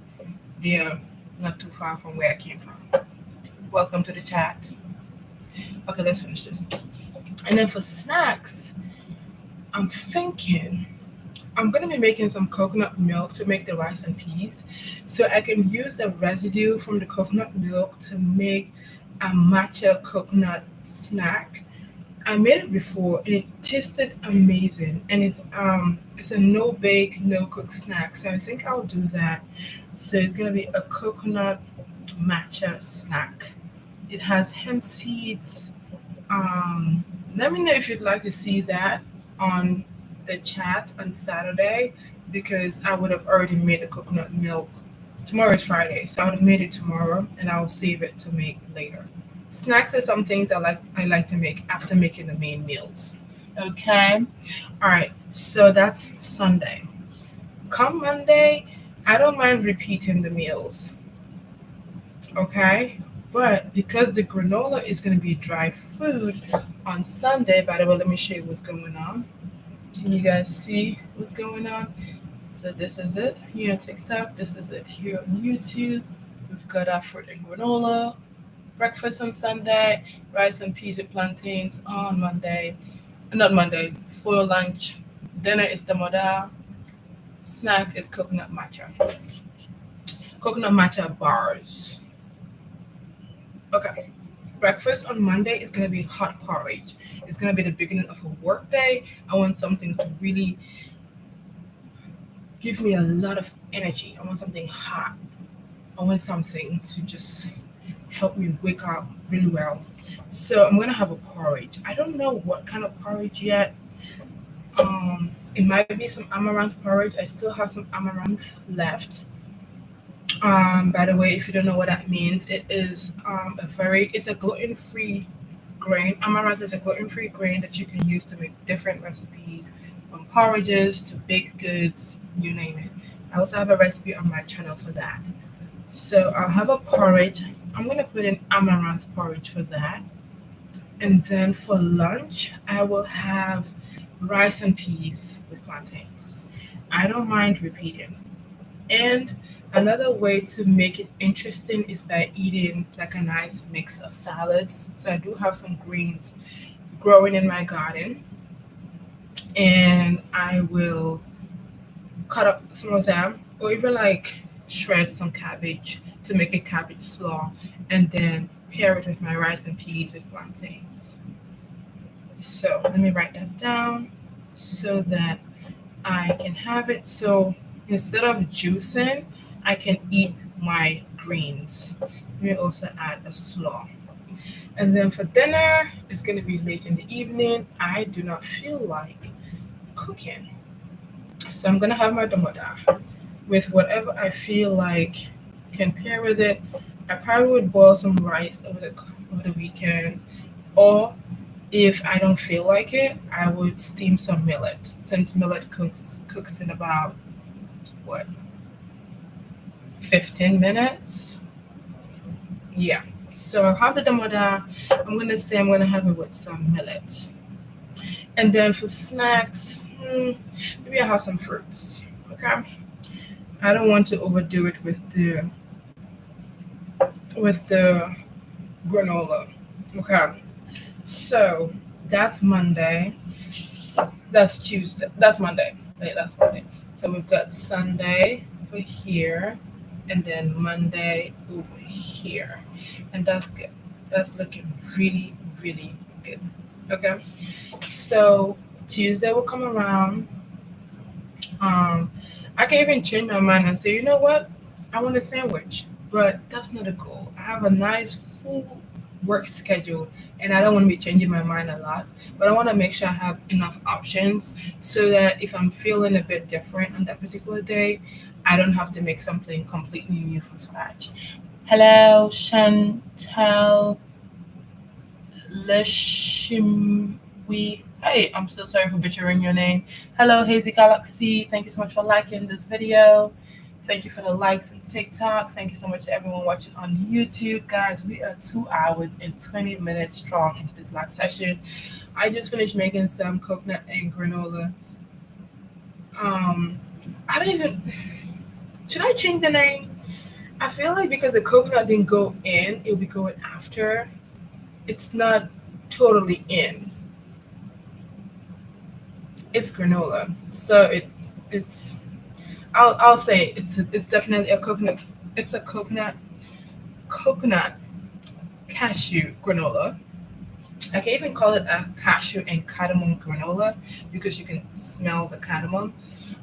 A: they're not too far from where I came from. Welcome to the chat. Okay, let's finish this. And then for snacks, I'm thinking I'm gonna be making some coconut milk to make the rice and peas. So I can use the residue from the coconut milk to make a matcha coconut snack. I made it before and it tasted amazing. And it's a no bake, no cook snack. So I think I'll do that. So it's gonna be a coconut matcha snack. It has hemp seeds. Um, Let me know if you'd like to see that. on the chat on Saturday because I would have already made the coconut milk. Tomorrow is Friday, so I would have made it tomorrow and I'll save it to make later. Snacks are some things I like to make after making the main meals. Okay. All right. So that's Sunday. Come Monday, I don't mind repeating the meals. Okay. But because the granola is going to be dried food on Sunday, by the way, let me show you what's going on. Can you guys see what's going on? So this is it here on TikTok. This is it here on YouTube. We've got our fruit and granola. Breakfast on Sunday, rice and peas with plantains on Monday. Not Monday, for lunch. Dinner is the moda. Snack is coconut matcha. Coconut matcha bars. Okay. Breakfast on Monday is gonna be hot porridge. It's gonna be the beginning of a work day. I want something to really give me a lot of energy. I want something hot. I want something to just help me wake up really well. So I'm gonna have a porridge. I don't know what kind of porridge yet. It might be some amaranth porridge. I still have some amaranth left. By the way, if you don't know what that means, it's a gluten-free grain. Amaranth is a gluten-free grain that you can use to make different recipes, from porridges to baked goods, you name it. I also have a recipe on my channel for that. So I'll have a porridge. I'm gonna put in amaranth porridge for that. And then for lunch, I will have rice and peas with plantains. I don't mind repeating. And another way to make it interesting is by eating like a nice mix of salads. So I do have some greens growing in my garden, and I will cut up some of them, or even like shred some cabbage to make a cabbage slaw, and then pair it with my rice and peas with plantains. So let me write that down so that I can have it. So instead of juicing, I can eat my greens. Let me also add a slaw. And then for dinner, it's going to be late in the evening. I do not feel like cooking. So I'm going to have my domoda with whatever I feel like can pair with it. I probably would boil some rice over the weekend, or if I don't feel like it, I would steam some millet. Since millet cooks in about what 15 minutes. Yeah. So I'll have the damoda. I'm gonna say I'm gonna have it with some millet, and then for snacks, maybe I have some fruits. Okay. I don't want to overdo it with the granola. Okay. So that's Monday. That's Tuesday. That's Monday. Wait, that's Monday. So we've got Sunday over here, and then Monday over here, and that's good. That's looking really, really good. Okay. So Tuesday will come around. Um, I can even change my mind and say, you know what? I want a sandwich, but that's not a goal. I have a nice full work schedule, and I don't want to be changing my mind a lot. But I want to make sure I have enough options so that if I'm feeling a bit different on that particular day, I don't have to make something completely new from scratch. Hello, Chantal Leshimwi. Hey, I'm so sorry for butchering your name. Hello, Hazy Galaxy. Thank you so much for liking this video. Thank you for the likes on TikTok. Thank you so much to everyone watching on YouTube. Guys, we are 2 hours and 20 minutes strong into this live session. I just finished making some coconut and granola. Um, I don't even, should I change the name? I feel like because the coconut didn't go in, it'll be going after. It's not totally in. It's granola. So it's I'll say it's definitely a coconut. It's a coconut cashew granola. I can even call it a cashew and cardamom granola because you can smell the cardamom.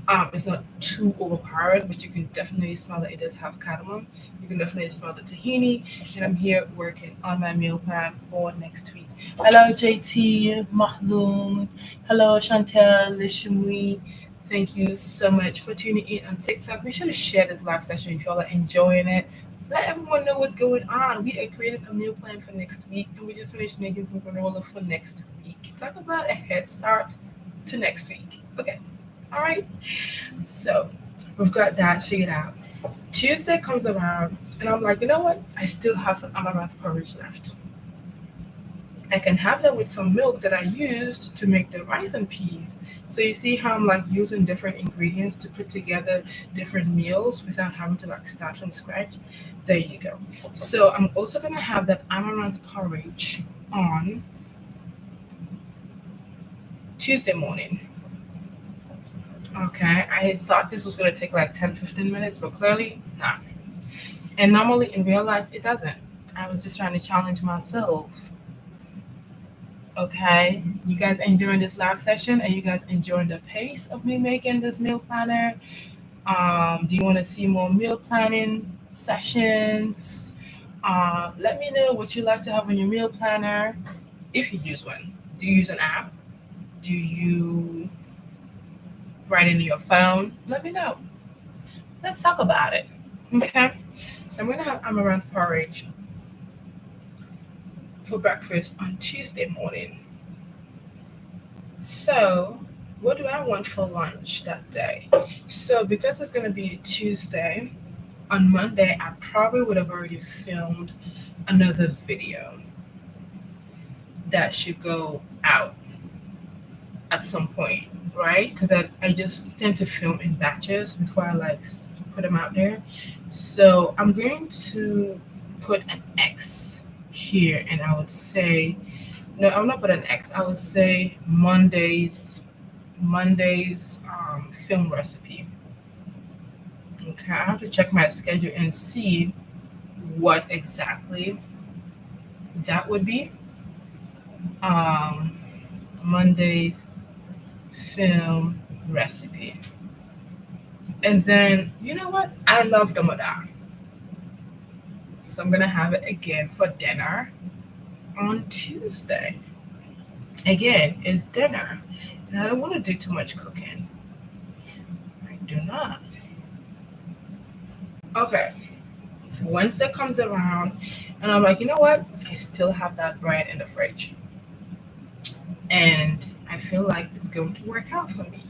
A: It's not too overpowered, but you can definitely smell that it does have cardamom. You can definitely smell the tahini. And I'm here working on my meal plan for next week. Hello, JT, Mahloum. Hello, Chantel, Lishimui. Thank you so much for tuning in on TikTok. Be sure to share this live session if y'all are enjoying it. Let everyone know what's going on. We are creating a meal plan for next week, and we just finished making some granola for next week. Talk about a head start to next week. Okay, all right. So we've got that figured out. Tuesday comes around, and I'm like, you know what? I still have some amaranth porridge left. I can have that with some milk that I used to make the rice and peas. So you see how I'm like using different ingredients to put together different meals without having to like start from scratch. There you go. So I'm also gonna have that amaranth porridge on Tuesday morning. Okay, I thought this was gonna take like 10-15 minutes, but clearly not. And normally in real life, it doesn't. I was just trying to challenge myself. Okay, you guys enjoying this live session? Are you guys enjoying the pace of me making this meal planner? Do you want to see more meal planning sessions? Let me know what you like to have on your meal planner if you use one. Do you use an app? Do you write it in your phone? Let me know. Let's talk about it. Okay, so I'm gonna have amaranth porridge for breakfast on Tuesday morning. So, what do I want for lunch that day? So, because it's going to be Tuesday, on Monday, I probably would have already filmed another video that should go out at some point, right? Because I just tend to film in batches before I like put them out there. So, I'm going to put an X here, and I would say, no, I'm not put an X. I would say Monday's film recipe. Okay, I have to check my schedule and see what exactly that would be. Um, Monday's film recipe. And then, you know what? I love domoda. So I'm going to have it again for dinner on Tuesday. Again, it's dinner. And I don't want to do too much cooking. I do not. Okay, Wednesday comes around, and I'm like, you know what? I still have that bread in the fridge, and I feel like it's going to work out for me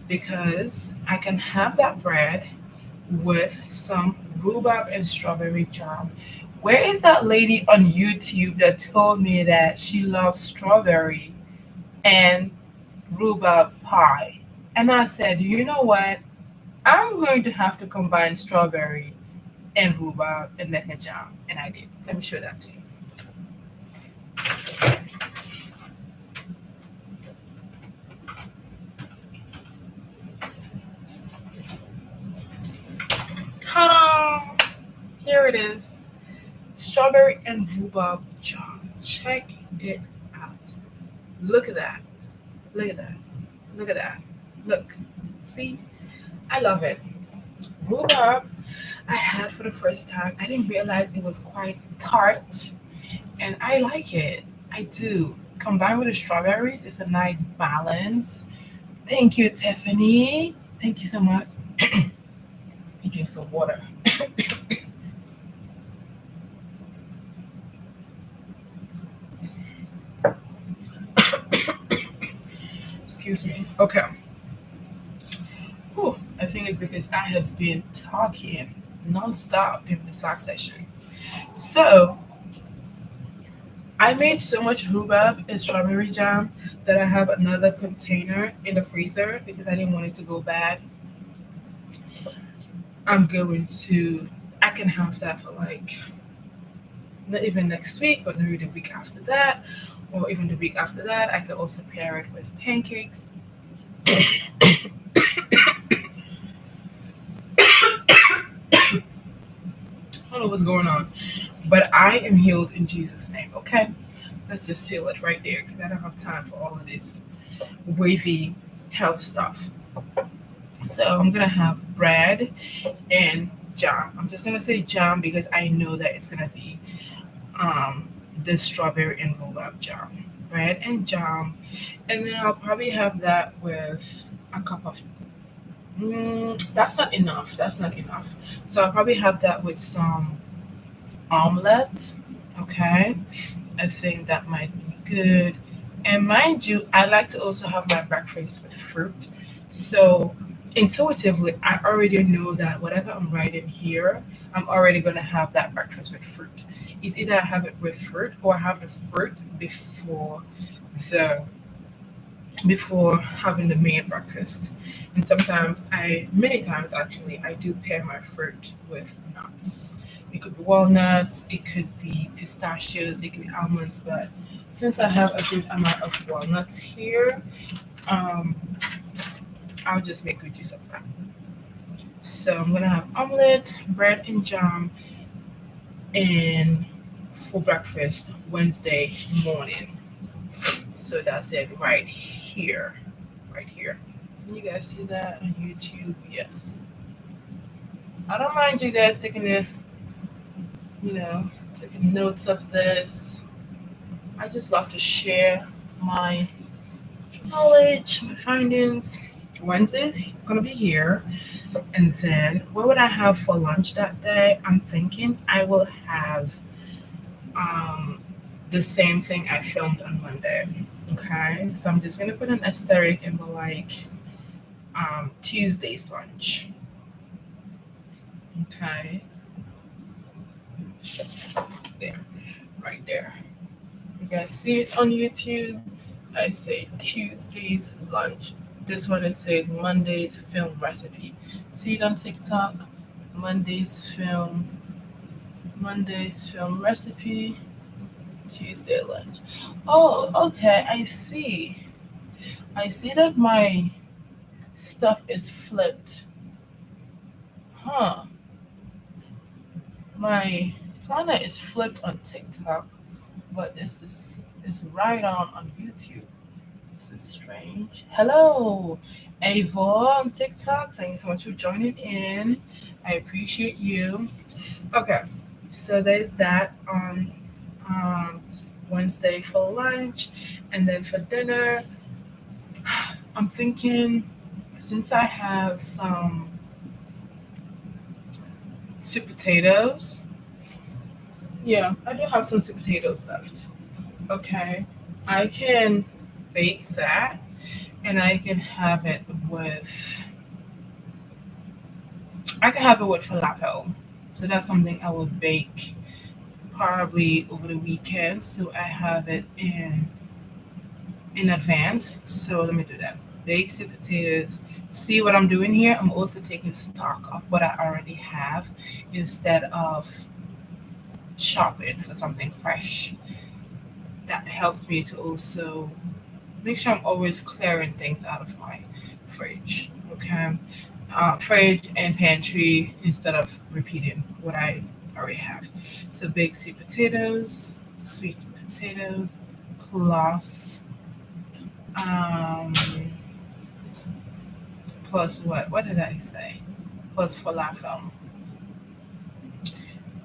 A: because I can have that bread with some rhubarb and strawberry jam. Where is that lady on YouTube that told me that she loves strawberry and rhubarb pie? And I said, you know what? I'm going to have to combine strawberry and rhubarb and make a jam. And I did. Let me show that to you. Ta-da! Here it is. Strawberry and rhubarb jam. Check it out. Look at that. Look at that. Look at that. Look. See? I love it. Rhubarb I had for the first time. I didn't realize it was quite tart. And I like it. I do. Combined with the strawberries, it's a nice balance. Thank you, Tiffany. Thank you so much. You drink some water. Excuse me. Okay. Whew. I think it's because I have been talking nonstop in this last session. So I made so much rhubarb and strawberry jam that I have another container in the freezer because I didn't want it to go bad. I'm going to, I can have that for like, not even next week, but maybe the week after that, or even the week after that. I could also pair it with pancakes. I don't know what's going on, but I am healed in Jesus' name, okay? Let's just seal it right there because I don't have time for all of this wavy health stuff. So I'm gonna have bread and jam. I'm just gonna say jam because I know that it's gonna be um the strawberry and rhubarb jam. Bread and jam, and then I'll probably have that with a cup of. That's not enough. That's not enough. So I'll probably have that with some omelette. Okay, I think that might be good. And mind you, I like to also have my breakfast with fruit. So intuitively, I already know that whatever I'm writing here, I'm already going to have that breakfast with fruit. It's either I have it with fruit or I have the fruit the before having the main breakfast. And sometimes many times actually, I do pair my fruit with nuts. It could be walnuts, it could be pistachios, it could be almonds, but since I have a good amount of walnuts here, um, I'll just make good use of that. So I'm gonna have omelet, bread and jam, and for breakfast Wednesday morning. So that's it right here. Right here. Can you guys see that on YouTube? Yes. I don't mind you guys you know, taking notes of this. I just love to share my knowledge, my findings. Wednesday's gonna be here. And then what would I have for lunch that day? I'm thinking I will have um the same thing I filmed on Monday. Okay. So I'm just gonna put an asterisk and be like Tuesday's lunch. Okay. There, right there. You guys see it on YouTube? I say Tuesday's lunch. This one it says Monday's film recipe. See it on TikTok? Monday's film, Monday's film recipe, Tuesday lunch. Oh, okay, I see. I see that my stuff is flipped. Huh. My planner is flipped on TikTok, but it's right on YouTube. This is strange. Hello, Ava on TikTok. Thank you so much for joining in. I appreciate you. Okay, so there's that on um, Wednesday for lunch, and then for dinner, I'm thinking since I have some sweet potatoes. Yeah, I do have some sweet potatoes left. Okay, I can bake that, and I can have it with falafel. So that's something I will bake probably over the weekend. So I have it in advance. So let me do that. Bake sweet potatoes. See what I'm doing here? I'm also taking stock of what I already have instead of shopping for something fresh. That helps me to also make sure I'm always clearing things out of my fridge. Okay. Fridge and pantry instead of repeating what I already have. So baked sweet potatoes, plus um, plus what? What did I say? Plus falafel.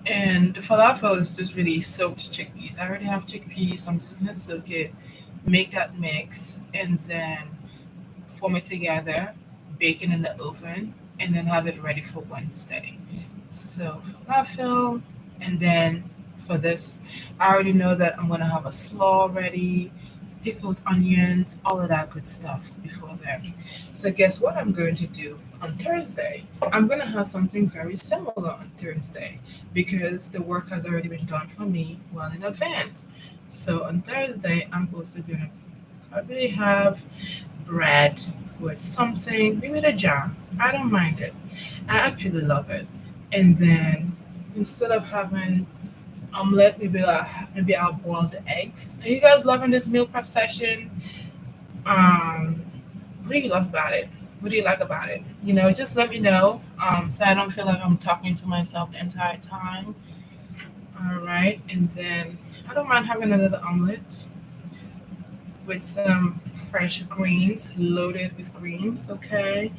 A: And the falafel is just really soaked chickpeas. I already have chickpeas, so I'm just gonna soak it, make that mix, and then form it together, bake it in the oven, and then have it ready for Wednesday. So falafel, and then for this, I already know that I'm gonna have a slaw ready, pickled onions, all of that good stuff before then. So guess what I'm going to do on Thursday? I'm gonna have something very similar on Thursday because the work has already been done for me well in advance. So on Thursday, I'm also gonna probably have bread with something, maybe the jam. I don't mind it. I actually love it. And then instead of having omelet, maybe I'll boil the eggs. Are you guys loving this meal prep session? Um, what do you love about it? What do you like about it? Just let me know. So I don't feel like I'm talking to myself the entire time. All right, and then I don't mind having another omelet. with some fresh greens, loaded with greens, okay?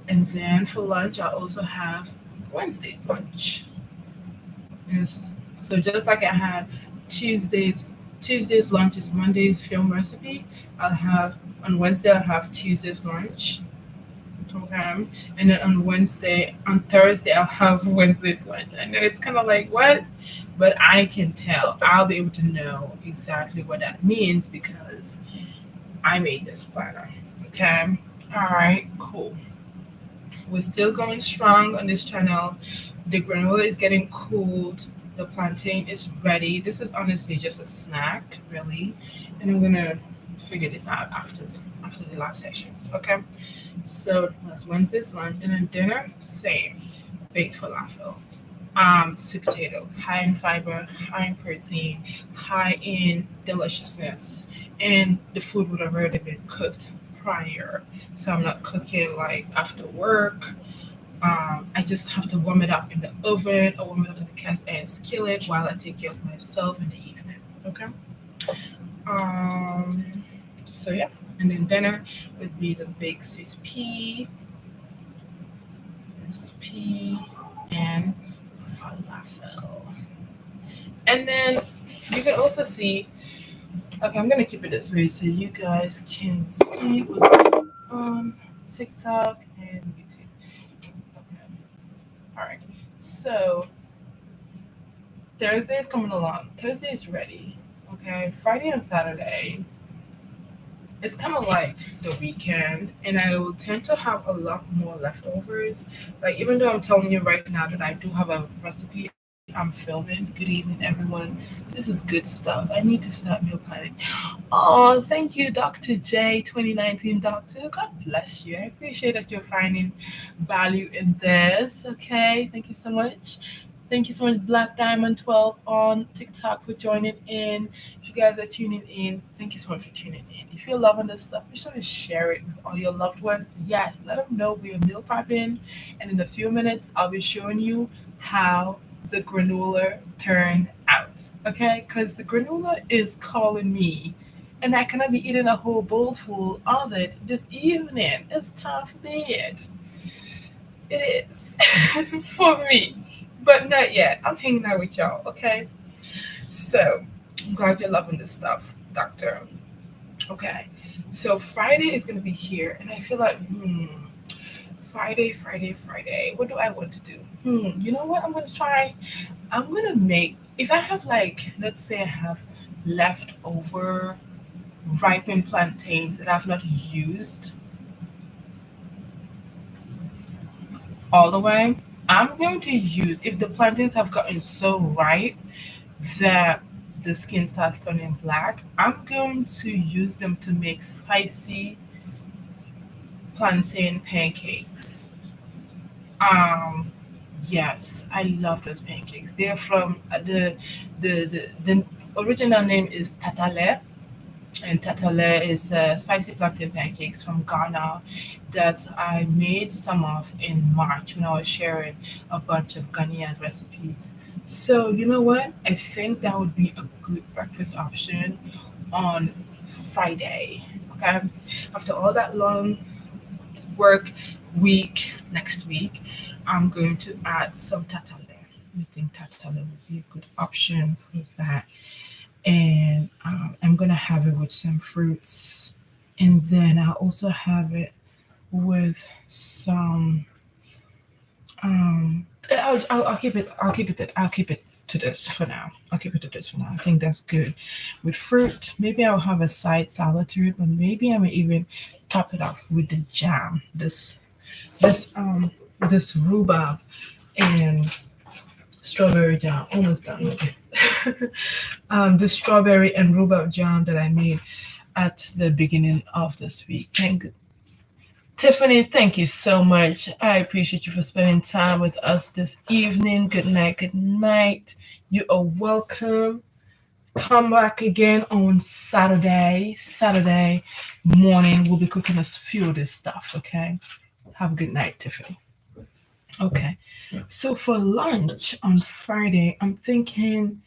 A: And then for lunch, I also have Wednesday's lunch. Yes. So just like I had Tuesdays, Tuesday's lunch is Monday's film recipe. I'll have on Wednesday I'll have Tuesday's lunch. Okay. And then on Thursday I'll have Wednesday's lunch. I know it's kind of like what, but I can tell. I'll be able to know exactly what that means because I made this planner. Okay. All right. Cool. We're still going strong on this channel. The granola is getting cooled. The plantain is ready. This is honestly just a snack, really. And I'm gonna figure this out after the live sessions. Okay. So that's Wednesday's lunch, and then dinner, same. Baked falafel. Sweet potato, high in fiber, high in protein, high in deliciousness, and the food would have already been cooked prior. So I'm not cooking like after work. I just have to warm it up in the oven or warm it up in the cast iron skillet while I take care of myself in the evening. Okay. Um. So yeah, and then dinner would be the baked sweet pea, pea, and falafel. And then you can also see. Okay, I'm gonna keep it this way so you guys can see what's on TikTok and YouTube. Okay. All right. So Thursday is coming along. Thursday is ready. Okay. Friday and Saturday, it's kind of like the weekend, and I will tend to have a lot more leftovers. Like, even though I'm telling you right now that I do have a recipe I'm filming. Good evening, everyone. This is good stuff. I need to start meal planning. Oh, thank you, Dr. J, 2019 Doctor. God bless you. I appreciate that you're finding value in this. Okay, thank you so much. Thank you so much, Black Diamond 12 on TikTok for joining in. If you guys are tuning in, thank you so much for tuning in. If you're loving this stuff, be sure to share it with all your loved ones. Yes, let them know we're meal prepping. And in a few minutes, I'll be showing you how the granola turned out. Okay? Because the granola is calling me. And I cannot be eating a whole bowl full of it this evening. It's time for bed. It is for me. But not yet. I'm hanging out with y'all, okay? So I'm glad you're loving this stuff, Doctor. Okay. So Friday is gonna be here, and I feel like, Friday. What do I want to do? You know what I'm gonna try? I'm gonna make if I have like let's say I have leftover ripened plantains that I've not used all the way. I'm going to use if the plantains have gotten so ripe that the skin starts turning black, I'm going to use them to make spicy plantain pancakes. Um, yes, I love those pancakes. They're from the original name is Tatale, and tatale is spicy plantain pancakes from Ghana that I made some of in March when I was sharing a bunch of Ghanaian recipes. So you know what? I think that would be a good breakfast option on Friday. Okay, after all that long work week next week, I'm going to add some tatale. I think tatale would be a good option for that, and I'm gonna have it with some fruits, and then I'll also have it with some. I'll keep it. I'll keep it to this for now. I'll keep it to this for now. I think that's good. With fruit, maybe I'll have a side salad to it, but maybe I may even top it off with the jam. This this rhubarb and strawberry jam. Almost done with it. The strawberry and rhubarb jam that I made at the beginning of this week. Thank Tiffany, thank you so much. I appreciate you for spending time with us this evening. Good night. Good night. You are welcome. Come back again on Saturday. Saturday morning, we'll be cooking us few of this stuff. Okay. Have a good night, Tiffany. Okay. So for lunch on Friday, I'm thinking,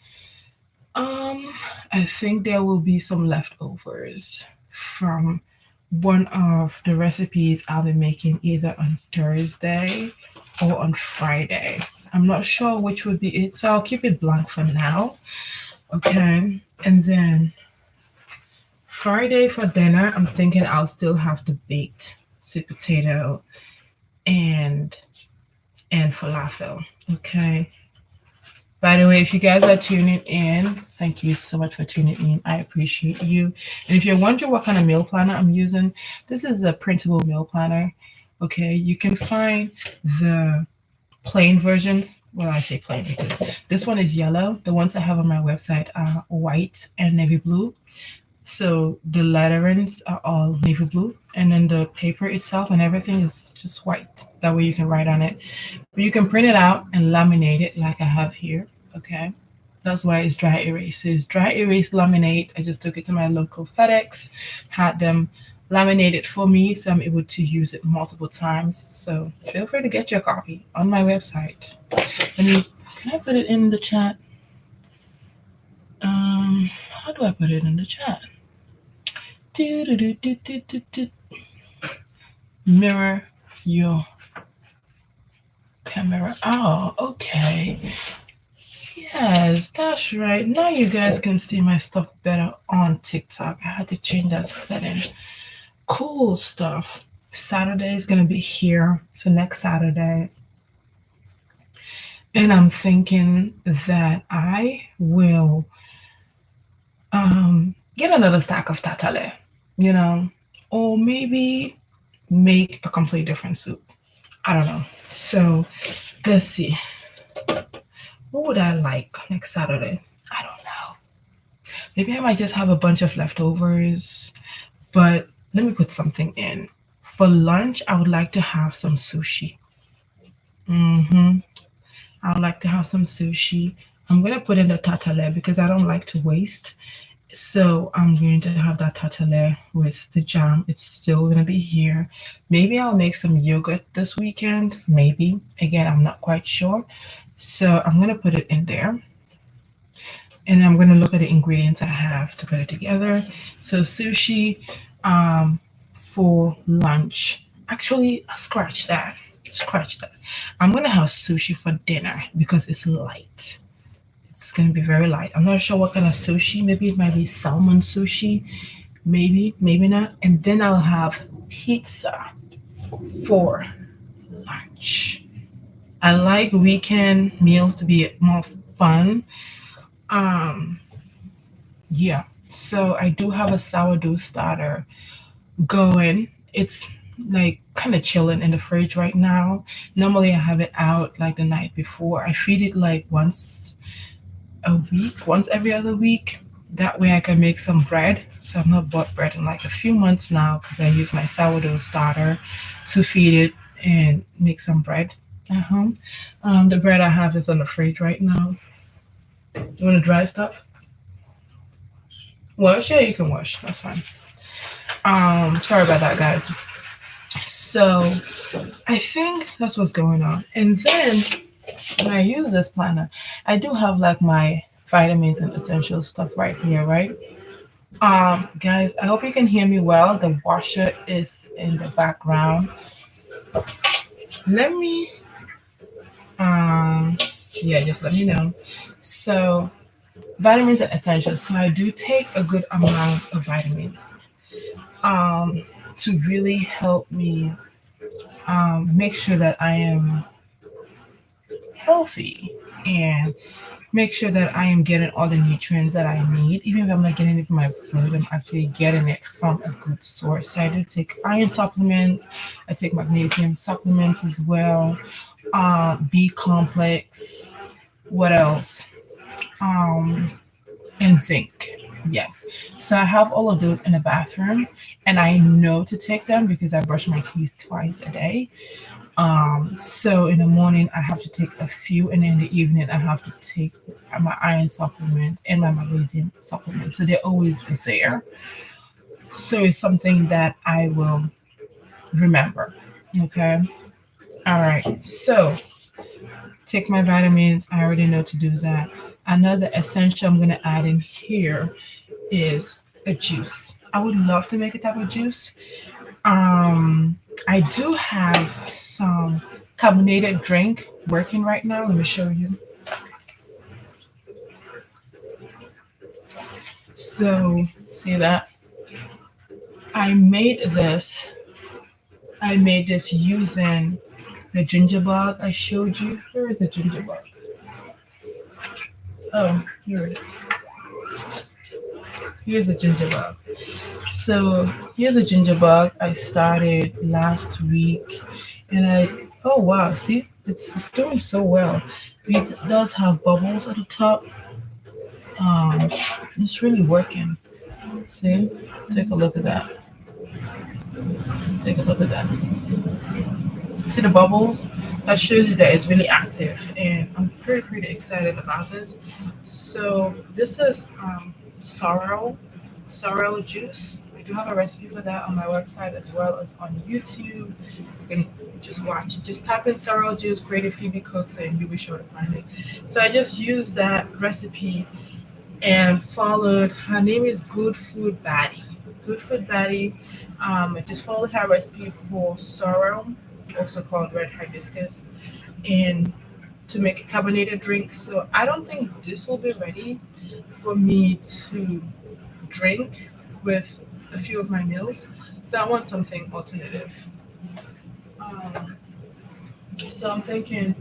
A: I think there will be some leftovers from one of the recipes I'll be making either on Thursday or on Friday. I'm not sure which would be it, so I'll keep it blank for now. Okay. And then Friday for dinner, I'm thinking I'll still have the baked sweet potato and falafel. Okay. By the way, if you guys are tuning in, thank you so much for tuning in. I appreciate you. And if you're wondering what kind of meal planner I'm using, this is a printable meal planner. Okay, you can find the plain versions. Well, I say plain because this one is yellow. The ones I have on my website are white and navy blue. So the letterings are all navy blue, and then the paper itself and everything is just white. That way you can write on it. But you can print it out and laminate it like I have here. Okay. That's why it's dry erase. It's dry erase laminate. I just took it to my local FedEx, had them laminate it for me so I'm able to use it multiple times. So feel free to get your copy on my website. Let me, can I put it in the chat? How do I put it in the chat? Do, do, do, do, do, do, do. Mirror your camera. Oh, okay. Yes, that's right. Now you guys can see my stuff better on TikTok. I had to change that setting. Cool stuff. Saturday is gonna be here. So next Saturday. And I'm thinking that I will get another stack of tatale, you know, or maybe make a completely different soup. I don't know. So let's see. What would I like next Saturday? I don't know. Maybe I might just have a bunch of leftovers, but let me put something in. For lunch, I would like to have some sushi. hmm I would like to have some sushi. I'm going to put in the tatale because I don't like to waste. So I'm going to have that tatale with the jam. It's still going to be here. Maybe I'll make some yogurt this weekend. Maybe. Again, I'm not quite sure. So I'm going to put it in there. And I'm going to look at the ingredients I have to put it together. So sushi for lunch. Actually, scratch that. Scratch that. I'm going to have sushi for dinner because it's light. It's going to be very light. I'm not sure what kind of sushi. Maybe it might be salmon sushi. Maybe, maybe not. And then I'll have pizza for lunch. I like weekend meals to be more fun. Um, yeah. So I do have a sourdough starter going. It's like kind of chilling in the fridge right now. Normally I have it out like the night before. I feed it like once a week, once every other week. That way I can make some bread. So I've not bought bread in like a few months now because I use my sourdough starter to feed it and make some bread at home. The bread I have is on the fridge right now. You want to dry stuff? Wash? Yeah, you can wash. That's fine. Sorry about that, guys. So I think that's what's going on. And then when I use this planner, I do have like my vitamins and essential stuff right here, right? Guys, I hope you can hear me well. The washer is in the background. Let me um yeah, just let me know. So vitamins and essentials. So I do take a good amount of vitamins to really help me make sure that I am healthy and make sure that I am getting all the nutrients that I need. Even if I'm not getting it from my food, I'm actually getting it from a good source. So I do take iron supplements, I take magnesium supplements as well, B complex, what else? Um, and zinc. Yes. So I have all of those in the bathroom and I know to take them because I brush my teeth twice a day. So in the morning I have to take a few, and in the evening I have to take my iron supplement and my magnesium supplement. So they're always there. So it's something that I will remember. Okay. All right. So take my vitamins. I already know to do that. Another essential I'm going to add in here is a juice. I would love to make a type of juice. Um, I do have some carbonated drink working right now. Let me show you. So, see that? I made this. I made this using the ginger bug I showed you. Where is the ginger bug? Oh, here it is. Here's the ginger bug. So here's a ginger bug I started last week, and oh wow, see it's doing so well. It does have bubbles at the top. Um, it's really working. See, take a look at that. Take a look at that. See the bubbles? That shows you that it's really active, and I'm pretty excited about this. So this is sorrel juice. I do have a recipe for that on my website as well as on YouTube. You can just watch it. Just type in sorrel juice, Creative Phoebe Cooks, and you'll be sure to find it. So I just used that recipe and followed. Her name is Good Food Baddie. Good Food Baddie. I just followed her recipe for sorrel, also called red hibiscus, and to make a carbonated drink. So I don't think this will be ready for me to drink with a few of my meals. So I want something alternative. Um, so I'm thinking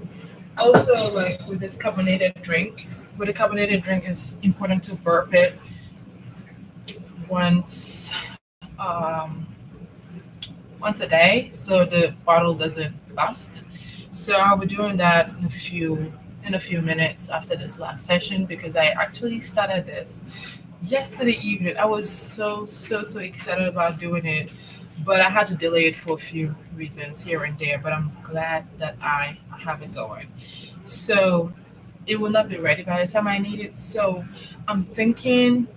A: also like with this carbonated drink. With a carbonated drink, it's important to burp it once once a day so the bottle doesn't bust. So I'll be doing that in a few minutes after this last session because I actually started this yesterday evening. I was so excited about doing it, but I had to delay it for a few reasons here and there. But I'm glad that I have it going. So it will not be ready by the time I need it. So I'm thinking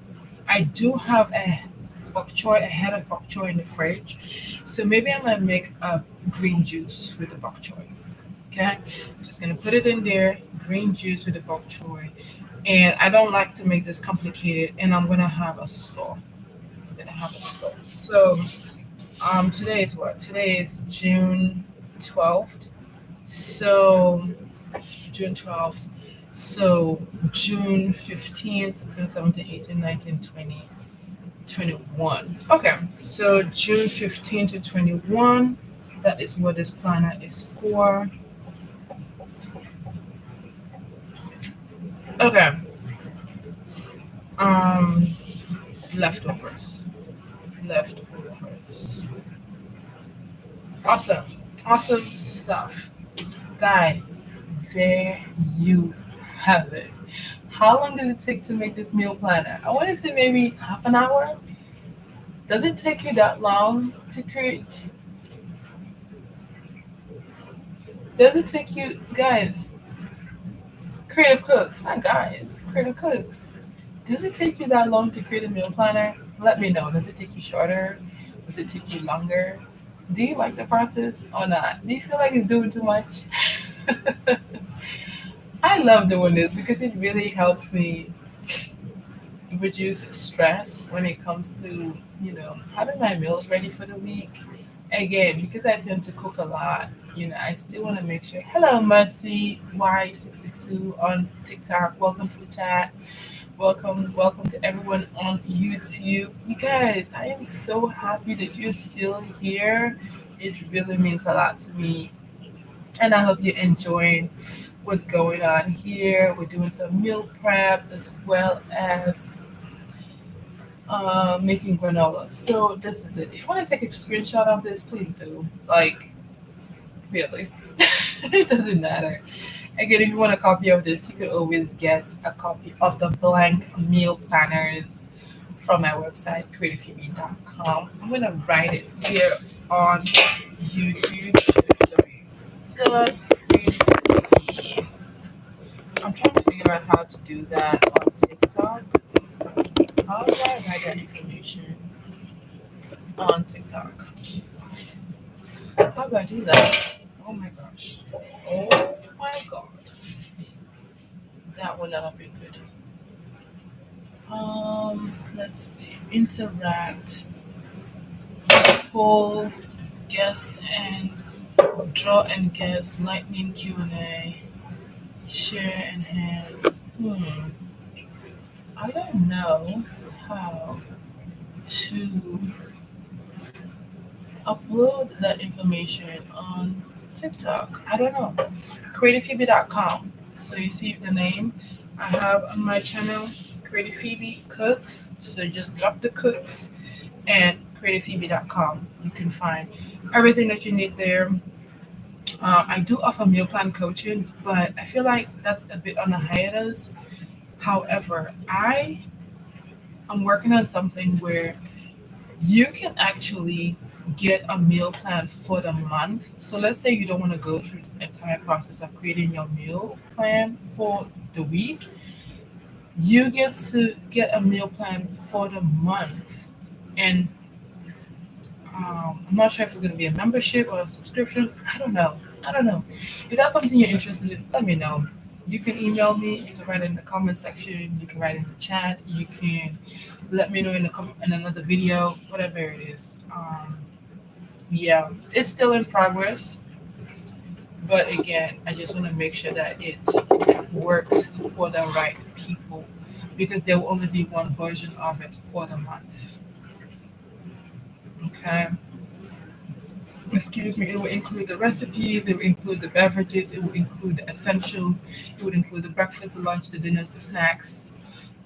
A: I do have a bok choy, a head of bok choy in the fridge. So maybe I might make a green juice with the bok choy. Okay, I'm just gonna put it in there, green juice with the bok choy. And I don't like to make this complicated, and I'm gonna have a slaw. I'm gonna have a slaw. So today is what? Today is June 12th. So June 12th. So June 15th, 16th, 17th, 18th, 19th, 20th. 21. Okay, so June 15 to 21. That is what this planner is for. Okay. Um, leftovers. Leftovers. Awesome. Awesome stuff. Guys, there you have it. How long did it take to make this meal planner? I want to say maybe half an hour. Does it take you that long to create? Does it take you, guys, creative cooks, not guys, creative cooks? Does it take you that long to create a meal planner? Let me know. Does it take you shorter? Does it take you longer? Do you like the process or not? Do you feel like it's doing too much? I love doing this because it really helps me reduce stress when it comes to, having my meals ready for the week. Again, because I tend to cook a lot, I still want to make sure. Hello, Mercy Y62 on TikTok. Welcome to the chat. Welcome to everyone on YouTube. You guys, I am so happy that you're still here. It really means a lot to me. And I hope you're enjoying what's going on here. We're doing some meal prep as well as making granola. So this is it. If you want to take a screenshot of this, please do. Like, really. It doesn't matter. Again, if you want a copy of this, you can always get a copy of the blank meal planners from my website, creativephoebe.com. I'm going to write it here on YouTube. Creativephoebe. I'm trying to figure out how to do that on TikTok. How do I write that information on TikTok? How do I do that? Oh my gosh. Oh my god. That would not have been good. Let's see. Interact, poll, guess and draw and guess, lightning Q&A, share enhance. I don't know how to upload that information on TikTok. I don't know. CreativePhoebe.com. So you see the name I have on my channel, Creative Phoebe Cooks. So you just drop the cooks and CreativePhoebe.com. You can find everything that you need there. I do offer meal plan coaching, but I feel like that's a bit on a hiatus. However, I am working on something where you can actually get a meal plan for the month. So let's say you don't want to go through this entire process of creating your meal plan for the week. You get to get a meal plan for the month. And I'm not sure if it's going to be a membership or a subscription. I don't know. I don't know. If that's something you're interested in, let me know. You can email me. You can write it in the comment section. You can write it in the chat. You can let me know in in another video, whatever it is. Yeah, it's still in progress, but again, I just want to make sure that it works for the right people because there will only be one version of it for the month. Okay. Excuse me, it will include the recipes, it will include the beverages, it will include the essentials, it would include the breakfast, the lunch, the dinners, the snacks,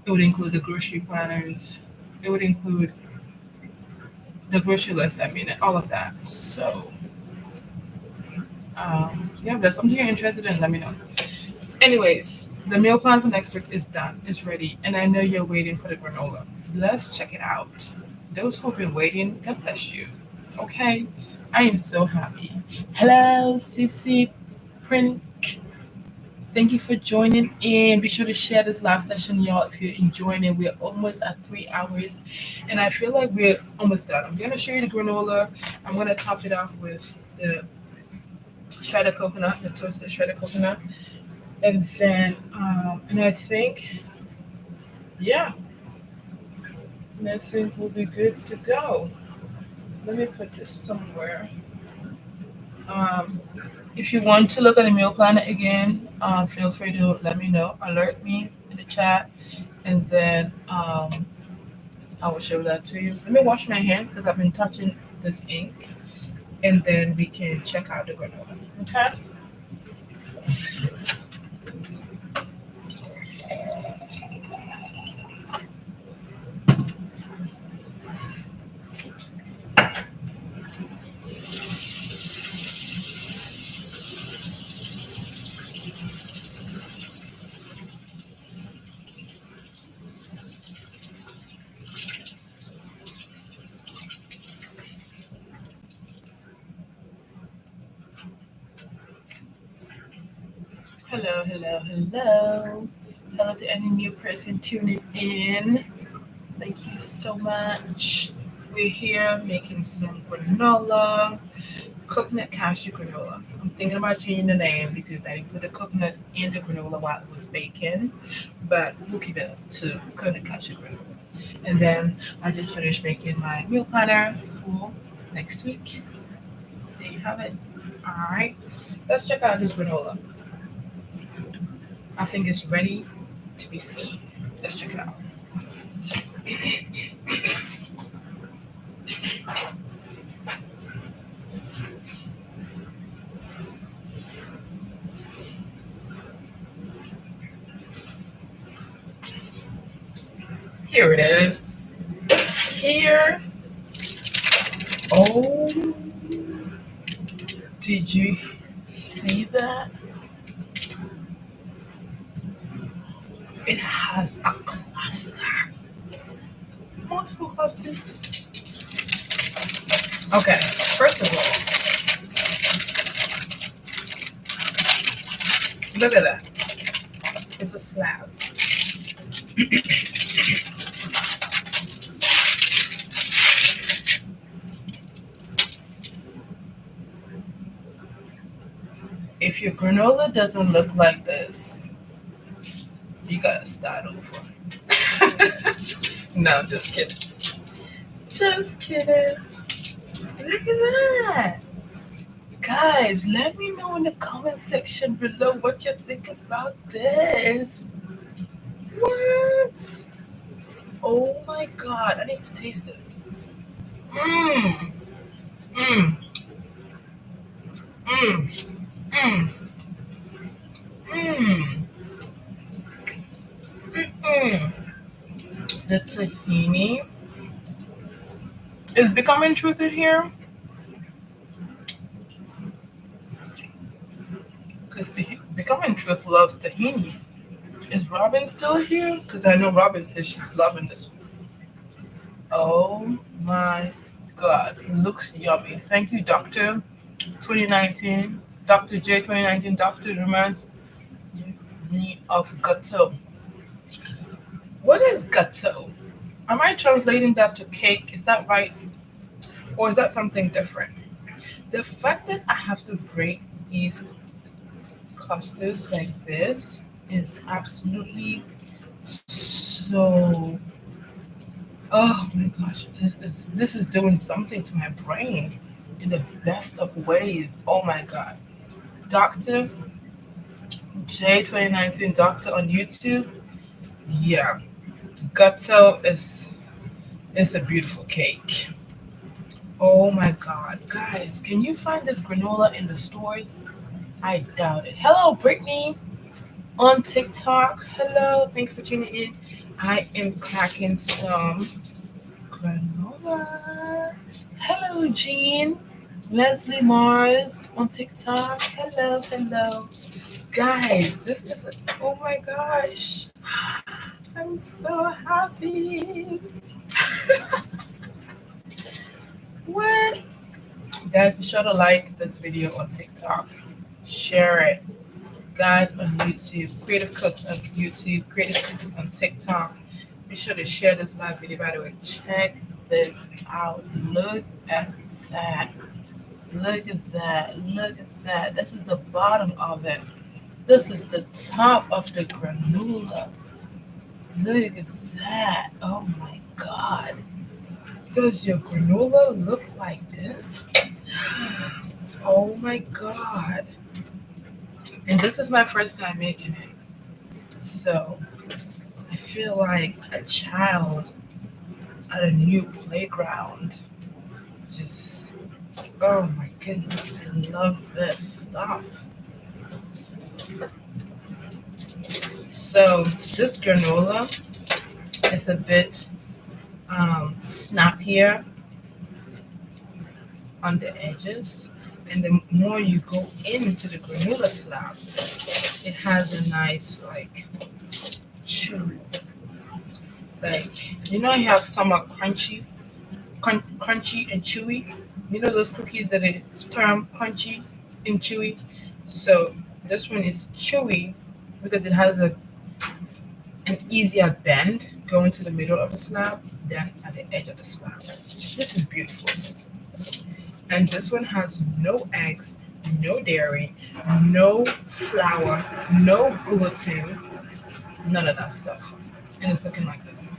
A: it would include the grocery planners, it would include the grocery list, I mean, and all of that. So, yeah, if there's something you're interested in, let me know. Anyways, the meal plan for next week is done, it's ready, and I know you're waiting for the granola. Let's check it out. Those who've been waiting, God bless you. Okay, I am so happy. Hello, Sissy Print. Thank you for joining in. Be sure to share this live session, y'all, if you're enjoying it. We're almost at 3 hours, and I feel like we're almost done. I'm gonna show you the granola. I'm gonna top it off with the shredded coconut, the toasted shredded coconut. And then, and I think, yeah, and I think we'll be good to go. Let me put this somewhere. Um, if you want to look at the meal planner again, feel free to let me know, alert me in the chat, and then I will show that to you. Let me wash my hands because I've been touching this ink, and then we can check out the granola. Okay. Hello, hello, hello. Hello to any new person tuning in. Thank you so much. We're here making some granola, coconut cashew granola. I'm thinking about changing the name because I didn't put the coconut in the granola while it was baking, but we'll keep it to coconut cashew granola. And then I just finished making my meal planner for next week. There you have it. All right, let's check out this granola. I think it's ready to be seen. Let's check it out. Here it is. Here. Oh, did you see that? It has a cluster. Multiple clusters. Okay, first of all, look at that. It's a slab. If your granola doesn't look like this, you gotta start over. No, I'm just kidding. Just kidding. Look at that. Guys, let me know in the comment section below what you think about this. What? Oh my god, I need to taste it. Mmm, mmm, mmm, mmm, mmm, mmm. The tahini is becoming truth in here because becoming truth loves tahini. Is Robin still here? Because I know Robin says she's loving this one. Oh my god, looks yummy. Thank you, Doctor 2019. Dr. J 2019. Doctor reminds me of gâteau. What is gâteau? Am I translating that to cake? Is that right? Or is that something different? The fact that I have to break these clusters like this is absolutely so. Oh my gosh, this is doing something to my brain in the best of ways. Oh my god. Dr. J 2019 Doctor on YouTube. Yeah. Gâteau is a beautiful cake. Oh my god. Guys, can you find this granola in the stores? I doubt it. Hello, Brittany on TikTok. Hello, thank you for tuning in. I am cracking some granola. Hello, Jean. Leslie Mars on TikTok. Hello, hello. Guys, this is oh my gosh. I'm so happy. What? Guys, be sure to like this video on TikTok. Share it. Guys on YouTube, Creative Cooks on YouTube, Creative Cooks on TikTok. Be sure to share this live video. By the way, check this out. Look at that. Look at that. Look at that. This is the bottom of it. This is the top of the granola. Look at that. Oh my god. Does your granola look like this? Oh my god. And this is my first time making it. So I feel like a child at a new playground. Just, oh my goodness, I love this stuff. So this granola is a bit snappier on the edges. And the more you go into the granola slab, it has a nice like chew. Like you have some are crunchy and chewy. You know those cookies that are term crunchy and chewy. So this one is chewy because it has an easier bend going to the middle of the slab than at the edge of the slab. This is beautiful. And this one has no eggs, no dairy, no flour, no gluten, none of that stuff. And it's looking like this.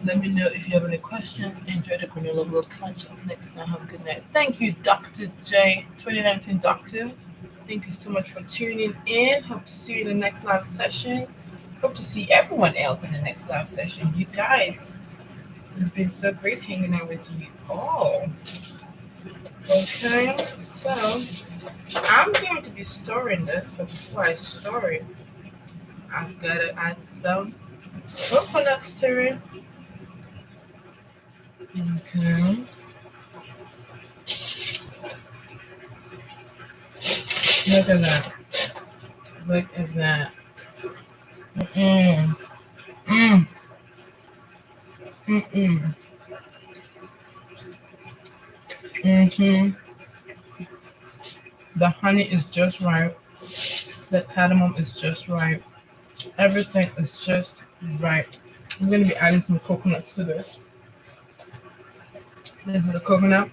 A: Let me know if you have any questions. Enjoy the granola. We'll catch up next time. Have a good night. Thank you, Dr. J, 2019 Doctor. Thank you so much for tuning in. Hope to see you in the next live session. Hope to see everyone else in the next live session. You guys, it's been so great hanging out with you all. Okay, so I'm going to be storing this, but before I store it, I've got to add some coconuts to it. Okay. Look at that. Look at that. Mm. Mm. Mm-mm. Mm-hmm. The honey is just right. The cardamom is just right. Everything is just right. I'm going to be adding some coconuts to this. This is the coconut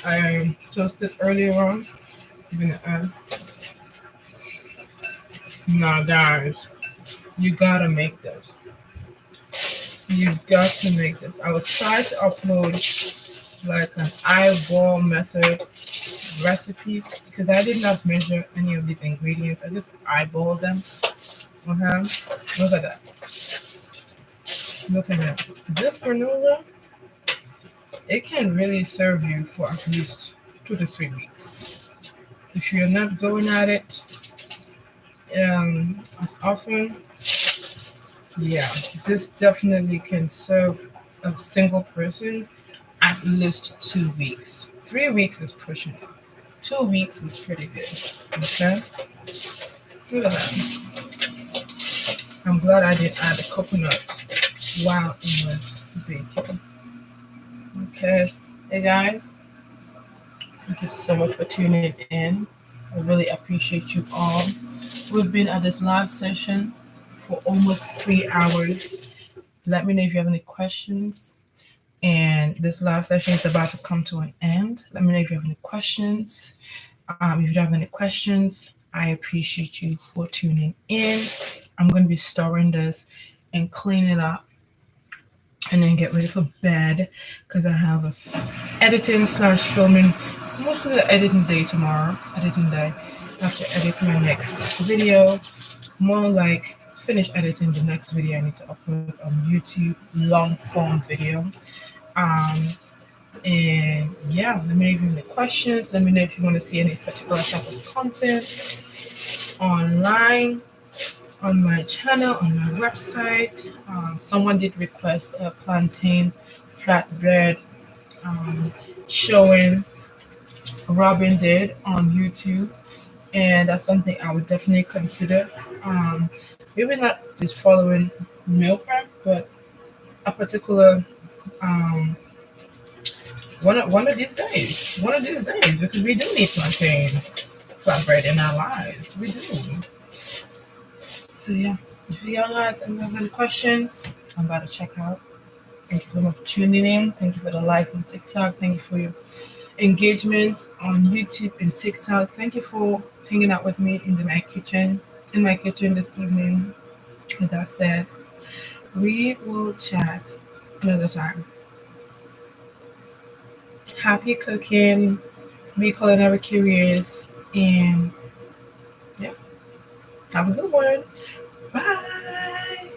A: I toasted earlier on. I'm going to add. Now, guys, you gotta make this. You've got to make this. I will try to upload like an eyeball method recipe because I did not measure any of these ingredients. I just eyeballed them. Okay, look at that. Look at that. This granola, it can really serve you for at least 2 to 3 weeks. If you're not going at it as often, yeah, this definitely can serve a single person at least 2 weeks. 3 weeks is pushing it. 2 weeks is pretty good. Okay, look at that. I'm glad I didn't add the coconut while it was baking. Okay, hey guys, thank you so much for tuning in. I really appreciate you all. We've been at this live session for almost 3 hours. Let me know if you have any questions. And this live session is about to come to an end. Let me know if you have any questions. If you don't have any questions, I appreciate you for tuning in. I'm going to be storing this and clean it up and then get ready for bed because I have a editing slash filming most of the editing day tomorrow. Editing day. I have to edit my next video. More like finish editing the next video I need to upload on YouTube, long form video. Um, and yeah, let me know if you have any questions. Let me know if you want to see any particular type of content online on my channel, on my website. Someone did request a plantain flatbread um, showing Robin did on YouTube, and that's something I would definitely consider. Maybe not just following meal prep, but a particular um, one of these days. One of these days, because we do need plantain flatbread in our lives. We do. So yeah, if you guys have any questions, I'm about to check out. Thank you so much for tuning in. Thank you for the likes on TikTok. Thank you for your engagement on YouTube and TikTok. Thank you for hanging out with me in my kitchen this evening. With that said, we will chat another time. Happy cooking, be culinary curious, and yeah, have a good one. Bye.